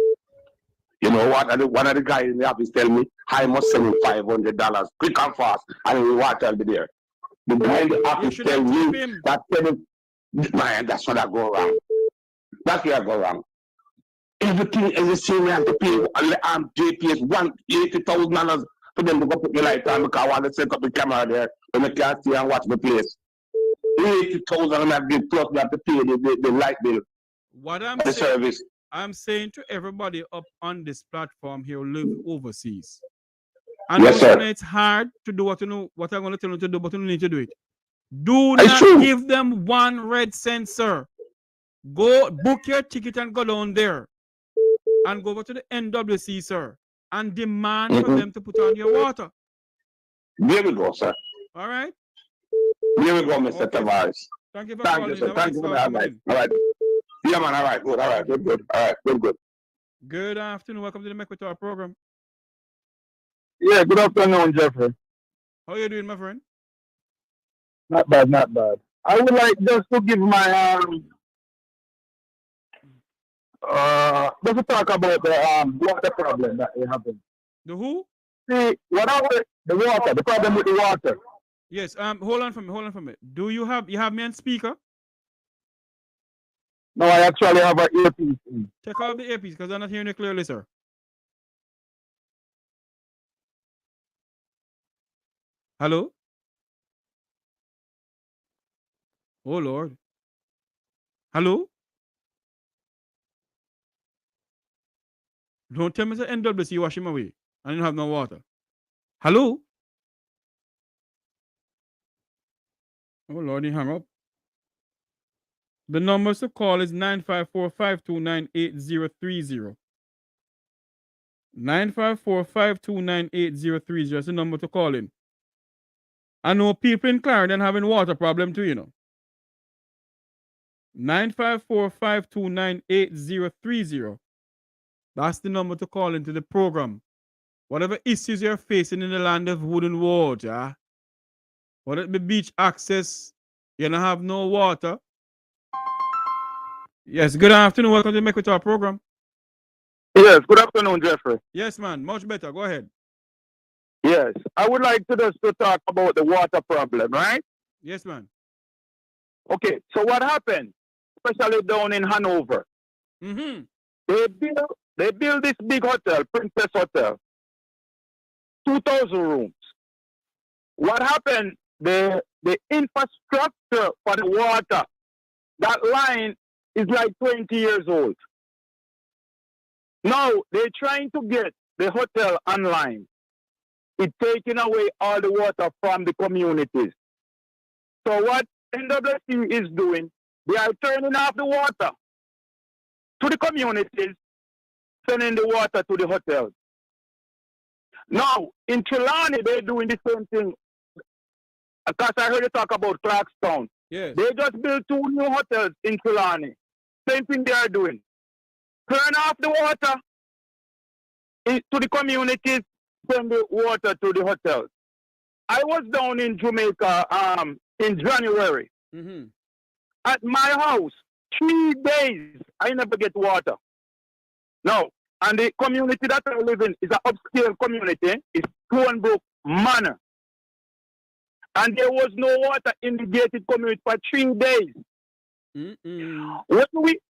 Speaker 10: You know what? One of the guys in the office tell me I must send him $500 quick and fast, and the water will be there. The guy in the office tell me that man, that's what I go wrong. That's where I go wrong. Everything is the same. We have to pay. I'm JPS $180,000 for them to go put the light on because I want to set up the camera there and I can't see and watch the place. 80,000 and I give plus we have to pay the light bill.
Speaker 2: What I'm
Speaker 10: the
Speaker 2: saying,
Speaker 10: service.
Speaker 2: I'm saying to everybody up on this platform here who live overseas. And
Speaker 10: yes, sir.
Speaker 2: It's hard to do what I'm going to tell you to do, but you need to do it. Do not give them 1 red cent, sir. Go book your ticket and go down there. And go over to the NWC, sir. And demand for them to put on your water.
Speaker 10: There we go, sir.
Speaker 2: All right?
Speaker 10: There we go, Mr. Tavares.
Speaker 2: Thank you for calling.
Speaker 10: You, sir. Thank you for that. All right. Yeah, man. All right. Good. All right. Good. All right. Good.
Speaker 2: Good afternoon. Welcome to the Mek Wi Talk program.
Speaker 15: Yeah, good afternoon, Jeffrey.
Speaker 2: How are you doing, my friend?
Speaker 15: Not bad. I would like just to give my just to talk about the water problem that we have.
Speaker 2: The who?
Speaker 15: See, the water, the problem with the water.
Speaker 2: Yes, hold on for me. Do you have me on speaker?
Speaker 15: No, I actually have an earpiece in.
Speaker 2: Take off the earpiece because I'm not hearing you clearly, sir. Hello? Oh, Lord. Hello? Don't tell me the NWC washing away. I don't have no water. Hello? Oh, Lord, he hung up. The numbers to call is 954-529-8030. 954-529-8030. That's the number to call in. I know people in Clarendon having water problem too, you know. 954-529-8030. That's the number to call into the program. Whatever issues you're facing in the land of wood and water, whether it be beach access, you don't have no water. Yes, good afternoon. Welcome to the Mek Wi Talk program.
Speaker 15: Yes, good afternoon, Jeffrey.
Speaker 2: Yes, man. Much better. Go ahead.
Speaker 15: Yes, I would like to just to talk about the water problem, right?
Speaker 2: Yes, man.
Speaker 15: Okay, so what happened, especially down in Hanover?
Speaker 2: Mm-hmm.
Speaker 15: They built this big hotel, Princess Hotel, 2,000 rooms. What happened? The infrastructure for the water, that line is like 20 years old. Now they're trying to get the hotel online. It's taking away all the water from the communities. So what NWC is doing, they are turning off the water to the communities, sending the water to the hotels. Now, in Trelawney, they're doing the same thing. Because I heard you talk about Clarkstown.
Speaker 2: Yes.
Speaker 15: They just built 2 new hotels in Trelawney. Same thing they are doing. Turn off the water to the communities, send the water to the hotels. I was down in Jamaica in January.
Speaker 2: Mm-hmm.
Speaker 15: At my house, 3 days, I never get water. No. And the community that I live in is an upscale community. It's Stonebrook Manor. And there was no water in the gated community for 3 days.
Speaker 2: Mm-mm.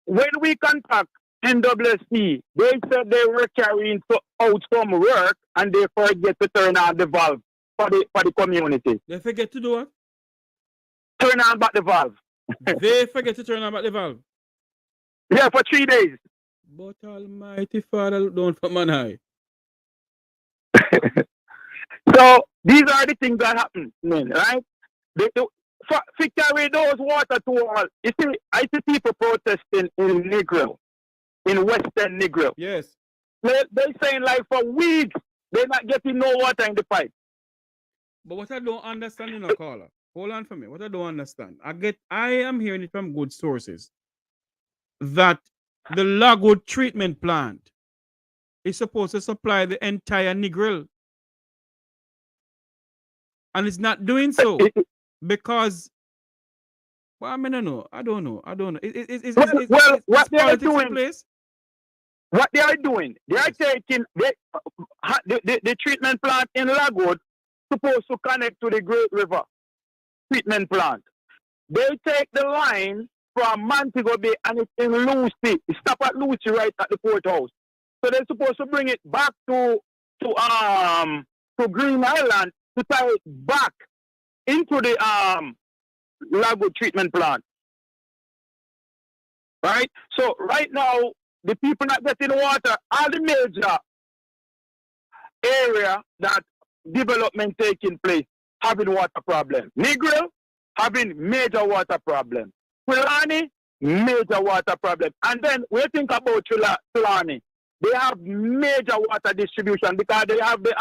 Speaker 15: When we contact NWC, they said they were carrying out some work and they forget to turn on the valve for the community.
Speaker 2: They forget to do what?
Speaker 15: Turn on back the valve.
Speaker 2: They forget to turn on back the valve.
Speaker 15: Yeah, for 3 days.
Speaker 2: But Almighty Father, look down for man high.
Speaker 15: So these are the things that happen, right? For carry those water to all. You see, I see people protesting in Negril, in Western Negril.
Speaker 2: Yes.
Speaker 15: They're saying like for weeks they're not getting no water in the pipe.
Speaker 2: But what I don't understand, you know, caller. Hold on for me. What I don't understand. I am hearing it from good sources that the Lagoon treatment plant is supposed to supply the entire Negril. And it's not doing so because, well, I mean, I don't know.
Speaker 15: What they are doing, what they are doing, they are taking the treatment plant in Lagoon supposed to connect to the Great River treatment plant. They take the line from Montego Bay and it's in Lucy. It stop at Lucy right at the courthouse. So they're supposed to bring it back to Green Island to tie it back into the Lagoon treatment plant. Right? So right now, the people not getting water, all the major area that development taking place having water problem. Negril having major water problem. Trelawney, major water problem. And then we think about Trelawney. They have major water distribution because they have the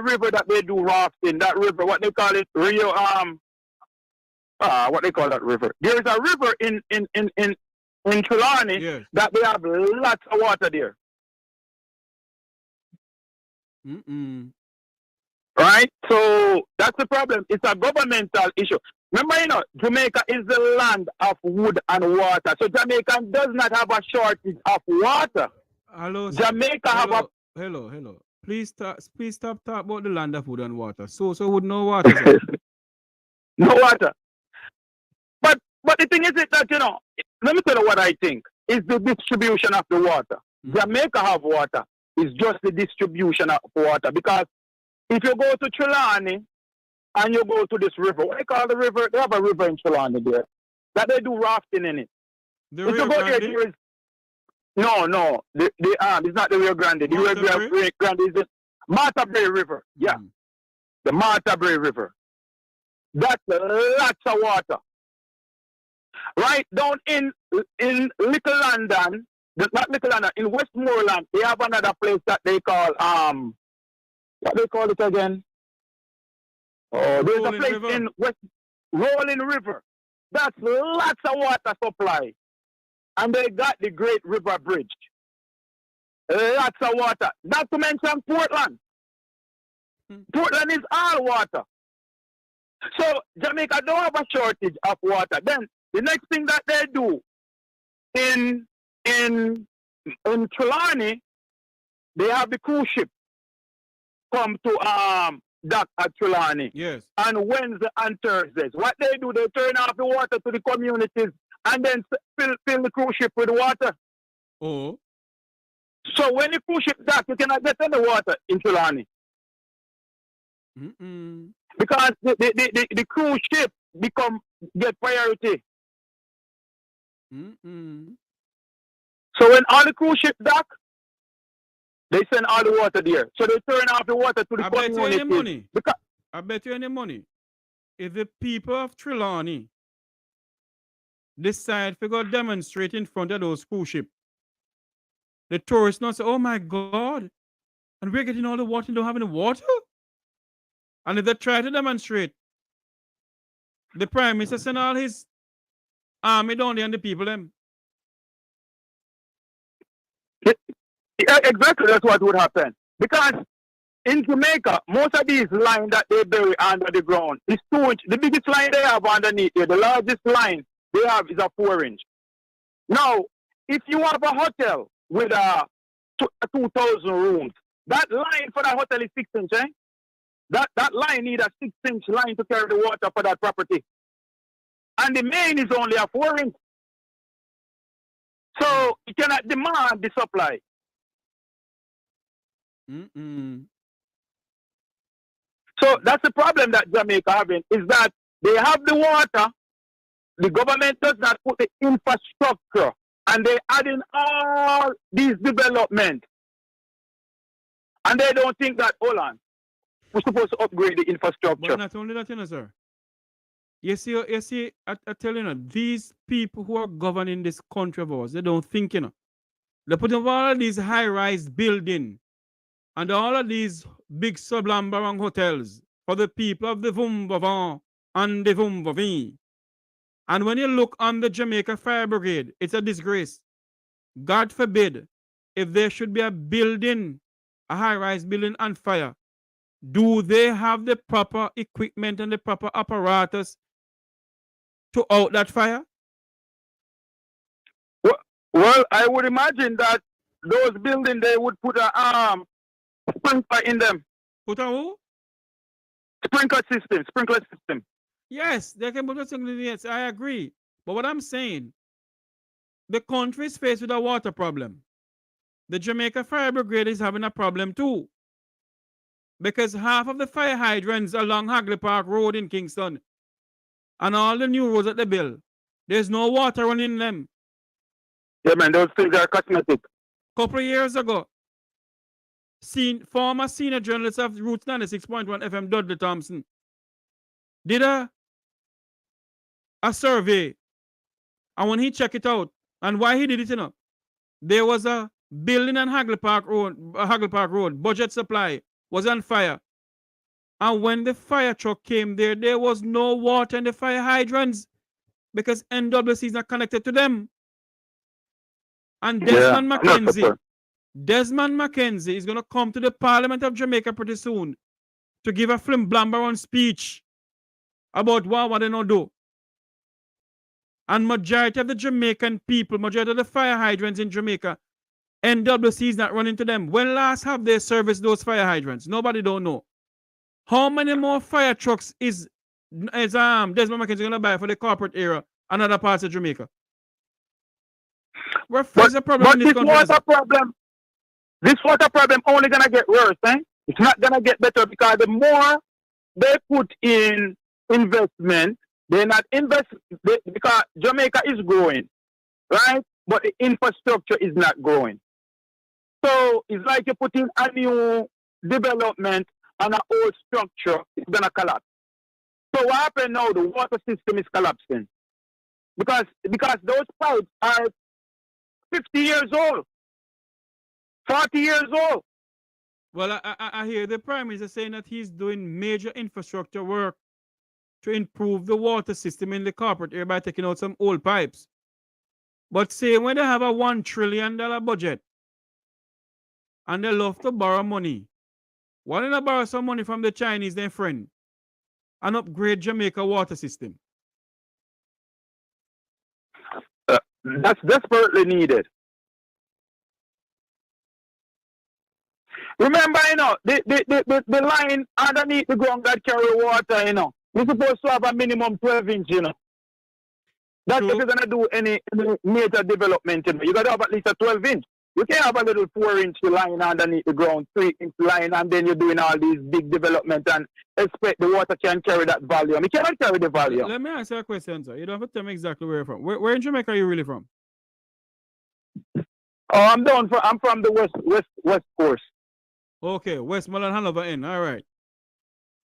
Speaker 15: river that they do rafting. That river, what they call it, Rio. What they call that river? There is a river in Trelawney that they have lots of water there.
Speaker 2: Mm-mm.
Speaker 15: Right? So that's the problem. It's a governmental issue. Remember, Jamaica is the land of wood and water. So Jamaica does not have a shortage of water.
Speaker 2: Hello,
Speaker 15: Jamaica have a...
Speaker 2: Hello. Please stop talking about the land of wood and water. So would no water.
Speaker 15: No water. But the thing is that, let me tell you what I think. Is the distribution of the water. Jamaica have water. It's just the distribution of water. Because if you go to Trelawney and you go to this river, what they call the river? They have a river in Trelawney there that they do rafting in it. If you go there is no. It's not the Rio Grande. The Rio Grande is the Martha Bay River. Yeah, the Martha Bay River. That's lots of water. Right down in Little London, not Little London, in Westmoreland, they have another place that they call what they call it again? Oh, there's a place in Rolling River. That's lots of water supply. And they got the Great River Bridge. Lots of water. Not to mention Portland. Portland is all water. So Jamaica don't have a shortage of water. Then the next thing that they do in Trelawney, they have the cruise ship come to dock at Trelawney.
Speaker 2: Yes.
Speaker 15: On Wednesday and Thursdays. What they do, they turn off the water to the communities and then fill the cruise ship with water.
Speaker 2: Oh.
Speaker 15: So when the cruise ship dock, you cannot get any water in Trelawney.
Speaker 2: Mm-mm.
Speaker 15: Because the cruise ship get priority.
Speaker 2: Mm-mm.
Speaker 15: So when all the cruise ship dock, they send all the water there. So they turn off the water to the
Speaker 2: I bet you
Speaker 15: community.
Speaker 2: any money.
Speaker 15: Because
Speaker 2: I bet you any money. If the people of Trelawney decide to go demonstrate in front of those cruise ships, the tourists not say, oh my God, and we're getting all the water and don't have any water? And if they try to demonstrate, the Prime Minister send all his army down there and the people them.
Speaker 15: yeah, exactly, that's what would happen. Because in Jamaica, most of these lines that they bury under the ground is 2 inch. The biggest line they have underneath there, the largest line they have is a 4-inch. Now, if you have a hotel with 2,000 rooms, that line for that hotel is 6 inch, eh? That line need a 6-inch line to carry the water for that property. And the main is only a 4-inch. So you cannot demand the supply. So that's the problem that Jamaica having, is that they have the water, the government does not put the infrastructure, and they add in all these development. And they don't think that, hold on, we're supposed to upgrade the infrastructure.
Speaker 2: But not only that, you know, sir. You see, I tell you, these people who are governing this country of ours, they don't think, you know. They put up all of these high-rise buildings and all of these big sublambarang hotels for the people of the Vumbavant and the Vumbavin. And when you look on the Jamaica Fire Brigade, it's a disgrace. God forbid, if there should be a building, a high-rise building on fire, do they have the proper equipment and the proper apparatus to out that fire?
Speaker 15: Well, I would imagine that those buildings, they would put a sprinkler in them.
Speaker 2: Put a who?
Speaker 15: Sprinkler system.
Speaker 2: Yes, they can put a sprinkler. Yes, I agree. But what I'm saying, the country is faced with a water problem. The Jamaica Fire Brigade is having a problem too. Because half of the fire hydrants along Hagley Park Road in Kingston and all the new roads that they build, there's no water running in them.
Speaker 15: Yeah, man, those things are cosmetic.
Speaker 2: Couple of years ago, former senior journalist of Roots 96.1 FM, Dudley Thompson, did a survey. And when he checked it out, and why he did it, you know, there was a building on Hagley Park Road, budget supply, was on fire. And when the fire truck came there was no water in the fire hydrants because NWC is not connected to them. And Desmond McKenzie is going to come to the Parliament of Jamaica pretty soon to give a flamboyant speech about what they don't do. And majority of the Jamaican people, majority of the fire hydrants in Jamaica, NWC is not running to them. When last have they serviced those fire hydrants? Nobody don't know. How many more fire trucks is Desmond McKenzie going to buy for the corporate area and other parts of Jamaica? We're facing a problem in this country.
Speaker 15: This water problem only going to get worse, eh? It's not going to get better because the more they put in investment, they're not because Jamaica is growing, right? But the infrastructure is not growing. So it's like you put in a new development and an old structure, it's going to collapse. So what happened now, the water system is collapsing. Because those pipes are 50 years old, 40 years old.
Speaker 2: Well, I hear the Prime Minister saying that he's doing major infrastructure work to improve the water system in the corporate area by taking out some old pipes. But say when they have a $1 trillion budget and they love to borrow money, why don't they borrow some money from the Chinese, their friend, and upgrade Jamaica water system?
Speaker 15: That's desperately needed. Remember, you know, the line underneath the ground that carry water, you know, you're supposed to have a minimum 12 inch, you know. That's if you're going to do any major development, you know. You got to have at least a 12 inch. You can't have a little 4-inch line underneath the ground, 3-inch line, and then you're doing all these big development and expect the water can carry that volume. It cannot carry the volume.
Speaker 2: Let me ask you a question, sir. You don't have to tell me exactly where you're from. Where in Jamaica are you really from?
Speaker 15: Oh, I'm from the west coast.
Speaker 2: Okay, Westmoreland, Hanover End. All right.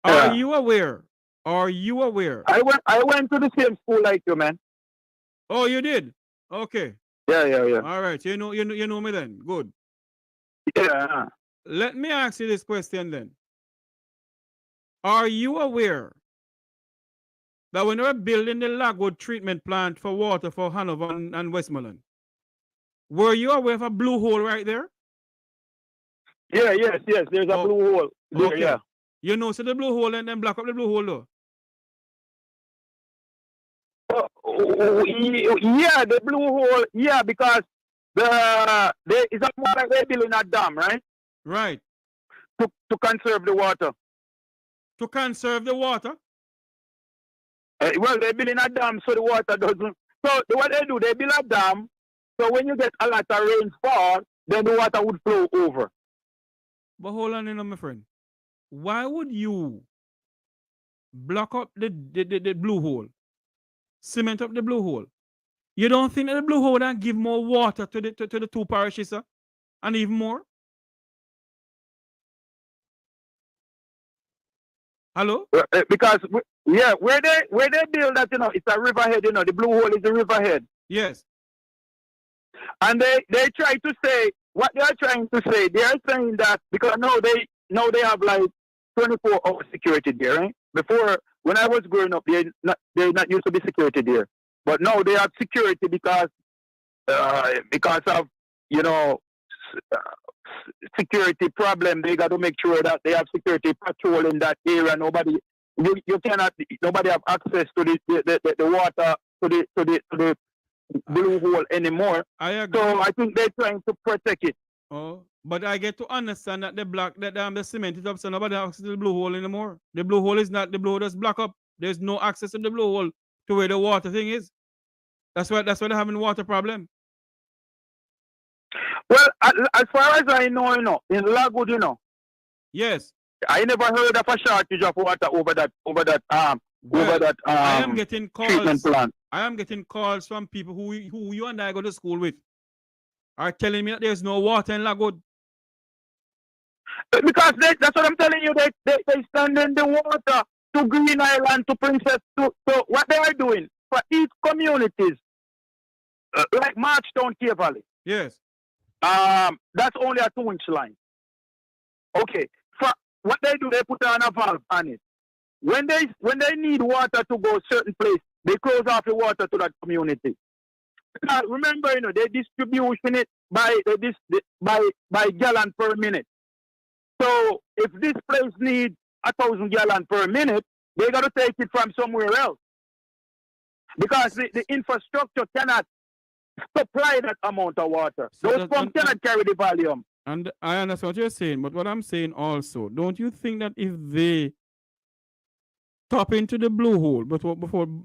Speaker 15: Yeah.
Speaker 2: Are you aware? Are you aware?
Speaker 15: I went to the same school like you, man.
Speaker 2: Oh, you did? Okay.
Speaker 15: Yeah.
Speaker 2: All right. You know me then. Good.
Speaker 15: Yeah.
Speaker 2: Let me ask you this question then. Are you aware that when they were building the Lagoon treatment plant for water for Hanover and Westmoreland, were you aware of a blue hole right there?
Speaker 15: Yeah, yes. There's a blue hole there,
Speaker 2: Okay.
Speaker 15: yeah.
Speaker 2: You know, so the blue hole and then block up the blue hole though.
Speaker 15: Yeah, the blue hole. Yeah, because it's a more like they're building a dam, right?
Speaker 2: Right.
Speaker 15: To conserve the water.
Speaker 2: To conserve the water?
Speaker 15: Well, they're building a dam so the water doesn't. So what they do, they build a dam. So when you get a lot of rainfall, then the water would flow over.
Speaker 2: But hold on, my friend. Why would you block up the blue hole? Cement up the blue hole? You don't think that the blue hole would give more water to the two parishes, sir? And even more? Hello?
Speaker 15: Because where they build that, it's a riverhead, the blue hole is a riverhead.
Speaker 2: Yes.
Speaker 15: And they try to say what they are trying to say. They are saying that because now they have like 24-hour security there, right? Before, when I was growing up, they not used to be security there, but now they have security because of security problem. They got to make sure that they have security patrol in that area. Nobody have access to the water to the blue hole anymore.
Speaker 2: I agree.
Speaker 15: So I think they're trying to protect it.
Speaker 2: Oh, but I get to understand that the cement is up, so nobody has access to the blue hole anymore. The blue hole just block up. There's no access to the blue hole to where the water thing is. That's why they're having water problem.
Speaker 15: Well, as far as I know, in Lagoon,
Speaker 2: yes,
Speaker 15: I never heard of a shortage of water over that
Speaker 2: I am getting calls.
Speaker 15: treatment plant.
Speaker 2: I am getting calls from people who you and I go to school with are telling me that there's no water in Lagoon.
Speaker 15: Because that's what I'm telling you. They stand in the water to Green Island, to Princess. So what they are doing for each communities, like Marchtown, Cave Valley.
Speaker 2: Yes.
Speaker 15: That's only a 2-inch line. Okay. For what they do, they put on a valve on it. When they need water to go a certain place, they close off the water to that community. Remember, they distribution it by gallon per minute. So if this place needs 1,000 gallons per minute, they got to take it from somewhere else because the infrastructure cannot supply that amount of water. Those pumps cannot carry the volume.
Speaker 2: And I understand what you're saying, but what I'm saying also, don't you think that if they tap into the blue hole before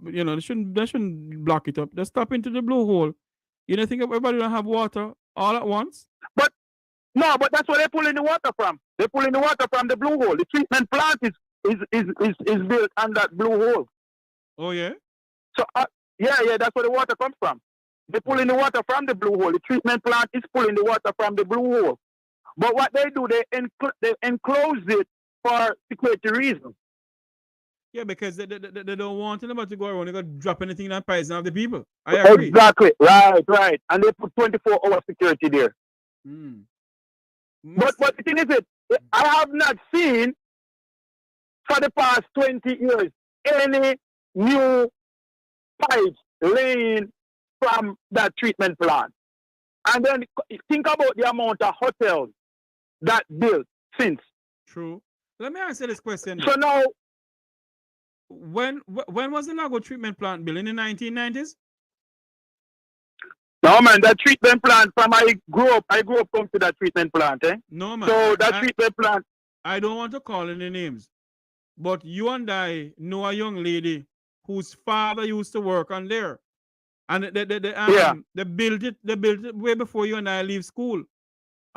Speaker 2: they shouldn't block it up. Just tap into the blue hole. You don't think everybody don't have water all at once?
Speaker 15: But that's where they pull in the water from. They pull in the water from the blue hole. The treatment plant is built on that blue hole.
Speaker 2: Oh yeah.
Speaker 15: So yeah, that's where the water comes from. They pull in the water from the blue hole. The treatment plant is pulling the water from the blue hole. But what they do, they enclose it for security reasons.
Speaker 2: Yeah, because they don't want anybody to go around and go drop anything and poison of the people. I agree.
Speaker 15: Exactly. Right. And they put 24-hour security there. But the thing is, I have not seen for the past 20 years any new pipes laying from that treatment plant. And then think about the amount of hotels that built since.
Speaker 2: True. Let me answer this question.
Speaker 15: So now,
Speaker 2: when was the Lagoon treatment plant built? In the 1990s?
Speaker 15: No man, that treatment plant I grew up close to that treatment plant, eh?
Speaker 2: No man.
Speaker 15: So that treatment plant.
Speaker 2: I don't want to call any names, but you and I know a young lady whose father used to work on there. And they built it way before you and I leave school.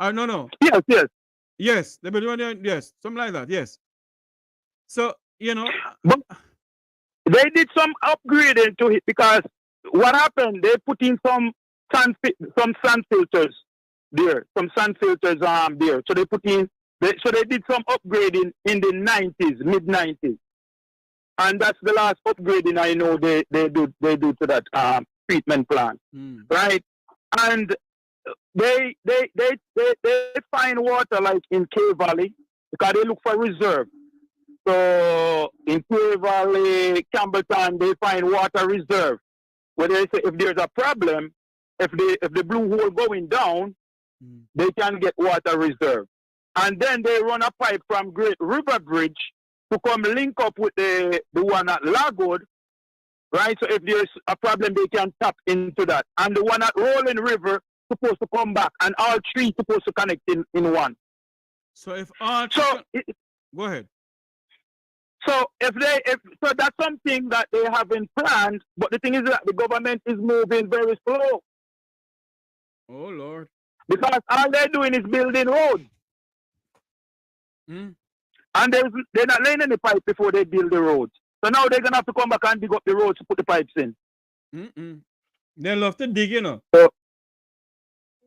Speaker 2: No.
Speaker 15: Yes.
Speaker 2: Yes, they built it, yes, something like that, yes. So,
Speaker 15: But they did some upgrading to it because what happened, they put in some sand filters there, some sand filters there. So they put in, so they did some upgrading in the 90s, mid 90s, and that's the last upgrading I know they do to that treatment plant, right? And they find water like in K Valley because they look for reserve. So in K Valley, Campbelltown, they find water reserve. Where they say if there's a problem, if the blue hole going down, they can get water reserve. And then they run a pipe from Great River Bridge to come link up with the one at Lagoon, right? So if there's a problem, they can tap into that. And the one at Rolling River supposed to come back, and all three supposed to connect in one.
Speaker 2: So if all go ahead.
Speaker 15: So if that's something that they haven't planned, but the thing is that the government is moving very slow.
Speaker 2: Oh Lord.
Speaker 15: Because all they're doing is building roads. And they're not laying any pipe before they build the roads. So now they're gonna have to come back and dig up the roads to put the pipes in.
Speaker 2: They love to dig, you know.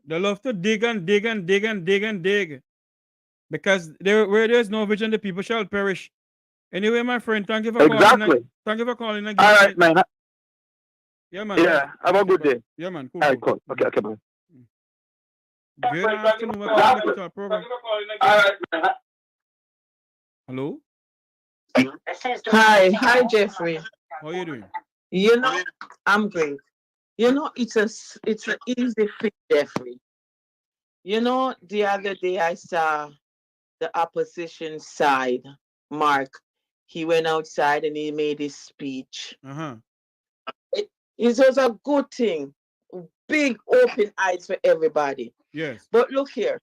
Speaker 2: They love to dig and dig and dig and dig and dig. Because where there's no vision, the people shall perish. Anyway, my friend, thank you for calling. Thank you for calling again.
Speaker 15: All right, man.
Speaker 2: Yeah, man.
Speaker 15: Yeah, have a good day.
Speaker 2: Yeah, man. Cool.
Speaker 15: All right, cool. Okay, man.
Speaker 2: Good afternoon. Welcome to our program.
Speaker 15: All right, man.
Speaker 2: Hello?
Speaker 5: Hi, Jeffrey.
Speaker 2: How are you doing?
Speaker 5: You know, I'm great. You know, it's an easy fix, Jeffrey. You know, the other day I saw the opposition side, Mark. He went outside and he made his speech. It was a good thing. Big open eyes for everybody.
Speaker 2: Yes.
Speaker 5: But look here.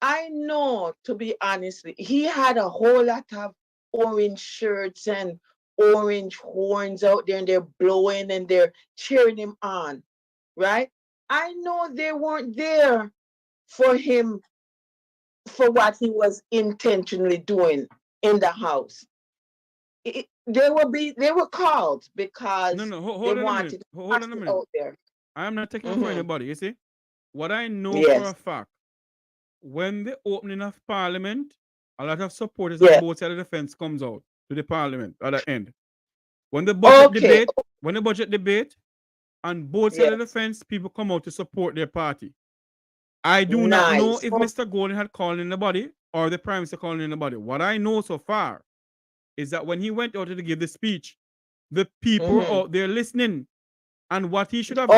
Speaker 5: I know, to be honest, he had a whole lot of orange shirts and orange horns out there, and they're blowing and they're cheering him on, right? I know they weren't there for him for what he was intentionally doing in the house. They were called because
Speaker 2: hold
Speaker 5: they
Speaker 2: on
Speaker 5: wanted
Speaker 2: hold on a minute.
Speaker 5: out there.
Speaker 2: I am not taking for anybody, you see? What I know for a fact, when the opening of Parliament, a lot of supporters on both sides of the fence comes out to the Parliament at the end. When the budget debate, on both sides of the fence, people come out to support their party. I do not know if Mr. Golden had called in the body or the Prime Minister called in the body. What I know so far is that when he went out to give the speech, the people were out there listening. And what he should have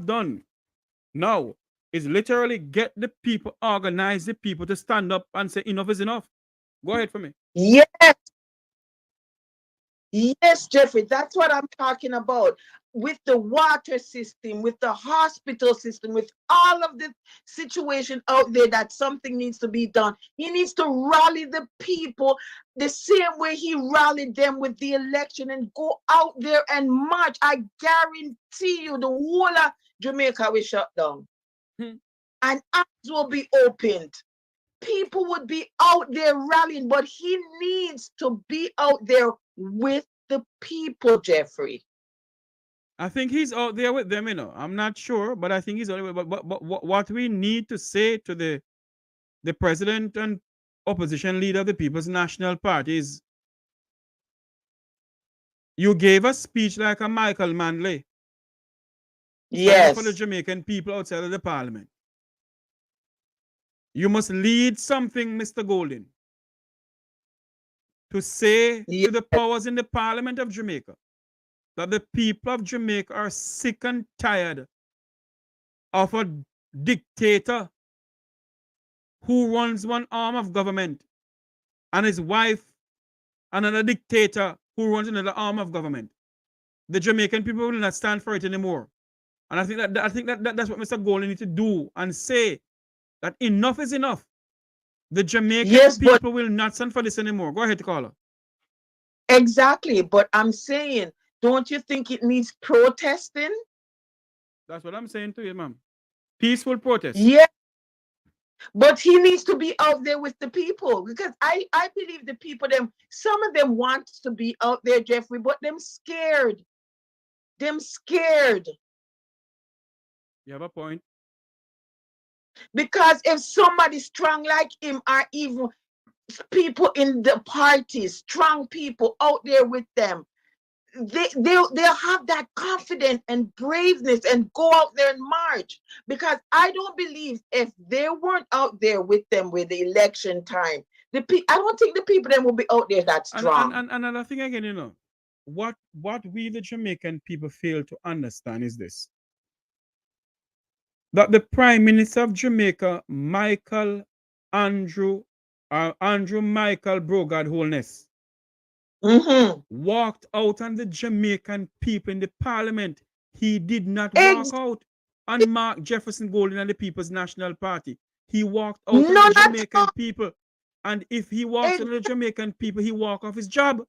Speaker 2: done now is literally get the people, organize the people to stand up and say enough is enough. Go ahead for me.
Speaker 5: Yes, Jeffrey, that's what I'm talking about. With the water system, with the hospital system, with all of the situation out there that something needs to be done. He needs to rally the people the same way he rallied them with the election and go out there and march. I guarantee you the whole of Jamaica will shut down. And eyes will be opened. People would be out there rallying, but he needs to be out there with the people, Jeffrey.
Speaker 2: I think he's out there with them, you know. I'm not sure, but I think he's out there. But what we need to say to the president and opposition leader of the People's National Party is, you gave a speech like a Michael Manley.
Speaker 5: Yes.
Speaker 2: For the Jamaican people outside of the Parliament. You must lead something, Mr. Golden, to say to the powers in the Parliament of Jamaica that the people of Jamaica are sick and tired of a dictator who runs one arm of government and his wife, another dictator who runs another arm of government. The Jamaican people will not stand for it anymore. And I think that's what Mr. Golden needs to do and say that enough is enough. The Jamaican people will not stand for this anymore. Go ahead, caller.
Speaker 5: Exactly, but I'm saying, don't you think it needs protesting?
Speaker 2: That's what I'm saying to you, ma'am. Peaceful protest.
Speaker 5: Yeah. But he needs to be out there with the people, because I believe the people, some of them want to be out there, Jeffrey, but them scared.
Speaker 2: You have a point.
Speaker 5: Because if somebody strong like him, or even people in the parties, strong people out there with them, they'll have that confidence and braveness and go out there and march. Because I don't believe if they weren't out there with them with the election time, I don't think the people then will be out there that strong.
Speaker 2: And another thing again, you know, what we the Jamaican people fail to understand is this: that the Prime Minister of Jamaica, Andrew Michael Brogard Holness, walked out on the Jamaican people in the parliament. He did not walk out on Mark Jefferson Golden and the People's National Party. He walked out on the Jamaican people. And if he walks on the Jamaican people, he walk off his job.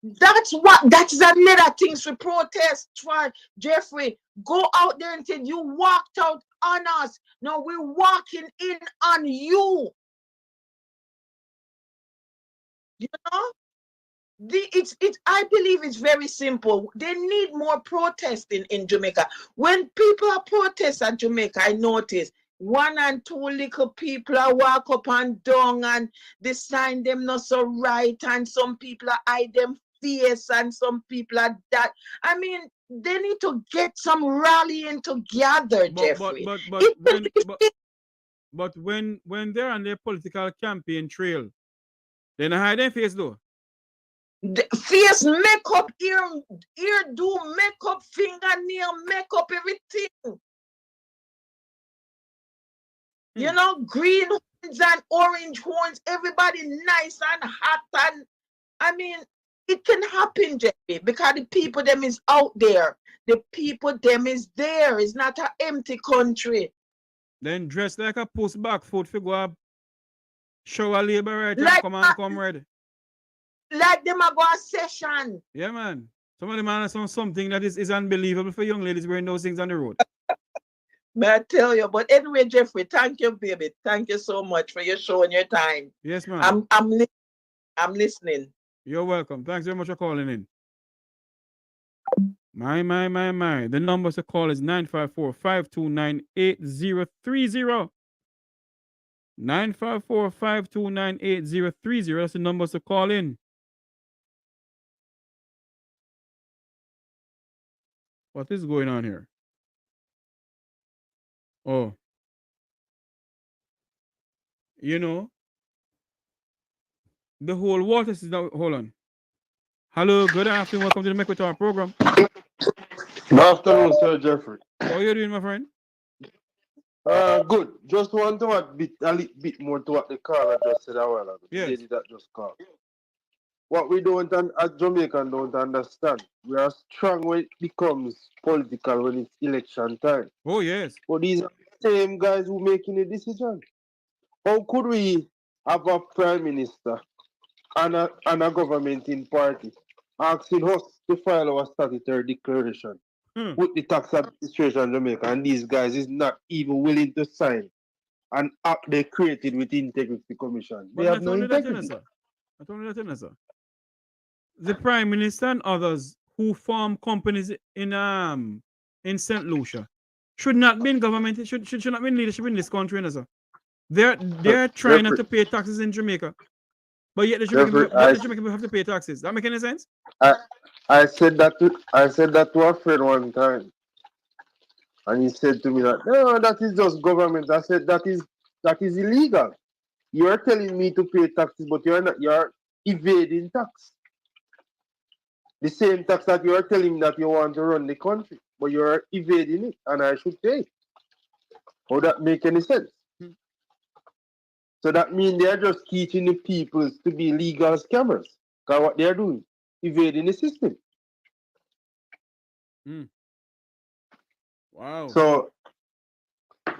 Speaker 5: That's another thing to protest for, Jeffrey. Go out there and say you walked out on us. No, we're walking in on you. You know? I believe it's very simple. They need more protesting in Jamaica. When people are protesting in Jamaica, I notice 1 and 2 little people are walk up and down and they sign them not so right, and some people are hide them face, and some people are that. I mean, they need to get some rallying together, Jeffrey.
Speaker 2: But when they're on their political campaign trail, they don't hide their face though.
Speaker 5: The face makeup, ear do makeup, fingernail makeup, everything. You know, green horns and orange horns, everybody nice and hot, and I mean, it can happen, Jeffrey, because the people them is out there. The people them is there. It's not an empty country.
Speaker 2: Then dress like a post back foot for go up, show a labor right like and come ready.
Speaker 5: Like them a go a session.
Speaker 2: Yeah, man. Some of them are something that is unbelievable for young ladies wearing those things on the road.
Speaker 5: May I tell you? But anyway, Jeffrey, thank you, baby. Thank you so much for your show and your time.
Speaker 2: Yes, ma'am.
Speaker 5: I'm listening.
Speaker 2: You're welcome. Thanks very much for calling in. My. The number to call is 954-529-8030. 954-529-8030. That's the number to call in. What is going on here? Oh. You know, the whole water system. Hold on. Hello, good afternoon. Welcome to the Mek Wi Talk program.
Speaker 16: Good afternoon, Sir Jeffrey.
Speaker 2: How are you doing, my friend?
Speaker 16: Good. Just want to add a little bit more to what the caller just said a while ago.
Speaker 2: Yes.
Speaker 16: The lady that just called. What we don't, as Jamaican, don't understand. We are strong when it becomes political when it's election time.
Speaker 2: Oh, yes.
Speaker 16: But these are the same guys who making a decision. How could we have a prime minister and a governing party asking us to file our statutory declaration with the tax administration in Jamaica, and these guys is not even willing to sign an act they created with the Integrity Commission? They have no integrity.
Speaker 2: Not only that, sir. The Prime Minister and others who form companies in St. Lucia should not be in government, should not be in leadership in this country, sir. They're trying not to pay taxes in Jamaica. But yet the Jamaican people have to pay taxes. That make any sense?
Speaker 16: I said that to a friend one time, and he said to me that no, that is just government. I said that is illegal. You are telling me to pay taxes, but you're evading tax. The same tax that you are telling me that you want to run the country, but you're evading it, and I should pay. How that make any sense? So that means they are just teaching the people to be legal scammers. Because what they are doing, evading the system.
Speaker 2: Wow.
Speaker 16: So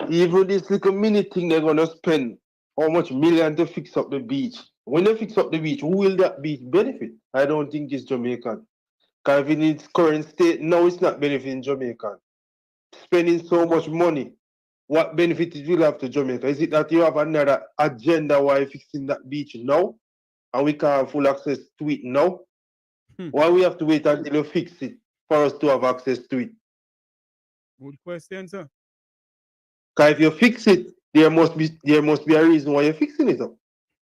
Speaker 16: even this little mini thing they're gonna spend how much million to fix up the beach. When they fix up the beach, who will that beach benefit? I don't think it's Jamaican. Because in its current state, now it's not benefiting Jamaican. Spending so much money, what benefit it will have to Jamaica? Is it that you have another agenda while fixing that beach now? And we can't have full access to it now? Why we have to wait until you fix it for us to have access to it?
Speaker 2: Good question, sir.
Speaker 16: Because if you fix it, there must be a reason why you're fixing it up.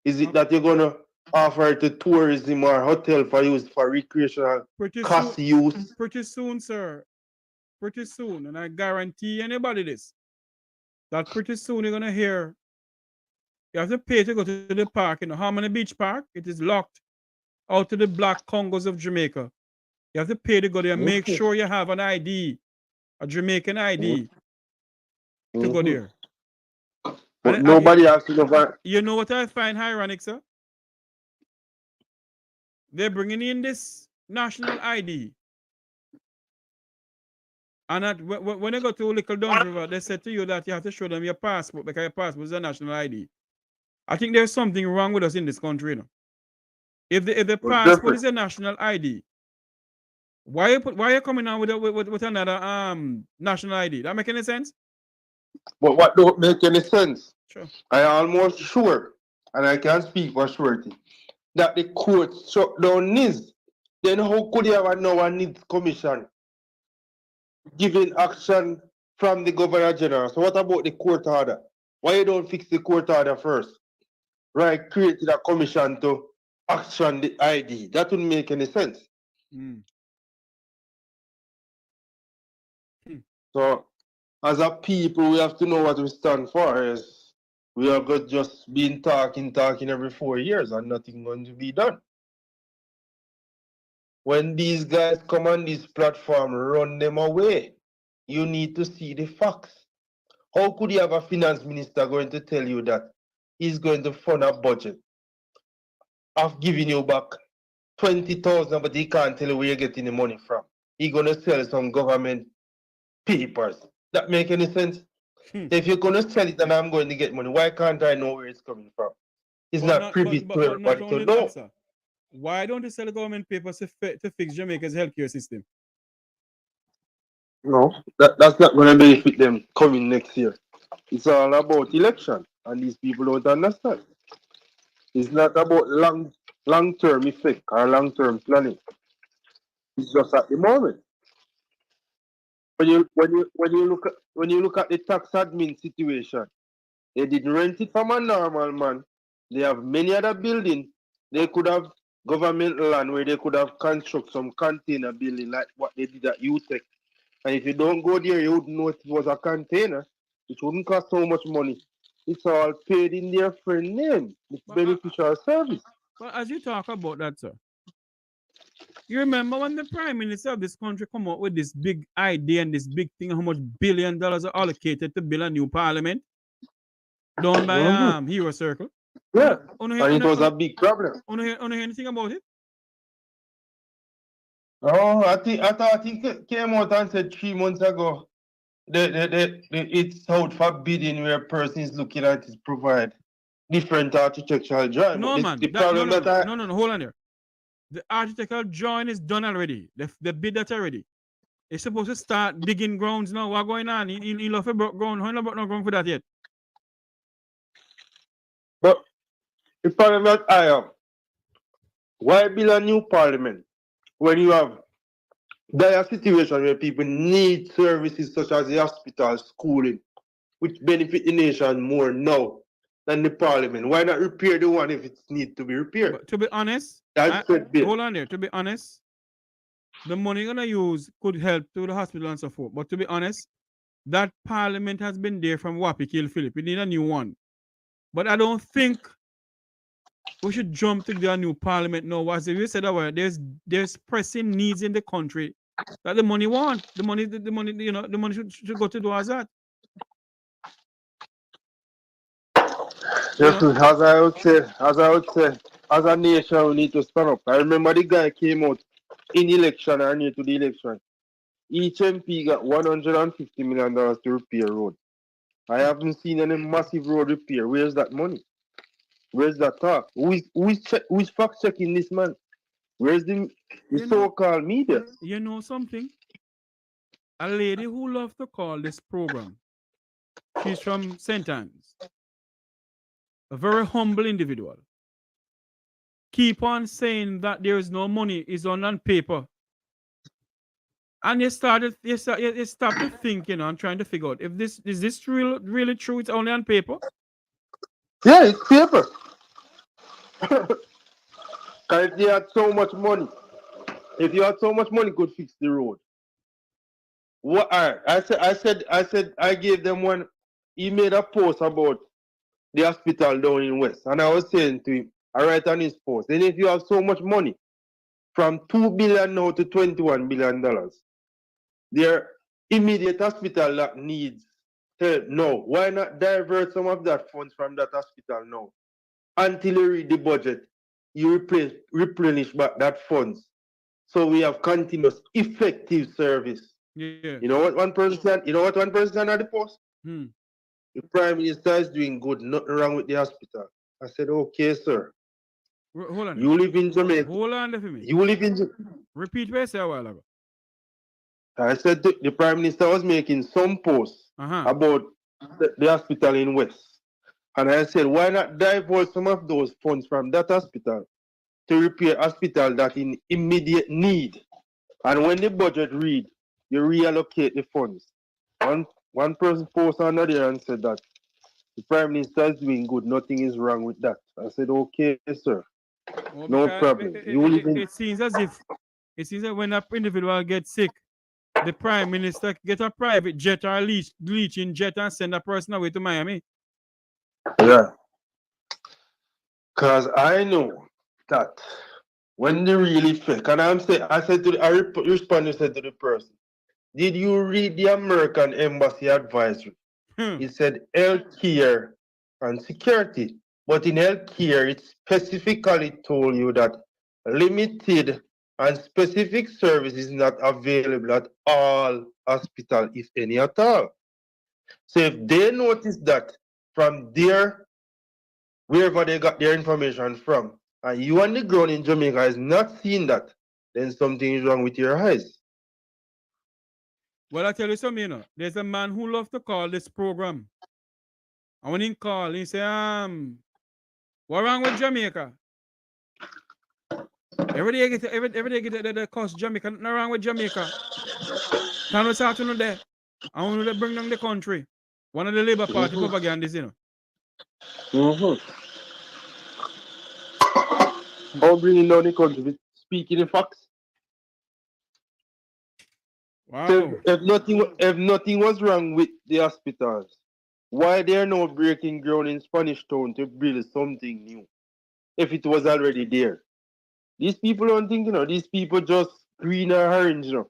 Speaker 16: Is it that you're gonna offer it to tourism or hotel for use for recreational cost use?
Speaker 2: Pretty soon, sir. Pretty soon, and I guarantee anybody this, that pretty soon you're gonna hear you have to pay to go to the park. You know, Harmony Beach Park, it is locked out to the black Congos of Jamaica. You have to pay to go there. Make sure you have an ID, a Jamaican ID, to go there.
Speaker 16: But nobody has to know.
Speaker 2: You know what I find ironic, sir? They're bringing in this national ID. And when you go to Little Duns River, they said to you that you have to show them your passport because your passport is a national ID. I think there's something wrong with us in this country, you know. If the passport is a national ID, why are you coming out with another national ID? That make any sense?
Speaker 16: But what don't make any sense?
Speaker 2: Sure.
Speaker 16: I am almost sure, and I can speak for surety, that the court shut down NIS. Then how could you have a now a NIS commission giving action from the Governor General? So what about the court order? Why you don't fix the court order first? Right, created a commission to action the ID. That wouldn't make any sense. So as a people, we have to know what we stand for. Is we are good just been talking every 4 years and nothing going to be done. When these guys come on this platform, run them away. You need to see the facts. How could you have a finance minister going to tell you that he's going to fund a budget of giving you back 20,000, but he can't tell you where you're getting the money from? He's going to sell some government papers. That make any sense? If you're going to sell it and I'm going to get money, why can't I know where it's coming from? It's not privy to everybody to know.
Speaker 2: Why don't you sell government papers to fix Jamaica's healthcare system?
Speaker 16: No, that's not going to benefit them coming next year. It's all about election, and these people don't understand. It's not about long-term effect or long-term planning. It's just at the moment. When you look at the tax admin situation, they didn't rent it from a normal man. They have many other buildings. They could have government land where they could have construct some container building like what they did at UTEC. And if you don't go there, you wouldn't know it was a container. It wouldn't cost so much money. It's all paid in their friend name. It's beneficial service.
Speaker 2: But as you talk about that, sir, you remember when the Prime Minister of this country come up with this big idea and this big thing, how much $1 billion are allocated to build a new parliament done by Hero Circle?
Speaker 16: Yeah, and it was a big problem.
Speaker 2: You hear anything about it?
Speaker 16: Oh, I thought he came out and said 3 months ago it's out for bidding where a person is looking at is provide different architectural drawing.
Speaker 2: No, man. No, hold on there. The architectural drawing is done already. The bid that already. It's supposed to start digging grounds now. What's going on? In love for ground. How not no ground for that yet?
Speaker 16: But the problem that I have, why build a new parliament when you have dire situation where people need services such as the hospital, schooling, which benefit the nation more now than the parliament? Why not repair the one if it needs to be repaired?
Speaker 2: But to be honest, hold on there. To be honest, the money you're gonna use could help to the hospital and so forth. But to be honest, that parliament has been there from Wapi Kill Philip. We need a new one. But I don't think we should jump to the new parliament now. As you said, there's pressing needs in the country that the money want. The money, the money should go to do as that.
Speaker 16: Just as I would say, as a nation, we need to stand up. I remember the guy came out in election or near to the election. Each MP got $150 million to repair road. I haven't seen any massive road repair. Where's that money? Where's that talk? Who is fact checking this man? Where's the so-called media?
Speaker 2: You know something? A lady who loves to call this program. She's from St. Anne's. A very humble individual. Keep on saying that there is no money, is on paper. And you start to think, you know, and trying to figure out if this is this really true. It's only on paper.
Speaker 16: Yeah, it's paper. Because if you had so much money, could fix the road. What? All right. I gave them one. He made a post about the hospital down in West, and I was saying to him, I write on his post. Then if you have so much money, from $2 billion now to $21 billion, their immediate hospital that needs help now. Why not divert some of that funds from that hospital now? Until you read the budget, you replenish back that funds. So we have continuous, effective service.
Speaker 2: Yeah.
Speaker 16: You know what one person said? You know what one person said at the post? The Prime Minister is doing good, nothing wrong with the hospital. I said, okay, sir.
Speaker 2: Hold on.
Speaker 16: You live in Jamaica.
Speaker 2: Hold on for me.
Speaker 16: You live in Jamaica.
Speaker 2: Repeat what I said a while ago.
Speaker 16: I said the Prime Minister was making some posts about the hospital in West. And I said, why not divert some of those funds from that hospital to repair hospital that in immediate need? And when the budget read, you reallocate the funds. One person posted under there and said that the Prime Minister is doing good, nothing is wrong with that. I said, okay, sir.
Speaker 2: Well,
Speaker 16: no problem.
Speaker 2: It seems as if when an individual gets sick, the Prime Minister get a private jet or leeching jet and send a person away to Miami.
Speaker 16: Yeah. Because I know that when they really fake, and I responded to the person, did you read the American Embassy advisory? It said healthcare and security. But in healthcare, it specifically told you that limited and specific service is not available at all hospitals, if any at all. So if they notice that from there, wherever they got their information from, and you on the ground in Jamaica is not seeing that, then something is wrong with your eyes.
Speaker 2: Well, I tell you something, you know, there's a man who loves to call this program. And when he call, he say, what wrong with Jamaica? Every day get the cost Jamaica, nothing wrong with Jamaica. Can we start to there? I want to bring down the country. One of the Labour Party propagandists, you know.
Speaker 16: How bringing down the country? Speaking the facts.
Speaker 2: Wow.
Speaker 16: So if nothing was wrong with the hospitals, why they are now breaking ground in Spanish Town to build something new? If it was already there. These people don't think, you know, these people just green or orange, you know.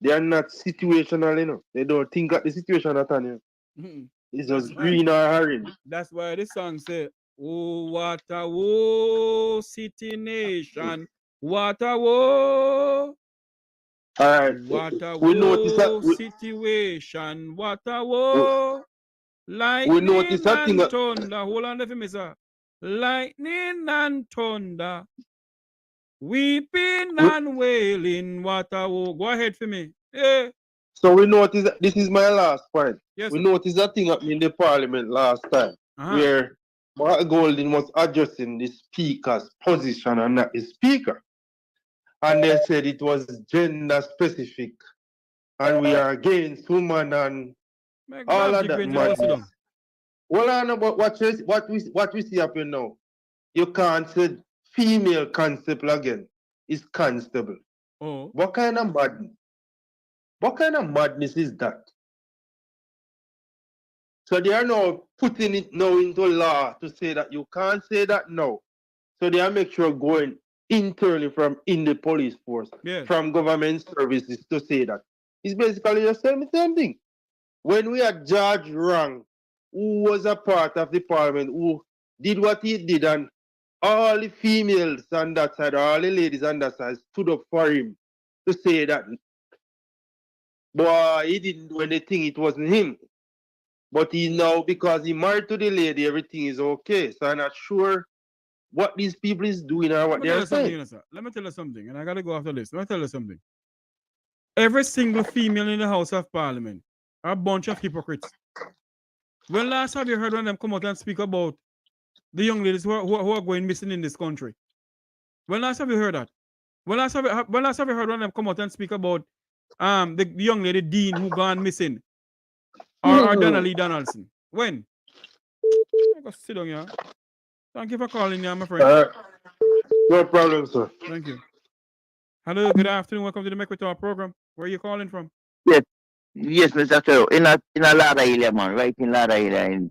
Speaker 16: They are not situational, you know. They don't think at the situation at all, you know. It's just green or orange.
Speaker 2: That's why this song says, oh, what a woe, city nation, what a woe.
Speaker 16: All right.
Speaker 2: What a woe situation, what a woe. Lightning and thunder. Hold on for me, sir. Lightning and thunder. Weeping and wailing, what a woe. Go ahead for me. Yeah.
Speaker 16: So we notice that this is my last point.
Speaker 2: Yes,
Speaker 16: we noticed that thing happening in the parliament last time, where Mark Golding was addressing the speaker's position and not the speaker. And they said it was gender specific. And we are against women and all of that madness. Well, I know, but what we see happen now, you can't say female constable again. It's constable.
Speaker 2: Oh.
Speaker 16: What kind of madness? What kind of madness is that? So they are now putting it now into law to say that you can't say that now. So they are make sure going internally from in the police force, from government services to say that. It's basically the same thing. When we had George Rang, who was a part of the parliament, who did what he did, and all the females on that side, all the ladies on that side stood up for him to say that, boy, he didn't do anything, it wasn't him. But he now, because he married to the lady, everything is okay. So I'm not sure what these people is doing or what they're saying.
Speaker 2: Let me tell you something, and I gotta go after this. Let me tell you something. Every single female in the House of Parliament are a bunch of hypocrites. When last have you heard one of them come out and speak about the young ladies who are going missing in this country? When last have you heard that? When last have you heard one of them come out and speak about the young lady Dean who gone missing? Or Donnelly Donaldson? When? I go sit down here. Thank you for calling me, my friend.
Speaker 16: No problem, sir.
Speaker 2: Thank you. Hello, good afternoon. Welcome to the Mek Wi Talk program. Where are you calling from?
Speaker 17: Yes, Mr. Carroll. In a Lada area, man. Right in Lada area.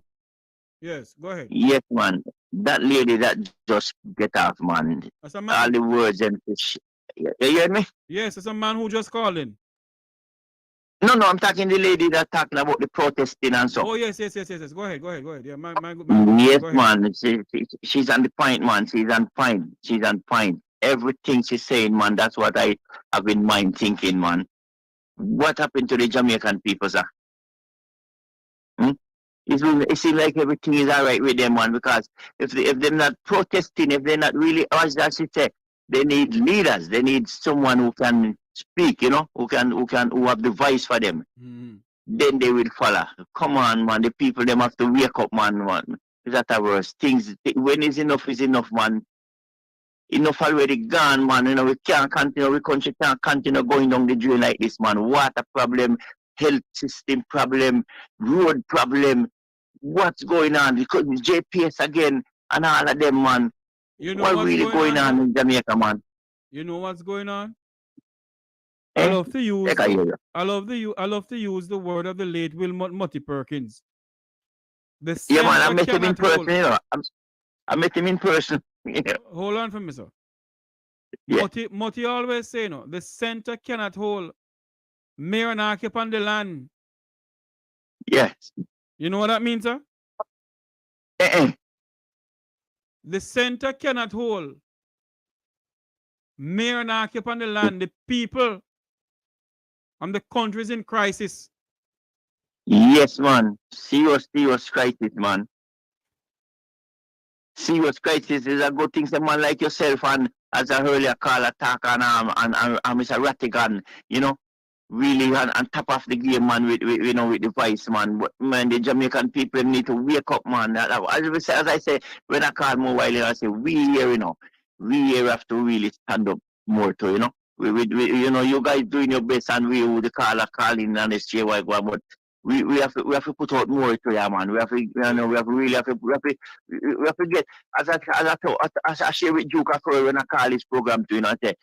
Speaker 2: Yes, go ahead.
Speaker 17: Yes, man. That lady that just get off, man.
Speaker 2: That's a man.
Speaker 17: All the words and you hear me?
Speaker 2: Yes, it's a man who just called in.
Speaker 17: No, I'm talking the lady that talking about the protesting and so.
Speaker 2: Oh, yes. Go ahead. Yeah, my
Speaker 17: yes,
Speaker 2: go ahead.
Speaker 17: man. She's on the point, man. She's on point. Everything she's saying, man, that's what I have in mind thinking, man. What happened to the Jamaican people, sir? It seems like everything is all right with them, man, because if they're not protesting, if they're not really, as she said, they need leaders. They need someone who can speak, who have the voice for them. Then they will follow. Come on, man. The people, them have to wake up, man. Is that a worse? Things, when is enough, man. Enough already gone, man. We can't continue, the country can't continue going down the drain like this, man. Water problem, health system problem, road problem. What's going on? Because JPS again and all of them, man. What really going on in Jamaica, man?
Speaker 2: You know what's going on? I love to use the word of the late Wilmot Perkins.
Speaker 17: Yeah, man, I met him in person, I met him in person.
Speaker 2: Hold on for me, sir.
Speaker 17: Yeah.
Speaker 2: Moti always say, the center cannot hold. Mayor and occupant the land.
Speaker 17: Yes.
Speaker 2: You know what that means, sir? The center cannot hold. Mayor and occupant the land. The people and the countries in crisis.
Speaker 17: Yes, man. Serious crisis, man. Serious crisis is a good thing. Someone like yourself and as I earlier call attack and Mr. Rattigan, really on top of the game, man, with the voice, man. But man, the Jamaican people need to wake up, man. As I say, when I call more while I say we here, we here have to really stand up more to, you guys doing your best and we would calling and the share but we have to put out more to ya, man. We have to get as I share with Duke when I call this program to I say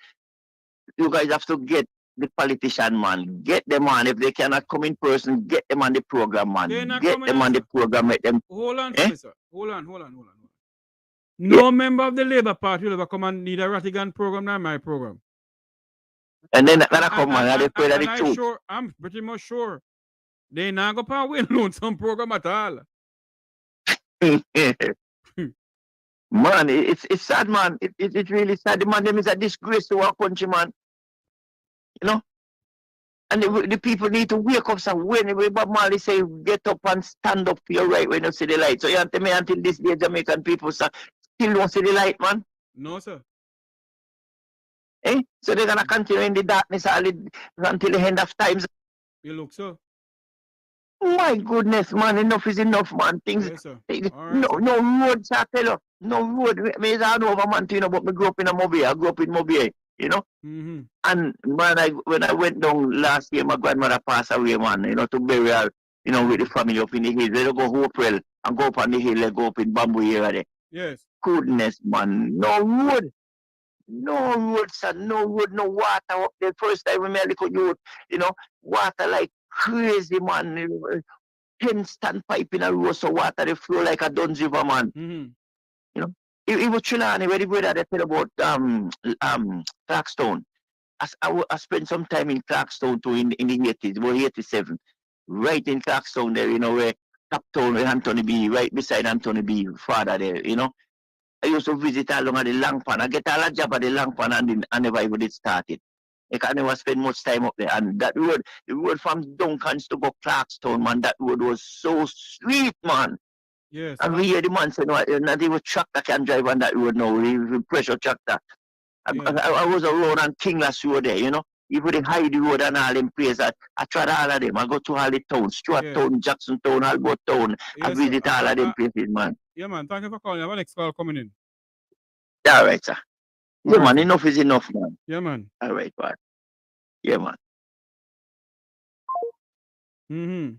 Speaker 17: you guys have to get the politician, man. Get them on. If they cannot come in person, get them on the program, man. Get them on the program, make them.
Speaker 2: Hold on, sir. Hold on. No member of the Labour Party will ever come and need a Rattigan program, not my program.
Speaker 17: And then that come, man. They pray that the truth.
Speaker 2: I'm pretty much sure they not go power win loan some program at all.
Speaker 17: Man, it's sad, man. It's really sad. The man, them is a disgrace to our country, man. And the people need to wake up. So when Bob Marley say, get up and stand up for your right when you see the light. So you tell me until this day, Jamaican people still don't see the light, man?
Speaker 2: No, sir.
Speaker 17: So they're going to continue in the darkness until the end of times.
Speaker 2: You look so.
Speaker 17: My goodness, man, enough is enough, man. Things,
Speaker 2: yes, sir.
Speaker 17: No roads, I tell you. No road. Me is all over, man, but me grew up in Mobile. I grew up in Mobile, And man, when I went down last year, my grandmother passed away, man, to bury her, with the family up in the hills. They don't go Hopewell and go up on the hill, they go up in Bamboo area there.
Speaker 2: Yes.
Speaker 17: Goodness, man. No road. No road, sir. No road, no water up there. First time we met a little youth, water like crazy, man. 10 stand pipe in a row, so water they flow like a Duns River, man. It was Trelawney, where the brother they tell about Clarkstone. I spent some time in Clarkstone too in the 80s, about 87. Right in Clarkstone there, where top town where Anthony B, right beside Anthony B, father there, I used to visit along at the Long Pan. I get all a job at the Long Pan and never even did started. I never spend much time up there. And that road, the road from Duncans to go Clarkstone, man, that road was so sweet, man.
Speaker 2: Yes.
Speaker 17: And we hear the man say, not even tractor can drive on that road now, even pressure tractor. I was around on Kingless Road there, Even the Heidi Road and all them places, I tried all of them. I go to all the towns, Stuart Town, Jackson Town, Albert Town. I visit all of them places, man.
Speaker 2: Yeah, man. Thank you for calling. I have a next call coming in.
Speaker 17: All right, sir. Yeah, man. Enough is enough, man.
Speaker 2: Yeah, man.
Speaker 17: All right, man. Yeah, man.
Speaker 2: Mm-hmm.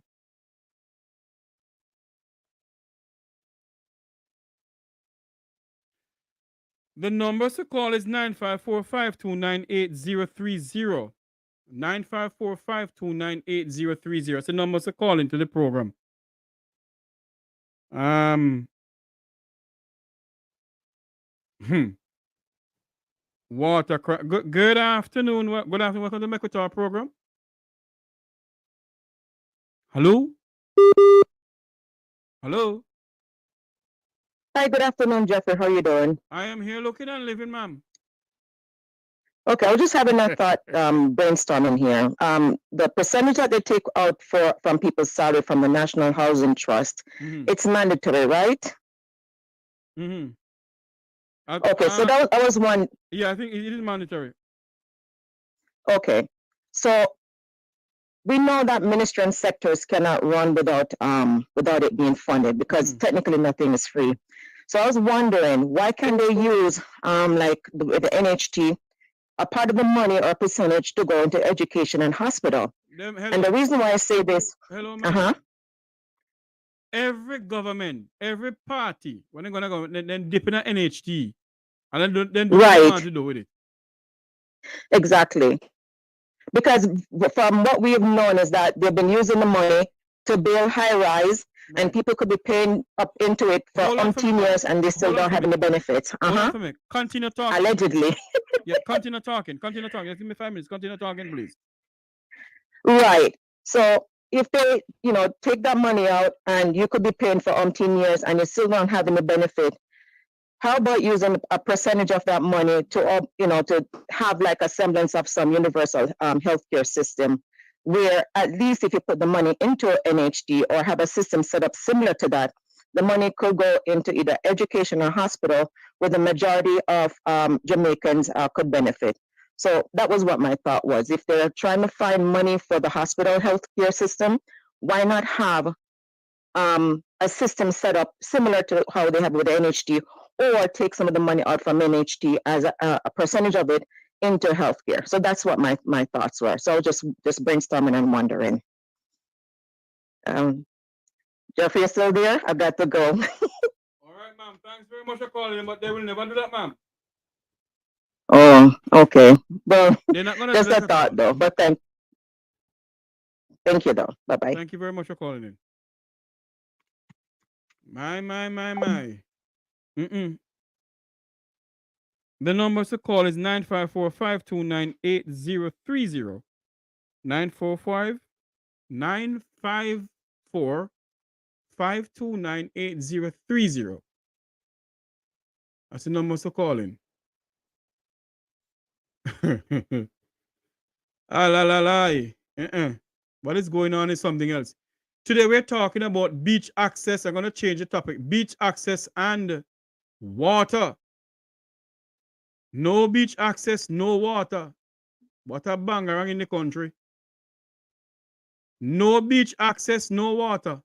Speaker 2: The number to call is 954-529-8030. 954-529-8030. It's the number to call into the program. Water. Good afternoon. Good afternoon. Welcome to the Mek Wi Talk program. Hello? Hello?
Speaker 5: Hi, good afternoon, Jeffrey. How are you doing?
Speaker 2: I am here looking and living, ma'am.
Speaker 5: Okay, I was just having a thought brainstorming here. The percentage that they take out from people's salary from the National Housing Trust, it's mandatory, right?
Speaker 2: Mm-hmm.
Speaker 5: Okay, so that was one.
Speaker 2: Yeah, I think it is mandatory.
Speaker 5: Okay, so we know that ministry and sectors cannot run without it being funded because technically nothing is free. So I was wondering, why can't they use like the NHT, a part of the money or percentage to go into education and hospital? And the reason why I say this,
Speaker 2: every government, every party, when they're gonna go, then dip in an NHT, and then do what they want to do with it.
Speaker 5: Exactly. Because from what we've known is that they've been using the money to build high-rise, and people could be paying up into it for umpteen years, and they still don't have any benefits.
Speaker 2: Continue talking.
Speaker 5: Allegedly.
Speaker 2: Yeah, continue talking. Continue talking. Just give me 5 minutes. Continue talking, please.
Speaker 5: Right. So if they, take that money out, and you could be paying for umpteen years, and you still don't have any benefit, how about using a percentage of that money to, to have like a semblance of some universal healthcare system, where at least if you put the money into NHD or have a system set up similar to that, the money could go into either education or hospital, where the majority of Jamaicans could benefit. So that was what my thought was. If they're trying to find money for the hospital healthcare system, why not have a system set up similar to how they have with the NHD, or take some of the money out from NHT as a percentage of it into healthcare. So that's what my thoughts were. So just brainstorming and wondering. Jeffrey, you still there? I've got to go.
Speaker 2: All right, ma'am. Thanks very much for calling, but they will never do that, ma'am.
Speaker 5: Oh, okay. Well, just a thought, though. But thank you, though. Bye-bye.
Speaker 2: Thank you very much for calling in. My. The number to call is 954-529-8030. 954-529-8030. That's the number to call in. What is going on is something else. Today we're talking about beach access. I'm going to change the topic. Beach access and water. No beach access, no water. What a bangarang in the country. No beach access, no water.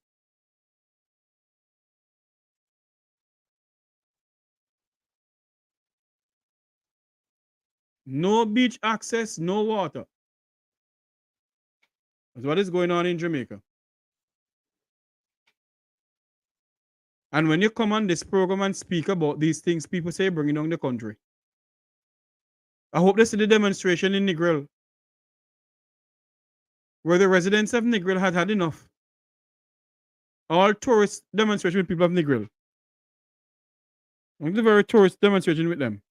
Speaker 2: No beach access, no water. That's what is going on in Jamaica. And when you come on this program and speak about these things, people say bringing down the country. I hope they see the demonstration in Negril, where the residents of Negril had enough. All tourist demonstration with people of Negril. The very tourist demonstration with them.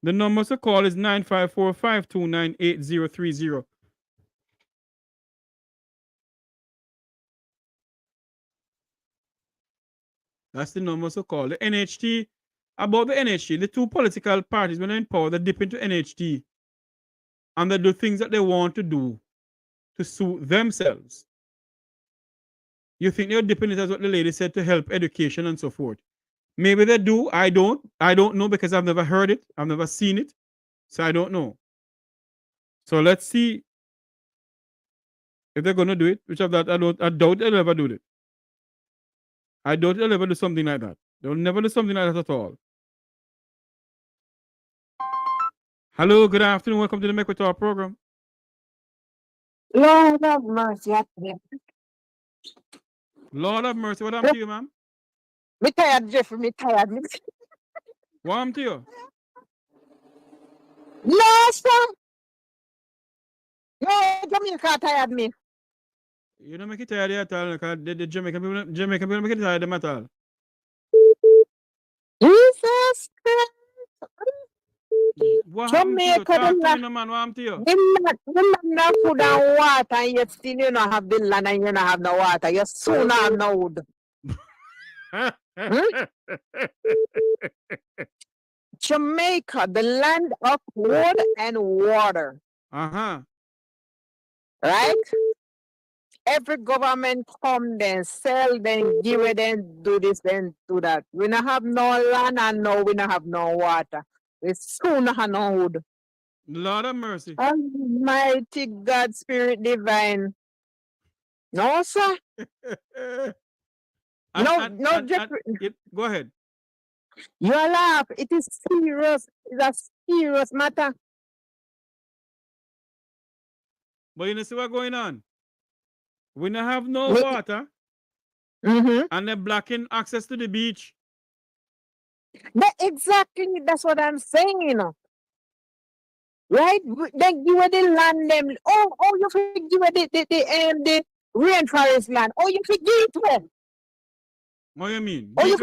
Speaker 2: The number to call is 954-529-8030. That's the number to call. The NHT, about the NHT, the two political parties, when they're in power, they dip into NHT and they do things that they want to do to suit themselves. You think they're dipping it, as what the lady said, to help education and so forth. Maybe they do. I don't know, because I've never heard it. I've never seen it. So I don't know. So let's see if they're going to do it, which of that I doubt they'll ever do it. I doubt they'll ever do something like that. They'll never do something like that at all. Hello, good afternoon. Welcome to the Mek Wi Talk program.
Speaker 5: Lord have mercy.
Speaker 2: Lord of mercy, what happened to you, ma'am?
Speaker 5: Me tired, Jeffrey. Me tired.
Speaker 2: What happened to you?
Speaker 5: No, sir. No, Jamaica tired me.
Speaker 2: You don't make it tired at all, because the Jamaican people make it tired them at all.
Speaker 5: Jesus Christ.
Speaker 2: What happened to you? Talk to me, no man. What happened to you?
Speaker 5: The land not food and water, and yet still you don't have the land and you don't have no water. You soon have no wood. Jamaica, the land of wood and water.
Speaker 2: Uh-huh.
Speaker 5: Right? Every government come, then sell, then give it, then do this, then do that. We don't have no land and no, we don't have no water. We soon have no wood.
Speaker 2: Lord of mercy.
Speaker 5: Almighty God, Spirit Divine. No, sir.
Speaker 2: Go ahead.
Speaker 5: You laugh. It is serious. It's a serious matter.
Speaker 2: But you know see what's going on? We don't have no water, and they're blocking access to the beach.
Speaker 5: Exactly, that's what I'm saying. Right? Then give the land them. Oh, you forget the rainforest land. Oh, you forget it.
Speaker 2: What do you mean?
Speaker 5: You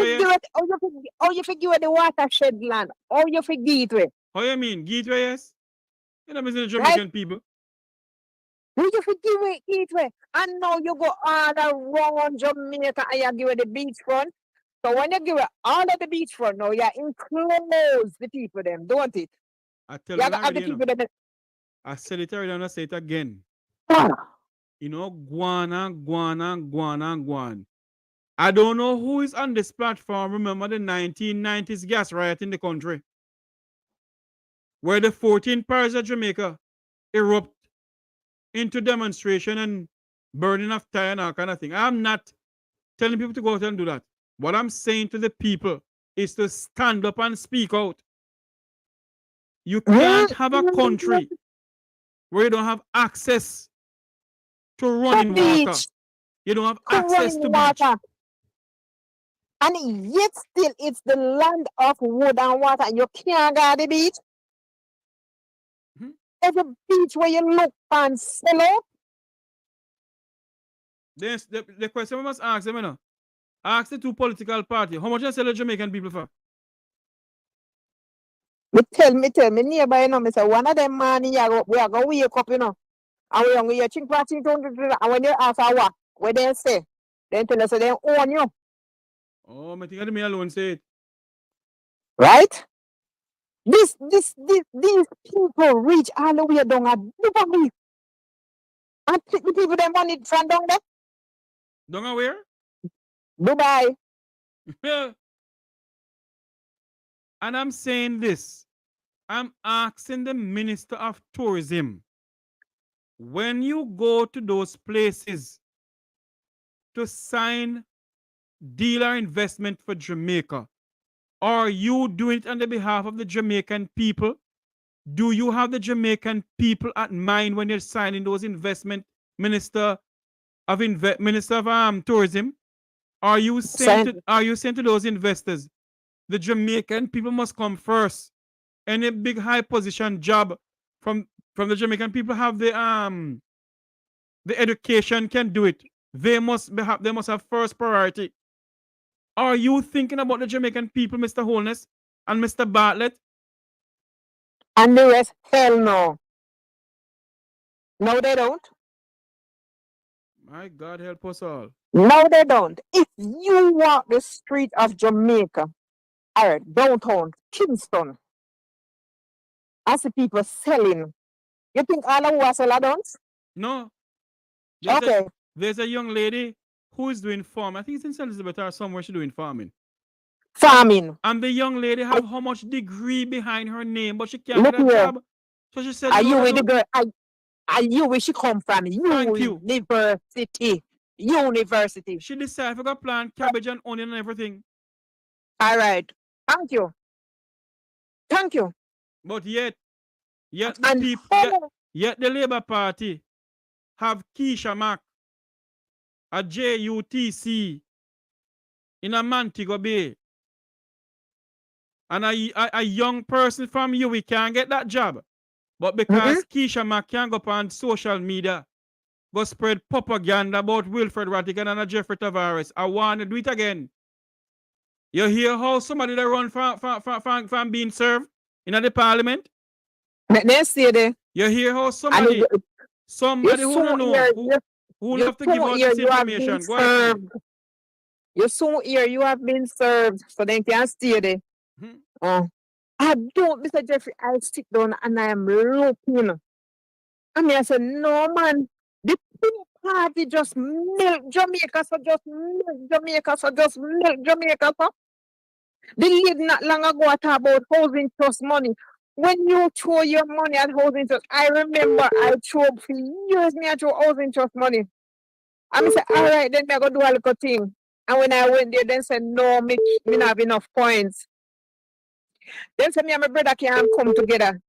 Speaker 5: forget the watershed land. Oh, you forget it.
Speaker 2: How you mean? Gateway, yes? You know, the Jamaican people.
Speaker 5: You forget Gateway. And now you go all around Jamaica and you give it the beachfront. So when you give it all of the beachfront, now you enclose the people them, don't it?
Speaker 2: I tell you already, I said it already and I say it again. You know, guana. I don't know who is on this platform. Remember the 1990s gas riot in the country, where the 14 parishes of Jamaica erupt into demonstration and burning of tire and all kind of thing. I'm not telling people to go out and do that. What I'm saying to the people is to stand up and speak out. You can't have a country where you don't have access to running water. You don't have access to water.
Speaker 5: And yet still it's the land of wood and water. You can't go to the beach. Every beach where you look and sell out.
Speaker 2: The question we must ask them, you know. Ask the two political parties, how much you sell the Jamaican people for?
Speaker 5: Tell me nearby, you know, me say one of them man we are going to wake up, you know. And we are going to ching, and when you ask what they say, then tell us they own you.
Speaker 2: Oh, I think me alone say it.
Speaker 5: Right? These people reach all the way down at Dubai. And the people them want it from down there.
Speaker 2: Down where?
Speaker 5: Dubai.
Speaker 2: And I'm saying this. I'm asking the Minister of Tourism, when you go to those places to sign dealer investment for Jamaica, are you doing it on the behalf of the Jamaican people? Do you have the Jamaican people at mind when you're signing those investment, Minister of Tourism? Are you saying to those investors, the Jamaican people must come first? Any big high position job from the Jamaican people have the education can do it. They must have first priority. Are you thinking about the Jamaican people, Mr. Holness and Mr. Bartlett?
Speaker 5: And the rest, hell no. No, they don't.
Speaker 2: My God, help us all.
Speaker 5: No, they don't. If you walk the street of Jamaica, or downtown, Kingston, I see people selling. You think all of us sell don't?
Speaker 2: No. There's a young lady who is doing farming. I think it's in St. Elizabeth or somewhere she's doing farming.
Speaker 5: Farming.
Speaker 2: And the young lady have how much degree behind her name, but she can't get a job. So she said,
Speaker 5: are you with the girl? Are you where she come from? University. University.
Speaker 2: She decided to go plant cabbage and onion and everything.
Speaker 5: All right. Thank you. Thank you.
Speaker 2: But yet the Labour Party have Keisha Mack, a JUTC in a Montego Bay, and a young person from you, we can't get that job. But because Keisha Mack can't go up on social media, go spread propaganda about Wilfred Rattigan and Jeffrey Tavares, I want to do it again. You hear how somebody that run from being served in the parliament? You hear how somebody who don't know, who have to give out this information. Go ahead.
Speaker 5: You soon hear you have been served, so they can stay there. I don't, Mr. Jeffrey, I sit down and I am looking. I said, no man, the poor party just milk Jamaica, so just milk Jamaica, so just milk Jamaica. So. They live not long ago I talk about housing trust money. When you throw your money at housing trust, I remember I throw for years, I throw housing trust money. I say, all right, then I go do a little thing. And when I went there, then said, no, me not have enough points. Then say, me and my brother can come together.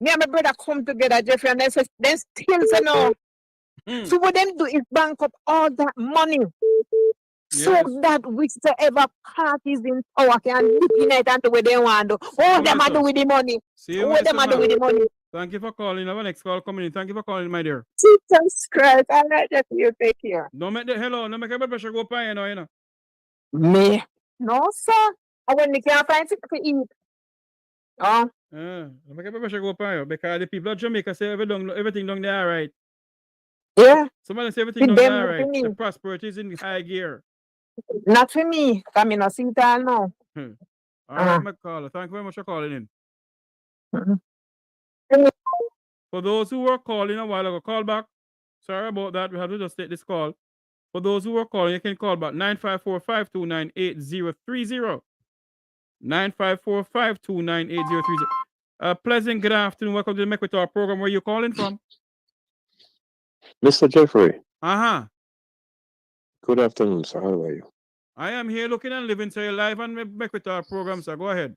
Speaker 5: Me and my brother come together, Jeffrey, and then say, then still say no. So what them do is bank up all that money. So that whichever parties in power can unite and do what they want to do. All them are do with the money. All them are do with the money.
Speaker 2: Thank you for calling. Our next call coming in. Thank you for calling, my dear.
Speaker 5: Jesus Christ, I like that you take care.
Speaker 2: Don't make the hello, don't make everybody pressure go by, you know.
Speaker 5: Me? No, sir. I when me can't find something to eat.
Speaker 2: Don't make everybody pressure go by, because the people of Jamaica say everything down there, right?
Speaker 5: Yeah.
Speaker 2: Somebody say everything down there, right? The prosperity is in high gear.
Speaker 5: Not for me. I mean, I see it all now.
Speaker 2: All right, my caller. Thank you very much for calling in. For those who were calling a while ago, call back. Sorry about that. We have to just take this call. For those who were calling, you can call back 954-529-8030. 954-529-8030. Pleasant good afternoon. Welcome to the Mek Wi Talk program. Where are you calling from?
Speaker 18: Mr. Jeffrey.
Speaker 2: Good
Speaker 18: afternoon, sir. How are you?
Speaker 2: I am here looking and living, so you're live on Mek Wi Talk program, sir. Go ahead.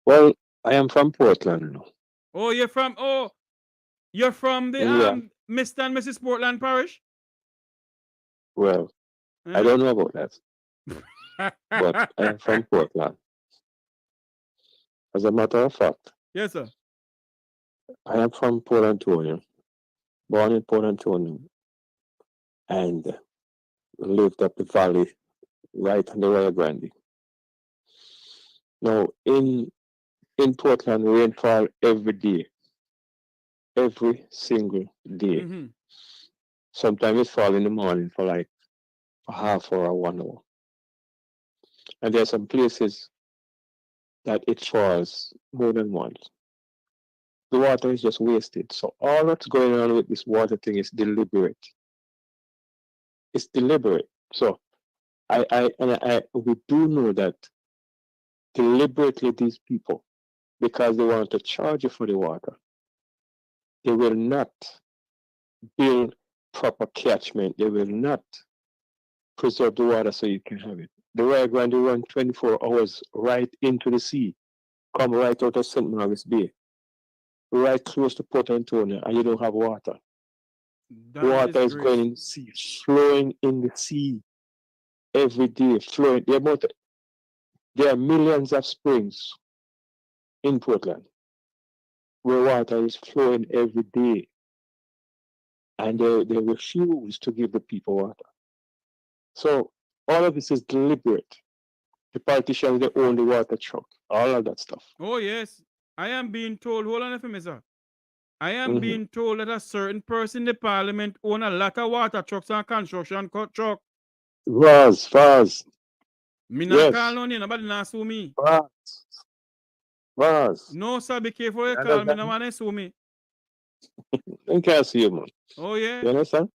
Speaker 18: Well, I am from Portland.
Speaker 2: Oh, you're from the Mr. and Mrs. Portland Parish?
Speaker 18: Well, I don't know about that. But I am from Portland. As a matter of fact.
Speaker 2: Yes, sir.
Speaker 18: I am from Port Antonio. Born in Port Antonio. And lived up the valley right on the Rio Grande. Now, in Portland, rainfall every day. Every single day. Sometimes it falls in the morning for like a half hour, 1 hour. And there are some places that it falls more than once. The water is just wasted. So all that's going on with this water thing is deliberate. It's deliberate. So we do know that deliberately these people, because they want to charge you for the water, they will not build proper catchment. They will not preserve the water so you can have it. The Rio Grande run 24 hours right into the sea, come right out of St. Margaret's Bay, right close to Port Antonio, and you don't have water. The water is going in the sea, flowing in the sea every day, flowing. There are millions of springs in Portland where water is flowing every day, and they refuse to give the people water. So all of this is deliberate. The politicians, they own the water truck, all of that stuff.
Speaker 2: Oh, yes. I am being told, hold on a minute, sir. I am being told that a certain person in the parliament own a lot of water trucks and construction truck.
Speaker 18: Vaz.
Speaker 2: Me not call on you, nobody not sue me.
Speaker 18: Vaz.
Speaker 2: No, sir, be careful you call me, no one sue me.
Speaker 18: I can't see you, man.
Speaker 2: Oh, yeah.
Speaker 18: You understand?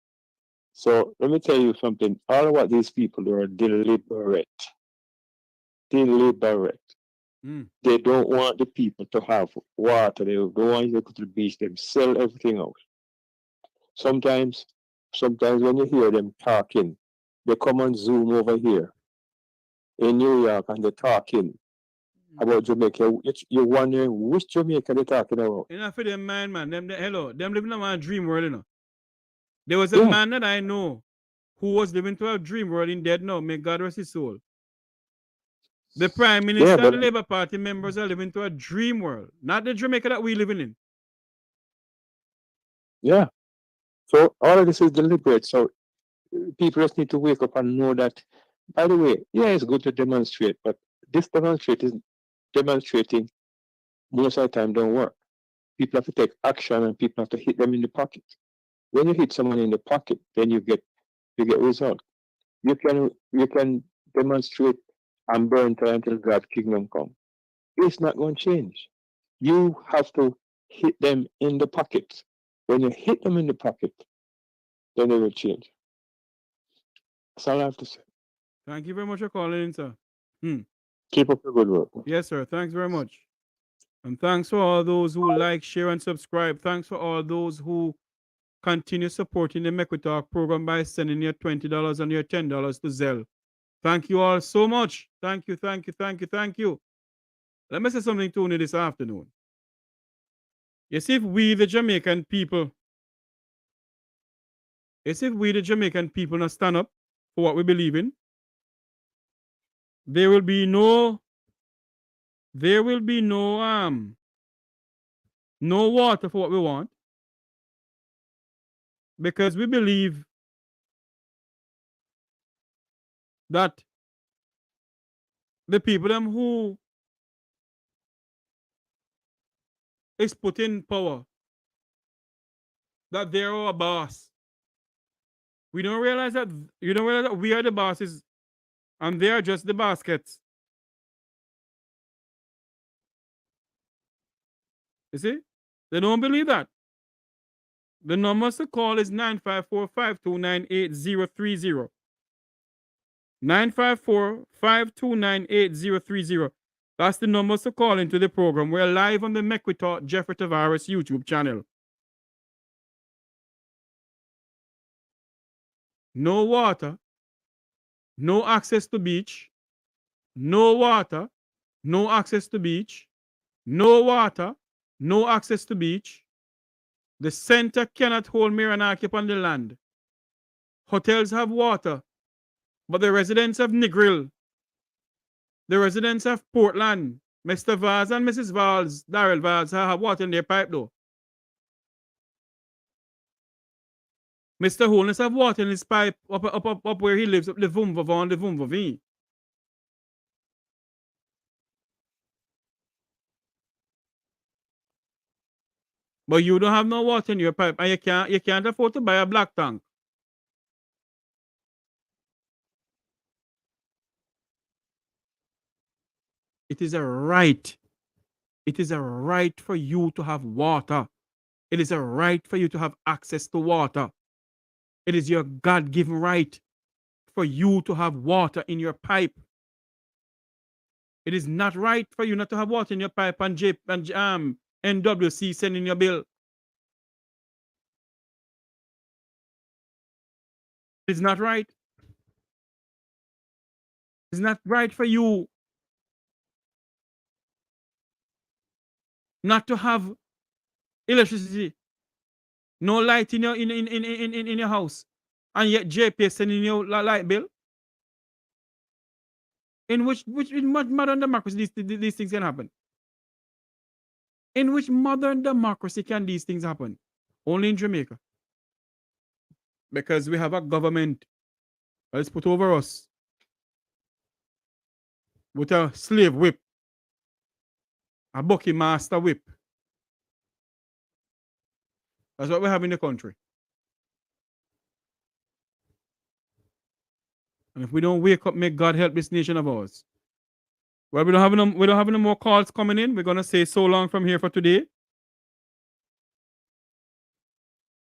Speaker 18: So let me tell you something. All of what these people do are deliberate. Deliberate. They don't want the people to have water. They don't want you to go to the beach. They sell everything out. Sometimes when you hear them talking, they come on Zoom over here in New York and they're talking. about Jamaica. You're wondering which Jamaica they're talking about.
Speaker 2: You know, for them man. Them living in a dream world, you know. There was a man that I know who was living to a dream world in dead now. May God rest his soul. The Prime Minister and the Labour Party members are living to a dream world, not the Jamaica that we living in.
Speaker 18: Yeah. So all of this is deliberate. So people just need to wake up and know that, by the way, yeah, it's good to demonstrate, but this demonstrating most of the time don't work. People have to take action and people have to hit them in the pocket. When you hit someone in the pocket, then you get result. You can demonstrate and burn time until God's kingdom come. It's not going to change. You have to hit them in the pocket. When you hit them in the pocket, then they will change. That's all I have to say.
Speaker 2: Thank you very much for calling in, sir.
Speaker 18: Keep up the good work.
Speaker 2: Yes, sir. Thanks very much. And thanks for all those who like, share, and subscribe. Thanks for all those who continue supporting the Mek Wi Talk program by sending your $20 and your $10 to Zelle. Thank you all so much. Thank you, thank you, thank you, thank you. Let me say something to you this afternoon. You see, if we, the Jamaican people, not stand up for what we believe in, there will be no water for what we want, because we believe that the people them who is put in power, that they're our boss. We don't realize that we are the bosses and they are just the baskets. You see? They don't believe that. The numbers to call is 954-529-8030. 954-529-8030. That's the numbers to call into the program. We're live on the Mek Wi Talk Jeffrey Tavares YouTube channel. No water, no access to beach, no water, no access to beach, no water, no access to beach. The center cannot hold Miranaki upon the land. Hotels have water, but the residents of Negril, the residents of Portland, Mr. Vaz and Mrs. Vaz, Darrell Vaz, have water in their pipe though. Mr. Holness have water in his pipe up where he lives, up the Vumvavon, the Vumvavi. But you don't have no water in your pipe, and you can't afford to buy a black tank. It is a right. It is a right for you to have water. It is a right for you to have access to water. It is your God-given right for you to have water in your pipe. It is not right for you not to have water in your pipe and NWC sending your bill. It's not right. It's not right for you not to have electricity, no light in your house, and yet JP sending you a light bill. In which modern democracy these things can happen? In which modern democracy can these things happen? Only in Jamaica. Because we have a government that is put over us with a slave whip, a bucky master whip. That's what we have in the country. And if we don't wake up, may God help this nation of ours. Well, we don't have any more calls coming in. We're gonna say so long from here for today.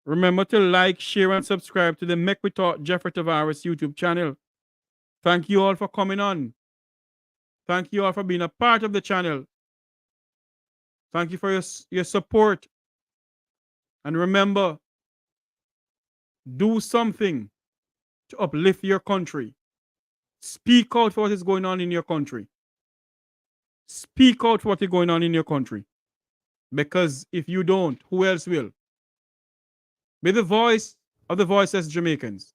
Speaker 2: Remember to like, share, and subscribe to the Mek Wi Talk Jeffrey Tavares YouTube channel. Thank you all for coming on. Thank you all for being a part of the channel. Thank you for your support. And remember, do something to uplift your country. Speak out for what is going on in your country. Speak out what is going on in your country. Because if you don't, who else will? Be the voice of the voiceless Jamaicans.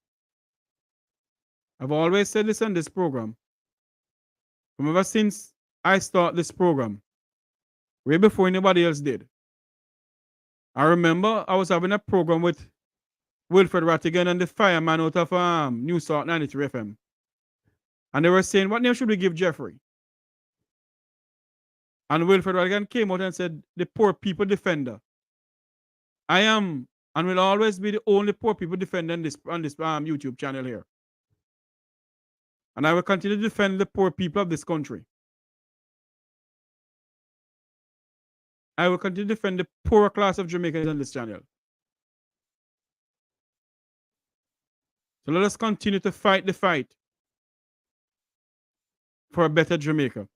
Speaker 2: I've always said this on this program. From ever since I started this program, way before anybody else did. I remember I was having a program with Wilfred Rattigan and the fireman out of New South 93 FM. And they were saying, what name should we give Jeffrey? And Wilfred Rattigan came out and said, the poor people defender. I am and will always be the only poor people defender on this YouTube channel here. And I will continue to defend the poor people of this country. I will continue to defend the poorer class of Jamaicans on this channel. So let us continue to fight the fight for a better Jamaica.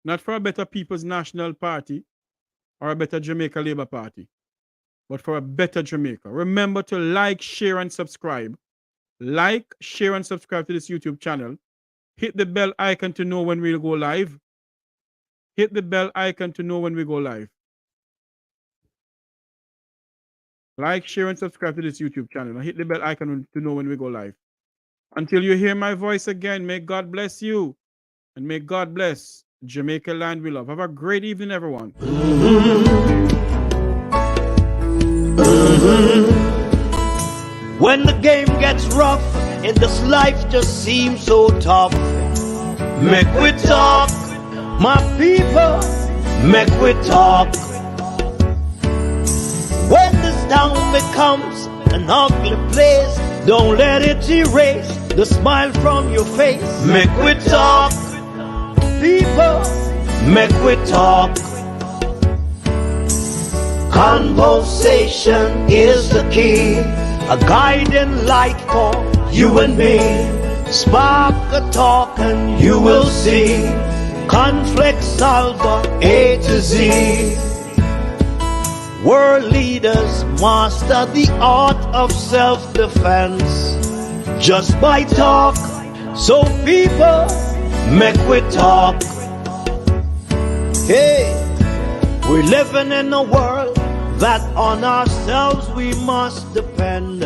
Speaker 2: Not for a better People's National Party or a better Jamaica Labour Party, but for a better Jamaica. Remember to like, share, and subscribe. Like, share, and subscribe to this YouTube channel. Hit the bell icon to know when we'll go live. Hit the bell icon to know when we go live. Like, share, and subscribe to this YouTube channel. And hit the bell icon to know when we go live. Until you hear my voice again, may God bless you. And may God bless Jamaica land we love. Have a great evening, everyone.
Speaker 1: When the game gets rough and this life just seems so tough, Mek Wi Talk, my people, Mek Wi Talk. When this town becomes an ugly place, don't let it erase the smile from your face. Mek Wi Talk, people, Mek Wi Talk. Conversation is the key, a guiding light for you and me. Spark a talk and you will see. Conflict solver A to Z. World leaders master the art of self-defense just by talk. So people, Mek Wi Talk. Hey, we're living in a world that on ourselves we must depend.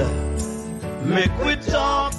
Speaker 1: Mek Wi Talk.